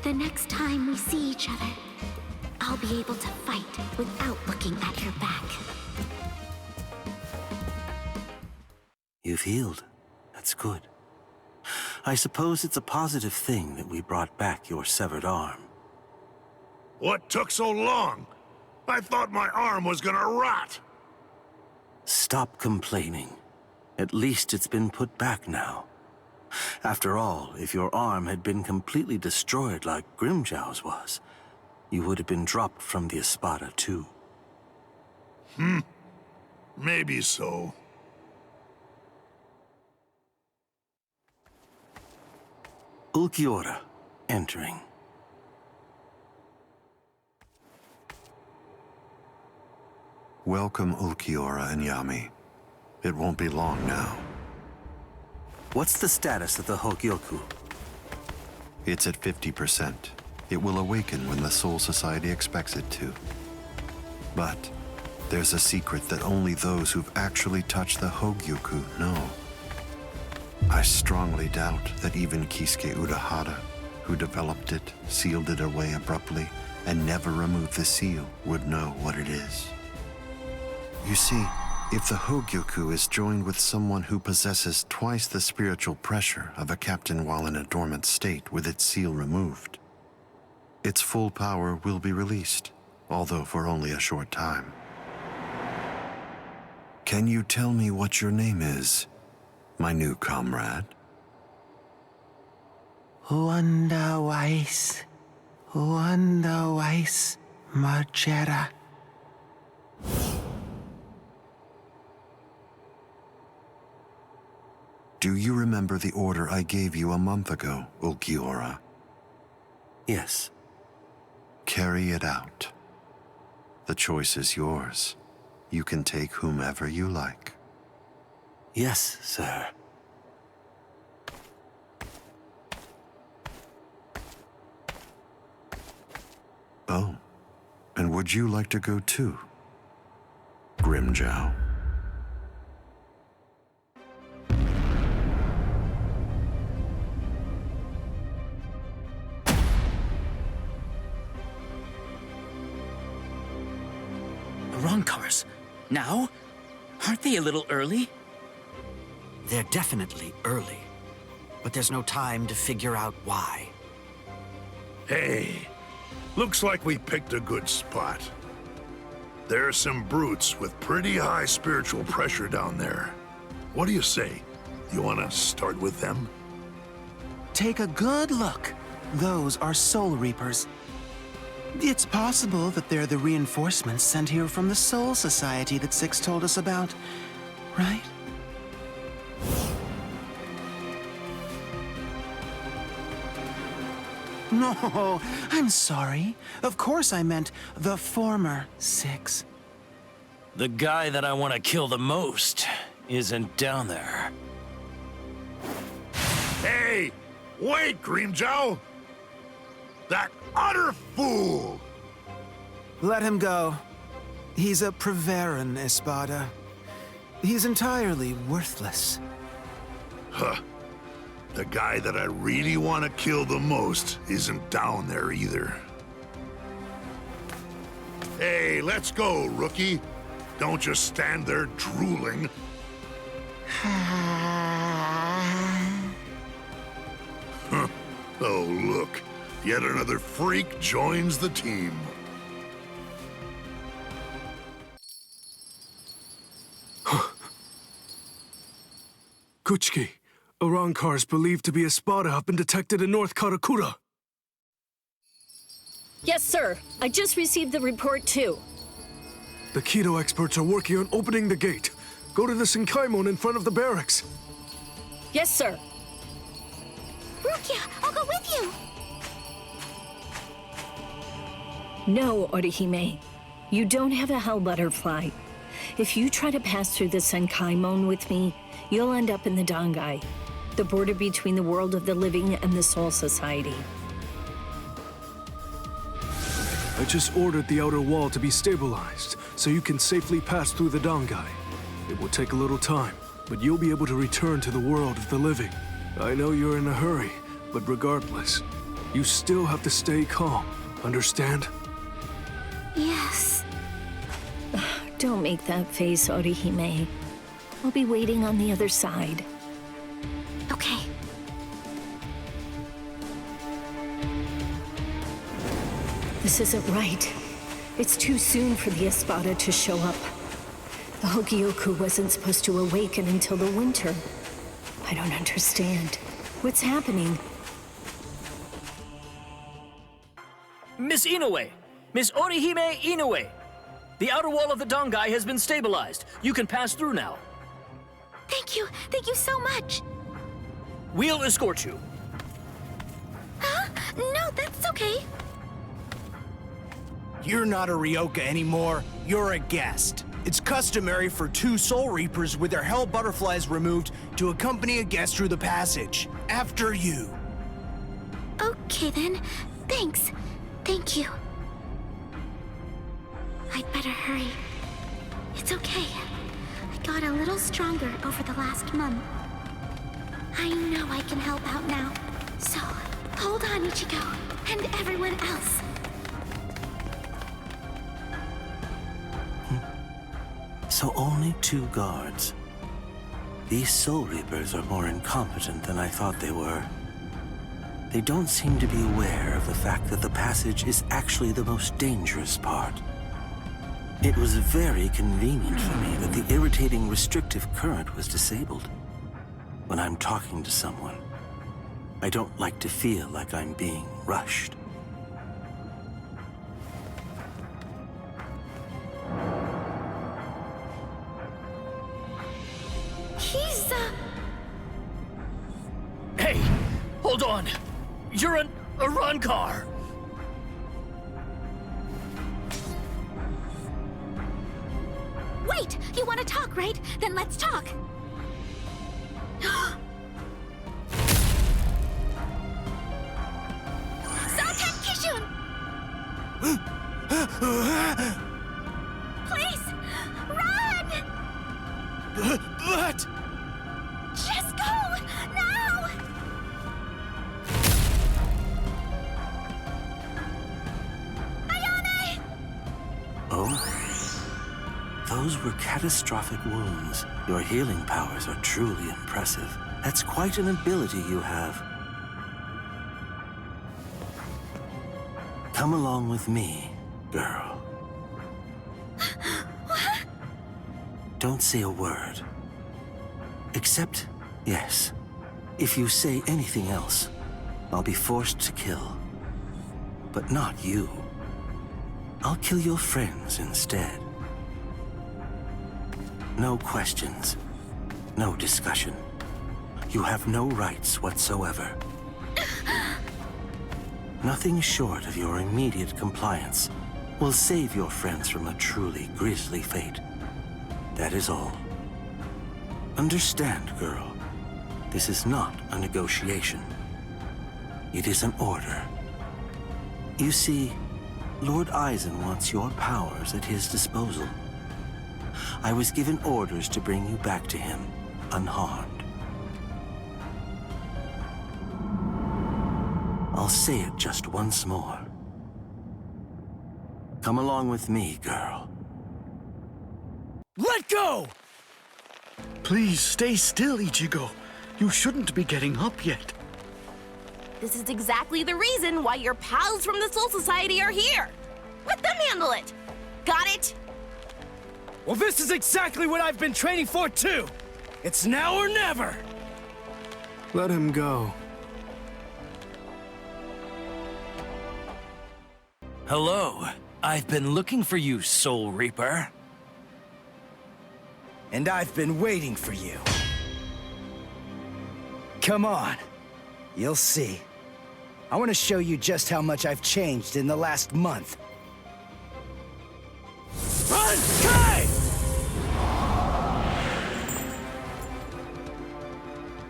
The next time we see each other, I'll be able to fight without looking at your back. You've healed. That's good. I suppose it's a positive thing that we brought back your severed arm. What took so long? I thought my arm was gonna rot. Stop complaining. At least it's been put back now. After all, if your arm had been completely destroyed like Grimjow's was, you would have been dropped from the Espada too. Maybe so. Ulquiorra, entering. Welcome, Ulquiorra and Yami. It won't be long now. What's the status of the Hogyoku? It's at 50%. It will awaken when the Soul Society expects it to. But there's a secret that only those who've actually touched the Hogyoku know. I strongly doubt that even Kisuke Urahara, who developed it, sealed it away abruptly, and never removed the seal, would know what it is. You see, if the Hogyoku is joined with someone who possesses twice the spiritual pressure of a captain while in a dormant state with its seal removed, its full power will be released, although for only a short time. Can you tell me what your name is, my new comrade? Wonder Weiss Margera. Do you remember the order I gave you a month ago, Ulquiorra? Yes. Carry it out. The choice is yours. You can take whomever you like. Yes, sir. Oh, and would you like to go too, Grimjow? Wrong cars. Now? Aren't they a little early? They're definitely early, but there's no time to figure out why. Hey, looks like we picked a good spot. There are some brutes with pretty high spiritual pressure down there. What do you say? You want to start with them? Take a good look. Those are Soul Reapers. It's possible that they're the reinforcements sent here from the Soul Society that Six told us about, right? No, I'm sorry. Of course I meant the former Six. The guy that I want to kill the most isn't down there. Hey, wait, Grimjow! That utter fool! Let him go. He's a Preveran, Espada. He's entirely worthless. Huh. The guy that I really want to kill the most isn't down there either. Hey, let's go, rookie. Don't just stand there drooling. Huh. Oh, look. Yet another freak joins the team. Kuchiki, a Rancars believed to be Espada have been detected in North Karakura. Yes, sir. I just received the report, too. The Kido experts are working on opening the gate. Go to the Senkaimon in front of the barracks. Yes, sir. Rukia, I'll go with you. No, Orihime. You don't have a Hell Butterfly. If you try to pass through the Senkaimon with me, you'll end up in the Dangai, the border between the world of the living and the Soul Society. I just ordered the outer wall to be stabilized, so you can safely pass through the Dangai. It will take a little time, but you'll be able to return to the world of the living. I know you're in a hurry, but regardless, you still have to stay calm, understand? Yes. Don't make that face, Orihime. I'll be waiting on the other side. Okay. This isn't right. It's too soon for the Espada to show up. The Hogyoku wasn't supposed to awaken until the winter. I don't understand. What's happening? Miss Inoue! Miss Orihime Inoue! The outer wall of the Dongai has been stabilized. You can pass through now. Thank you so much. We'll escort you. Huh? No, that's okay. You're not a Ryoka anymore. You're a guest. It's customary for 2 Soul Reapers with their hell butterflies removed to accompany a guest through the passage. After you. Okay then. Thanks. Thank you. I'd better hurry. It's okay. I got a little stronger over the last month. I know I can help out now. So, hold on, Ichigo, and everyone else. So only 2 guards. These Soul Reapers are more incompetent than I thought they were. They don't seem to be aware of the fact that the passage is actually the most dangerous part. It was very convenient for me that the irritating restrictive current was disabled. When I'm talking to someone, I don't like to feel like I'm being rushed. He's, Hey! Hold on! You're a Rancor! Wait! You want to talk, right? Then let's talk! Sauken Kishun! Please! Run! But... Just go! Now! Ayane! Oh? Those were catastrophic wounds. Your healing powers are truly impressive. That's quite an ability you have. Come along with me, girl. What? Don't say a word. Except, yes, if you say anything else, I'll be forced to kill. But not you. I'll kill your friends instead. No questions. No discussion. You have no rights whatsoever. Nothing short of your immediate compliance will save your friends from a truly grisly fate. That is all. Understand, girl. This is not a negotiation. It is an order. You see, Lord Aizen wants your powers at his disposal. I was given orders to bring you back to him, unharmed. I'll say it just once more. Come along with me, girl. Let go! Please stay still, Ichigo. You shouldn't be getting up yet. This is exactly the reason why your pals from the Soul Society are here. Let them handle it. Got it? Well, this is exactly what I've been training for, too! It's now or never! Let him go. Hello. I've been looking for you, Soul Reaper. And I've been waiting for you. Come on. You'll see. I want to show you just how much I've changed in the last month. Run, Kai!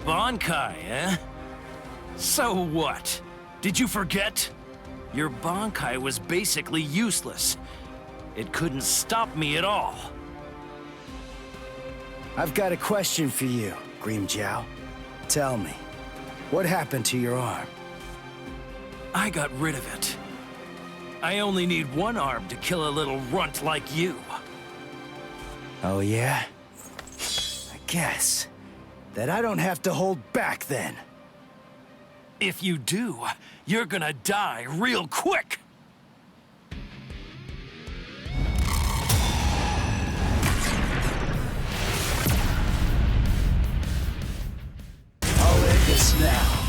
Bankai, eh? So what? Did you forget? Your Bankai was basically useless. It couldn't stop me at all. I've got a question for you, Green Jiao. Tell me, what happened to your arm? I got rid of it. I only need one arm to kill a little runt like you. Oh, yeah? I guess that I don't have to hold back then. If you do, you're gonna die real quick. now.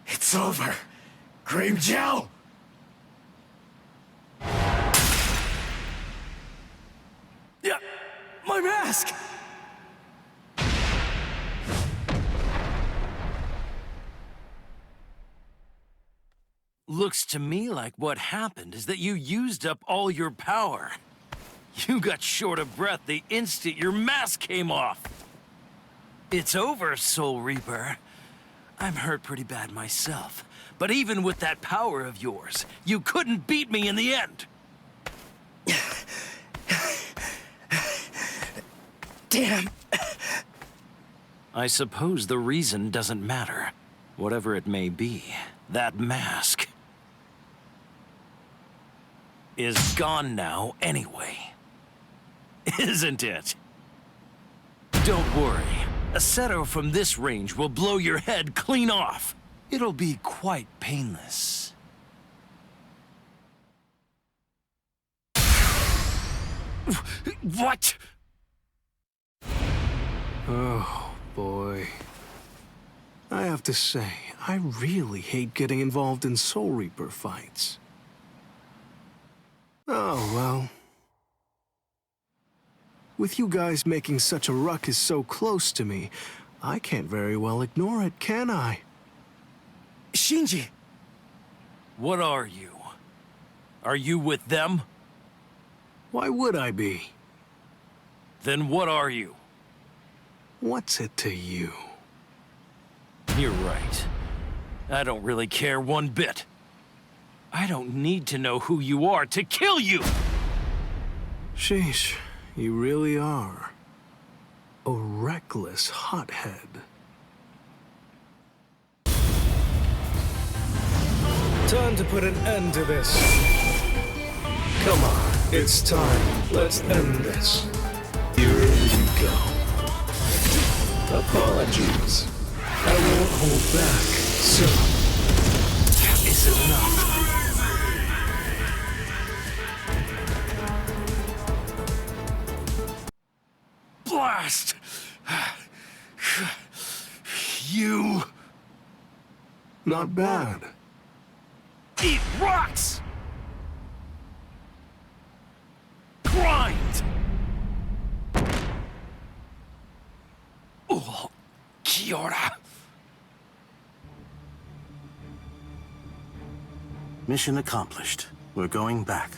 It's over. Cream gel! Yeah, my mask! Looks to me like what happened is that you used up all your power. You got short of breath the instant your mask came off. It's over, Soul Reaper. I'm hurt pretty bad myself, but even with that power of yours, you couldn't beat me in the end. Damn. I suppose the reason doesn't matter. Whatever it may be, that mask is gone now anyway. Isn't it? Don't worry. A setter from this range will blow your head clean off. It'll be quite painless. What? Oh, boy. I have to say, I really hate getting involved in Soul Reaper fights. Oh, well. With you guys making such a ruckus so close to me, I can't very well ignore it, can I? Shinji! What are you? Are you with them? Why would I be? Then what are you? What's it to you? You're right. I don't really care one bit. I don't need to know who you are to kill you! Sheesh, you really are. A reckless hothead. Time to put an end to this. Come on, it's time. Let's end this. Here we go. Apologies. I won't hold back, so... Is it enough? Blast! You... Not bad. Eat rocks! Grind! Oh, Kiora. Mission accomplished. We're going back.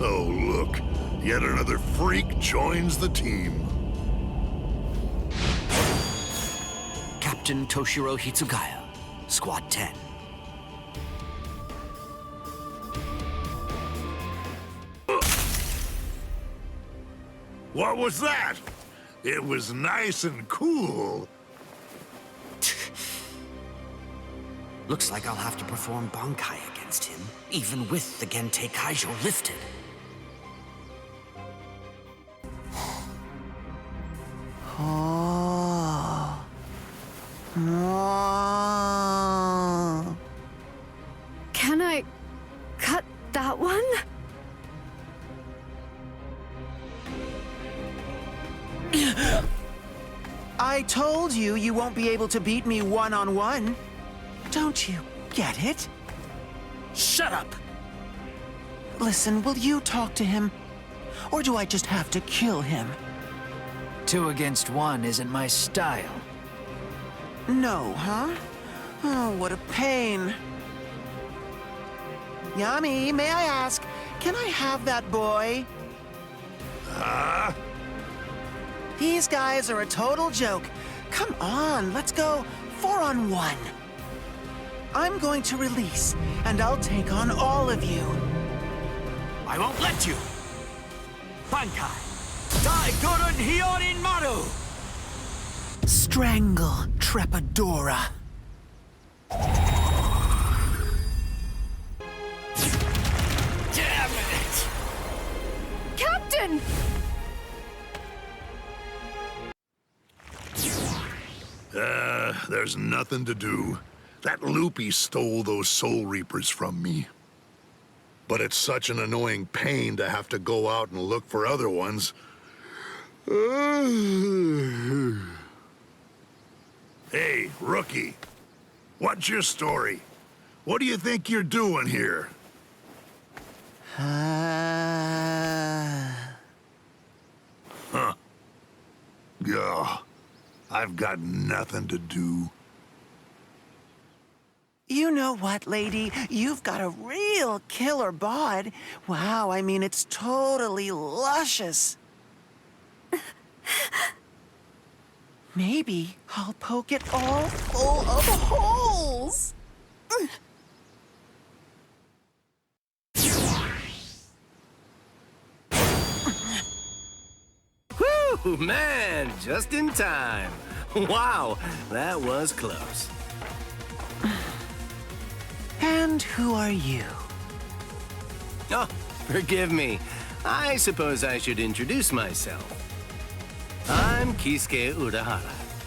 Oh, look. Yet another freak joins the team. Captain Toshiro Hitsugaya, Squad 10. What was that? It was nice and cool. Looks like I'll have to perform Bankai against him, even with the Gentei Kaijo lifted. Can I cut that one? I told you you won't be able to beat me one-on-one. Don't you get it? Shut up! Listen, will you talk to him? Or do I just have to kill him? 2 against 1 isn't my style. No, huh? Oh, what a pain. Yami, may I ask, can I have that boy? Huh? These guys are a total joke. Come on, let's go 4-on-1. I'm going to release, and I'll take on all of you. I won't let you! Bankai! Dai Gurun Hyorin Maru! Strangle Trepadora. Damn it! Captain! There's nothing to do. That loopy stole those Soul Reapers from me. But it's such an annoying pain to have to go out and look for other ones. Hey, rookie. What's your story? What do you think you're doing here? Huh. Yeah. I've got nothing to do. You know what, lady? You've got a real killer bod. Wow, I mean, it's totally luscious. Maybe I'll poke it all full of holes. Whew, man, just in time. Wow, that was close. And who are you? Oh, forgive me. I suppose I should introduce myself. I'm Kisuke Urahara.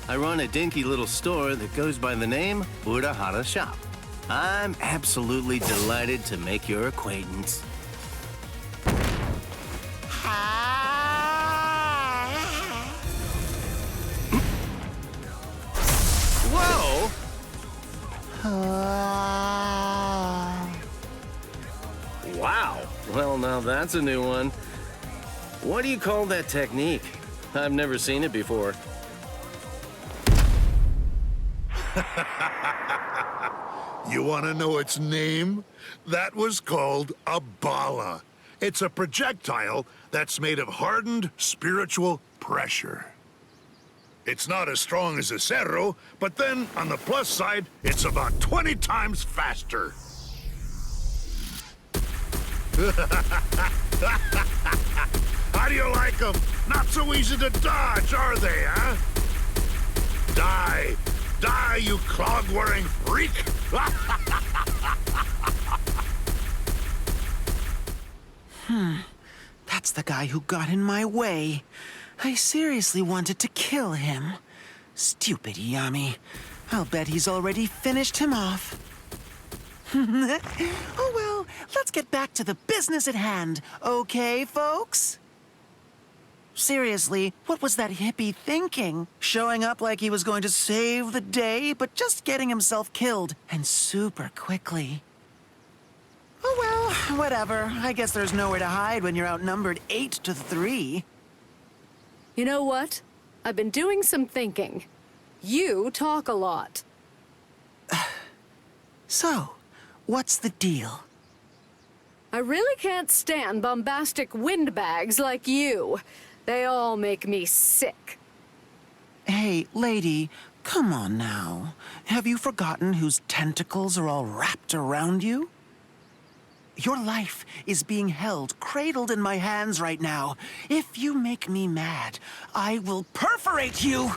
I run a dinky little store that goes by the name Urahara Shop. I'm absolutely delighted to make your acquaintance. Whoa! Wow. Well, now that's a new one. What do you call that technique? I've never seen it before. You want to know its name? That was called a bala. It's a projectile that's made of hardened spiritual pressure. It's not as strong as a cerro, but then, on the plus side, it's about 20 times faster. How do you like them? Not so easy to dodge, are they, huh? Die! Die, you clog-wearing freak! That's the guy who got in my way. I seriously wanted to kill him. Stupid Yami. I'll bet he's already finished him off. Oh well, let's get back to the business at hand, okay, folks? Seriously, what was that hippie thinking? Showing up like he was going to save the day, but just getting himself killed, and super quickly. Oh well, whatever. I guess there's nowhere to hide when you're outnumbered 8-3. You know what? I've been doing some thinking. You talk a lot. So, what's the deal? I really can't stand bombastic windbags like you. They all make me sick. Hey, lady, come on now. Have you forgotten whose tentacles are all wrapped around you? Your life is being held, cradled in my hands right now. If you make me mad, I will perforate you!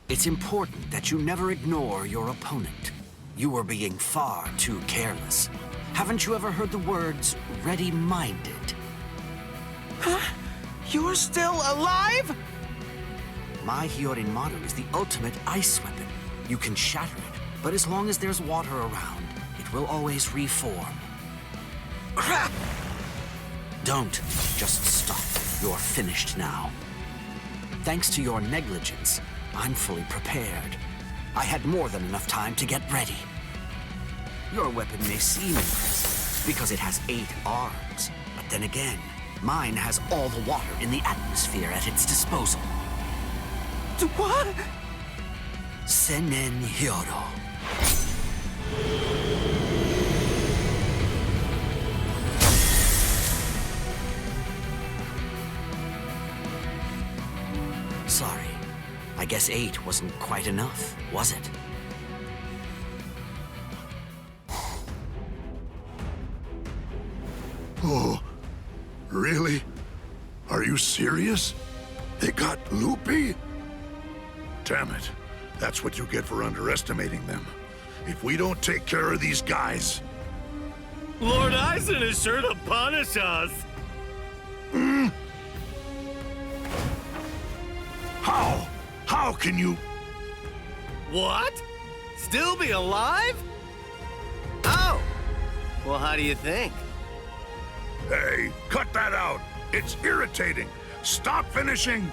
It's important that you never ignore your opponent. You are being far too careless. Haven't you ever heard the words, ready-minded? Huh? You're still alive? My Hyorin-maru is the ultimate ice weapon. You can shatter it, but as long as there's water around, it will always reform. Crap! Don't just stop. You're finished now. Thanks to your negligence, I'm fully prepared. I had more than enough time to get ready. Your weapon may seem impressive because it has 8 arms, but then again, mine has all the water in the atmosphere at its disposal. What? Senen Hyodo. Sorry. I guess 8 wasn't quite enough, was it? Oh, really? Are you serious? They got loopy? Damn it. That's what you get for underestimating them. If we don't take care of these guys... Lord Eisen is sure to punish us. How? How can you... What? Still be alive? Oh! Well, how do you think? Hey, cut that out. It's irritating. Stop finishing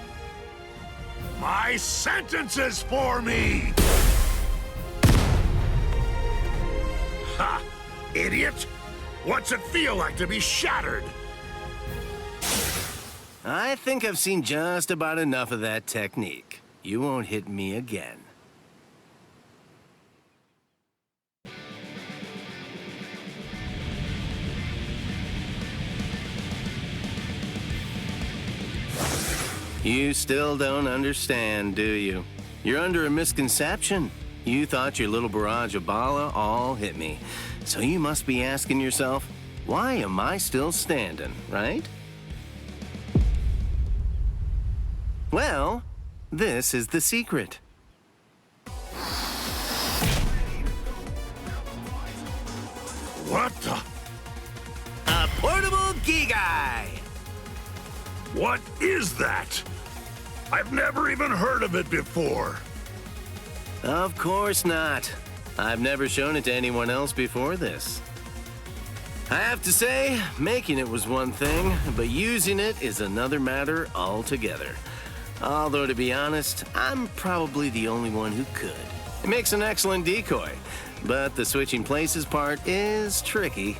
my sentences for me! Ha! Idiot! What's it feel like to be shattered? I think I've seen just about enough of that technique. You won't hit me again. You still don't understand, do you? You're under a misconception. You thought your little barrage of bala all hit me. So you must be asking yourself, why am I still standing, right? Well, this is the secret. What the? A portable Gigai! What is that? I've never even heard of it before. Of course not. I've never shown it to anyone else before this. I have to say, making it was one thing, but using it is another matter altogether. Although, to be honest, I'm probably the only one who could. It makes an excellent decoy, but the switching places part is tricky.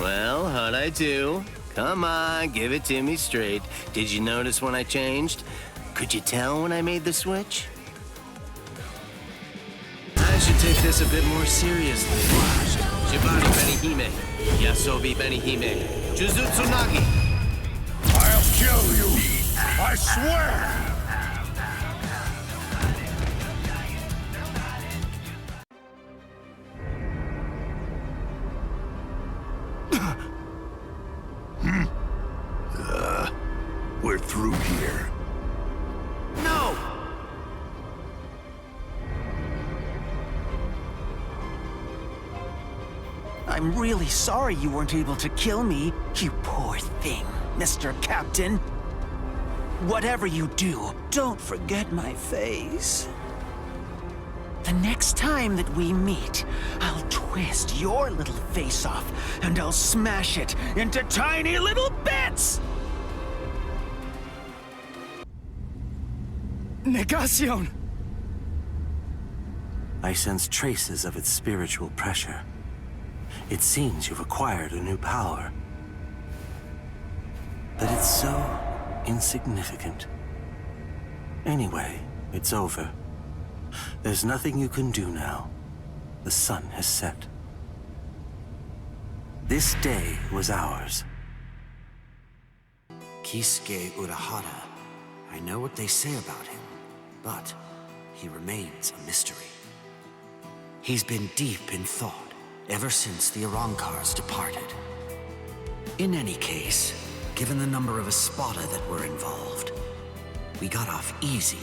Well, how'd I do? Come on, give it to me straight. Did you notice when I changed? Could you tell when I made the switch? I should take this a bit more seriously. Shibari Benihime, Yasobi Benihime, Jujutsu Nagi. I'll kill you! I swear! We're through here. No! I'm really sorry you weren't able to kill me, you poor thing, Mr. Captain. Whatever you do, don't forget my face. The next time that we meet, I'll twist your little face off and I'll smash it into tiny little bits! Negación! I sense traces of its spiritual pressure. It seems you've acquired a new power. But it's so insignificant. Anyway, it's over. There's nothing you can do now. The sun has set. This day was ours. Kisuke Urahara. I know what they say about him, but he remains a mystery. He's been deep in thought ever since the Arrancars departed. In any case, given the number of Espada that were involved, we got off easy,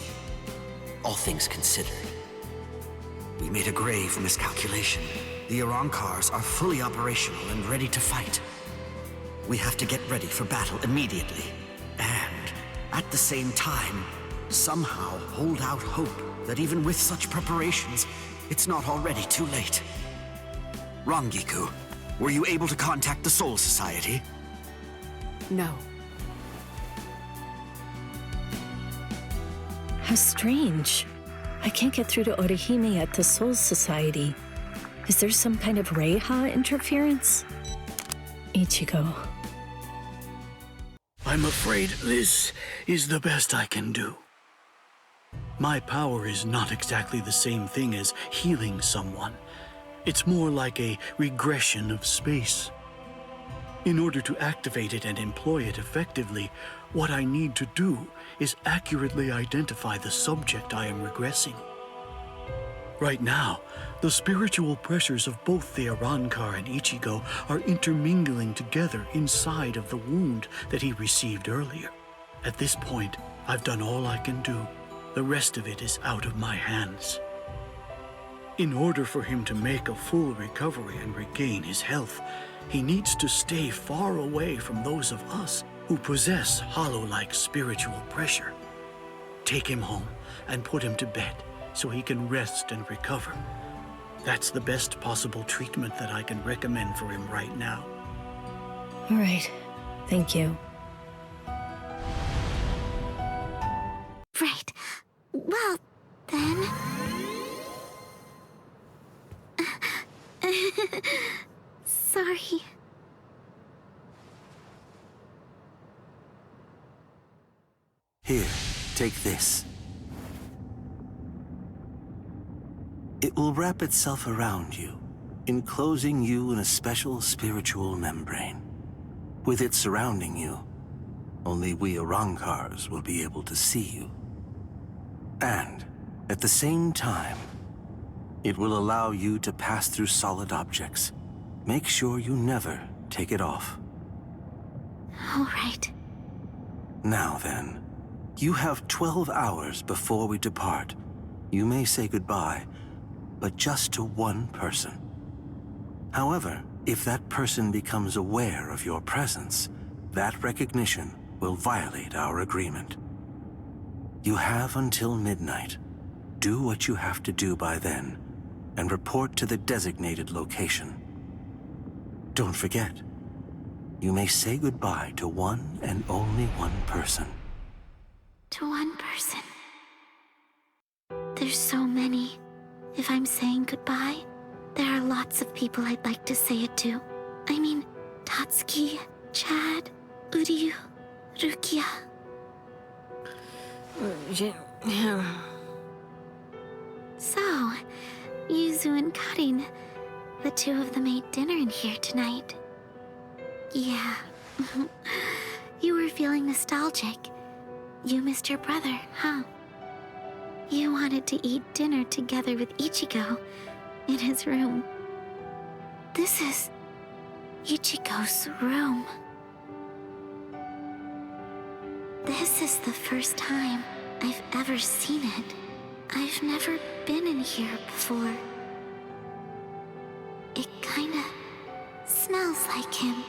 all things considered. We made a grave miscalculation. The Arrancars are fully operational and ready to fight. We have to get ready for battle immediately, and at the same time, somehow hold out hope that even with such preparations, it's not already too late. Rangiku, were you able to contact the Soul Society? No. How strange. I can't get through to Orihime at the Soul Society. Is there some kind of Reiha interference? Ichigo. I'm afraid this is the best I can do. My power is not exactly the same thing as healing someone. It's more like a regression of space. In order to activate it and employ it effectively, what I need to do is accurately identify the subject I am regressing. Right now, the spiritual pressures of both the Arrancar and Ichigo are intermingling together inside of the wound that he received earlier. At this point, I've done all I can do. The rest of it is out of my hands. In order for him to make a full recovery and regain his health, he needs to stay far away from those of us who possess hollow-like spiritual pressure. Take him home and put him to bed so he can rest and recover. That's the best possible treatment that I can recommend for him right now. All right. Thank you. Right. Well, then... Sorry. Here, take this. It will wrap itself around you, enclosing you in a special spiritual membrane. With it surrounding you, only we Arankars will be able to see you. And, at the same time, it will allow you to pass through solid objects. Make sure you never take it off. All right. Now then, you have 12 hours before we depart. You may say goodbye, but just to one person. However, if that person becomes aware of your presence, that recognition will violate our agreement. You have until midnight. Do what you have to do by then, and report to the designated location. Don't forget, you may say goodbye to one and only one person. To one person. There's so many. If I'm saying goodbye, there are lots of people I'd like to say it to. I mean, Tatsuki, Chad, Uryu, Rukia. So, Yuzu and Karin, the two of them ate dinner in here tonight. Yeah. You were feeling nostalgic. You missed your brother, huh? You wanted to eat dinner together with Ichigo in his room. This is Ichigo's room. This is the first time I've ever seen it. I've never been in here before. It kinda smells like him.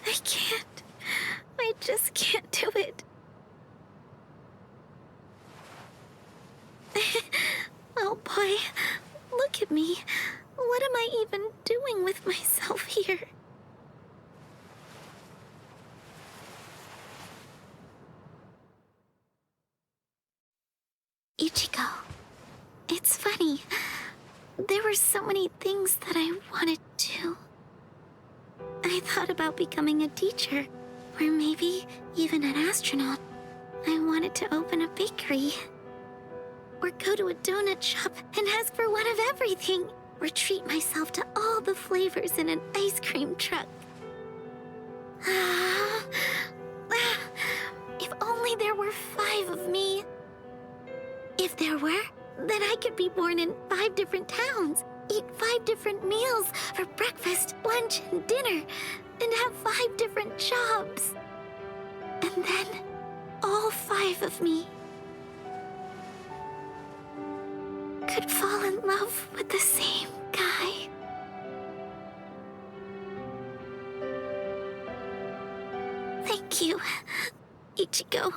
I can't. I just can't do it. Oh boy, look at me. What am I even doing with myself here? Ichigo, it's funny. There were so many things that I wanted to. I thought about becoming a teacher, or maybe even an astronaut. I wanted to open a bakery, or go to a donut shop and ask for one of everything, or treat myself to all the flavors in an ice cream truck. If only there were 5 of me. If there were, then I could be born in 5 different towns, eat 5 different meals for breakfast, lunch, and dinner, and have 5 different jobs. And then, all 5 of me could fall in love with the same guy. Thank you, Ichigo.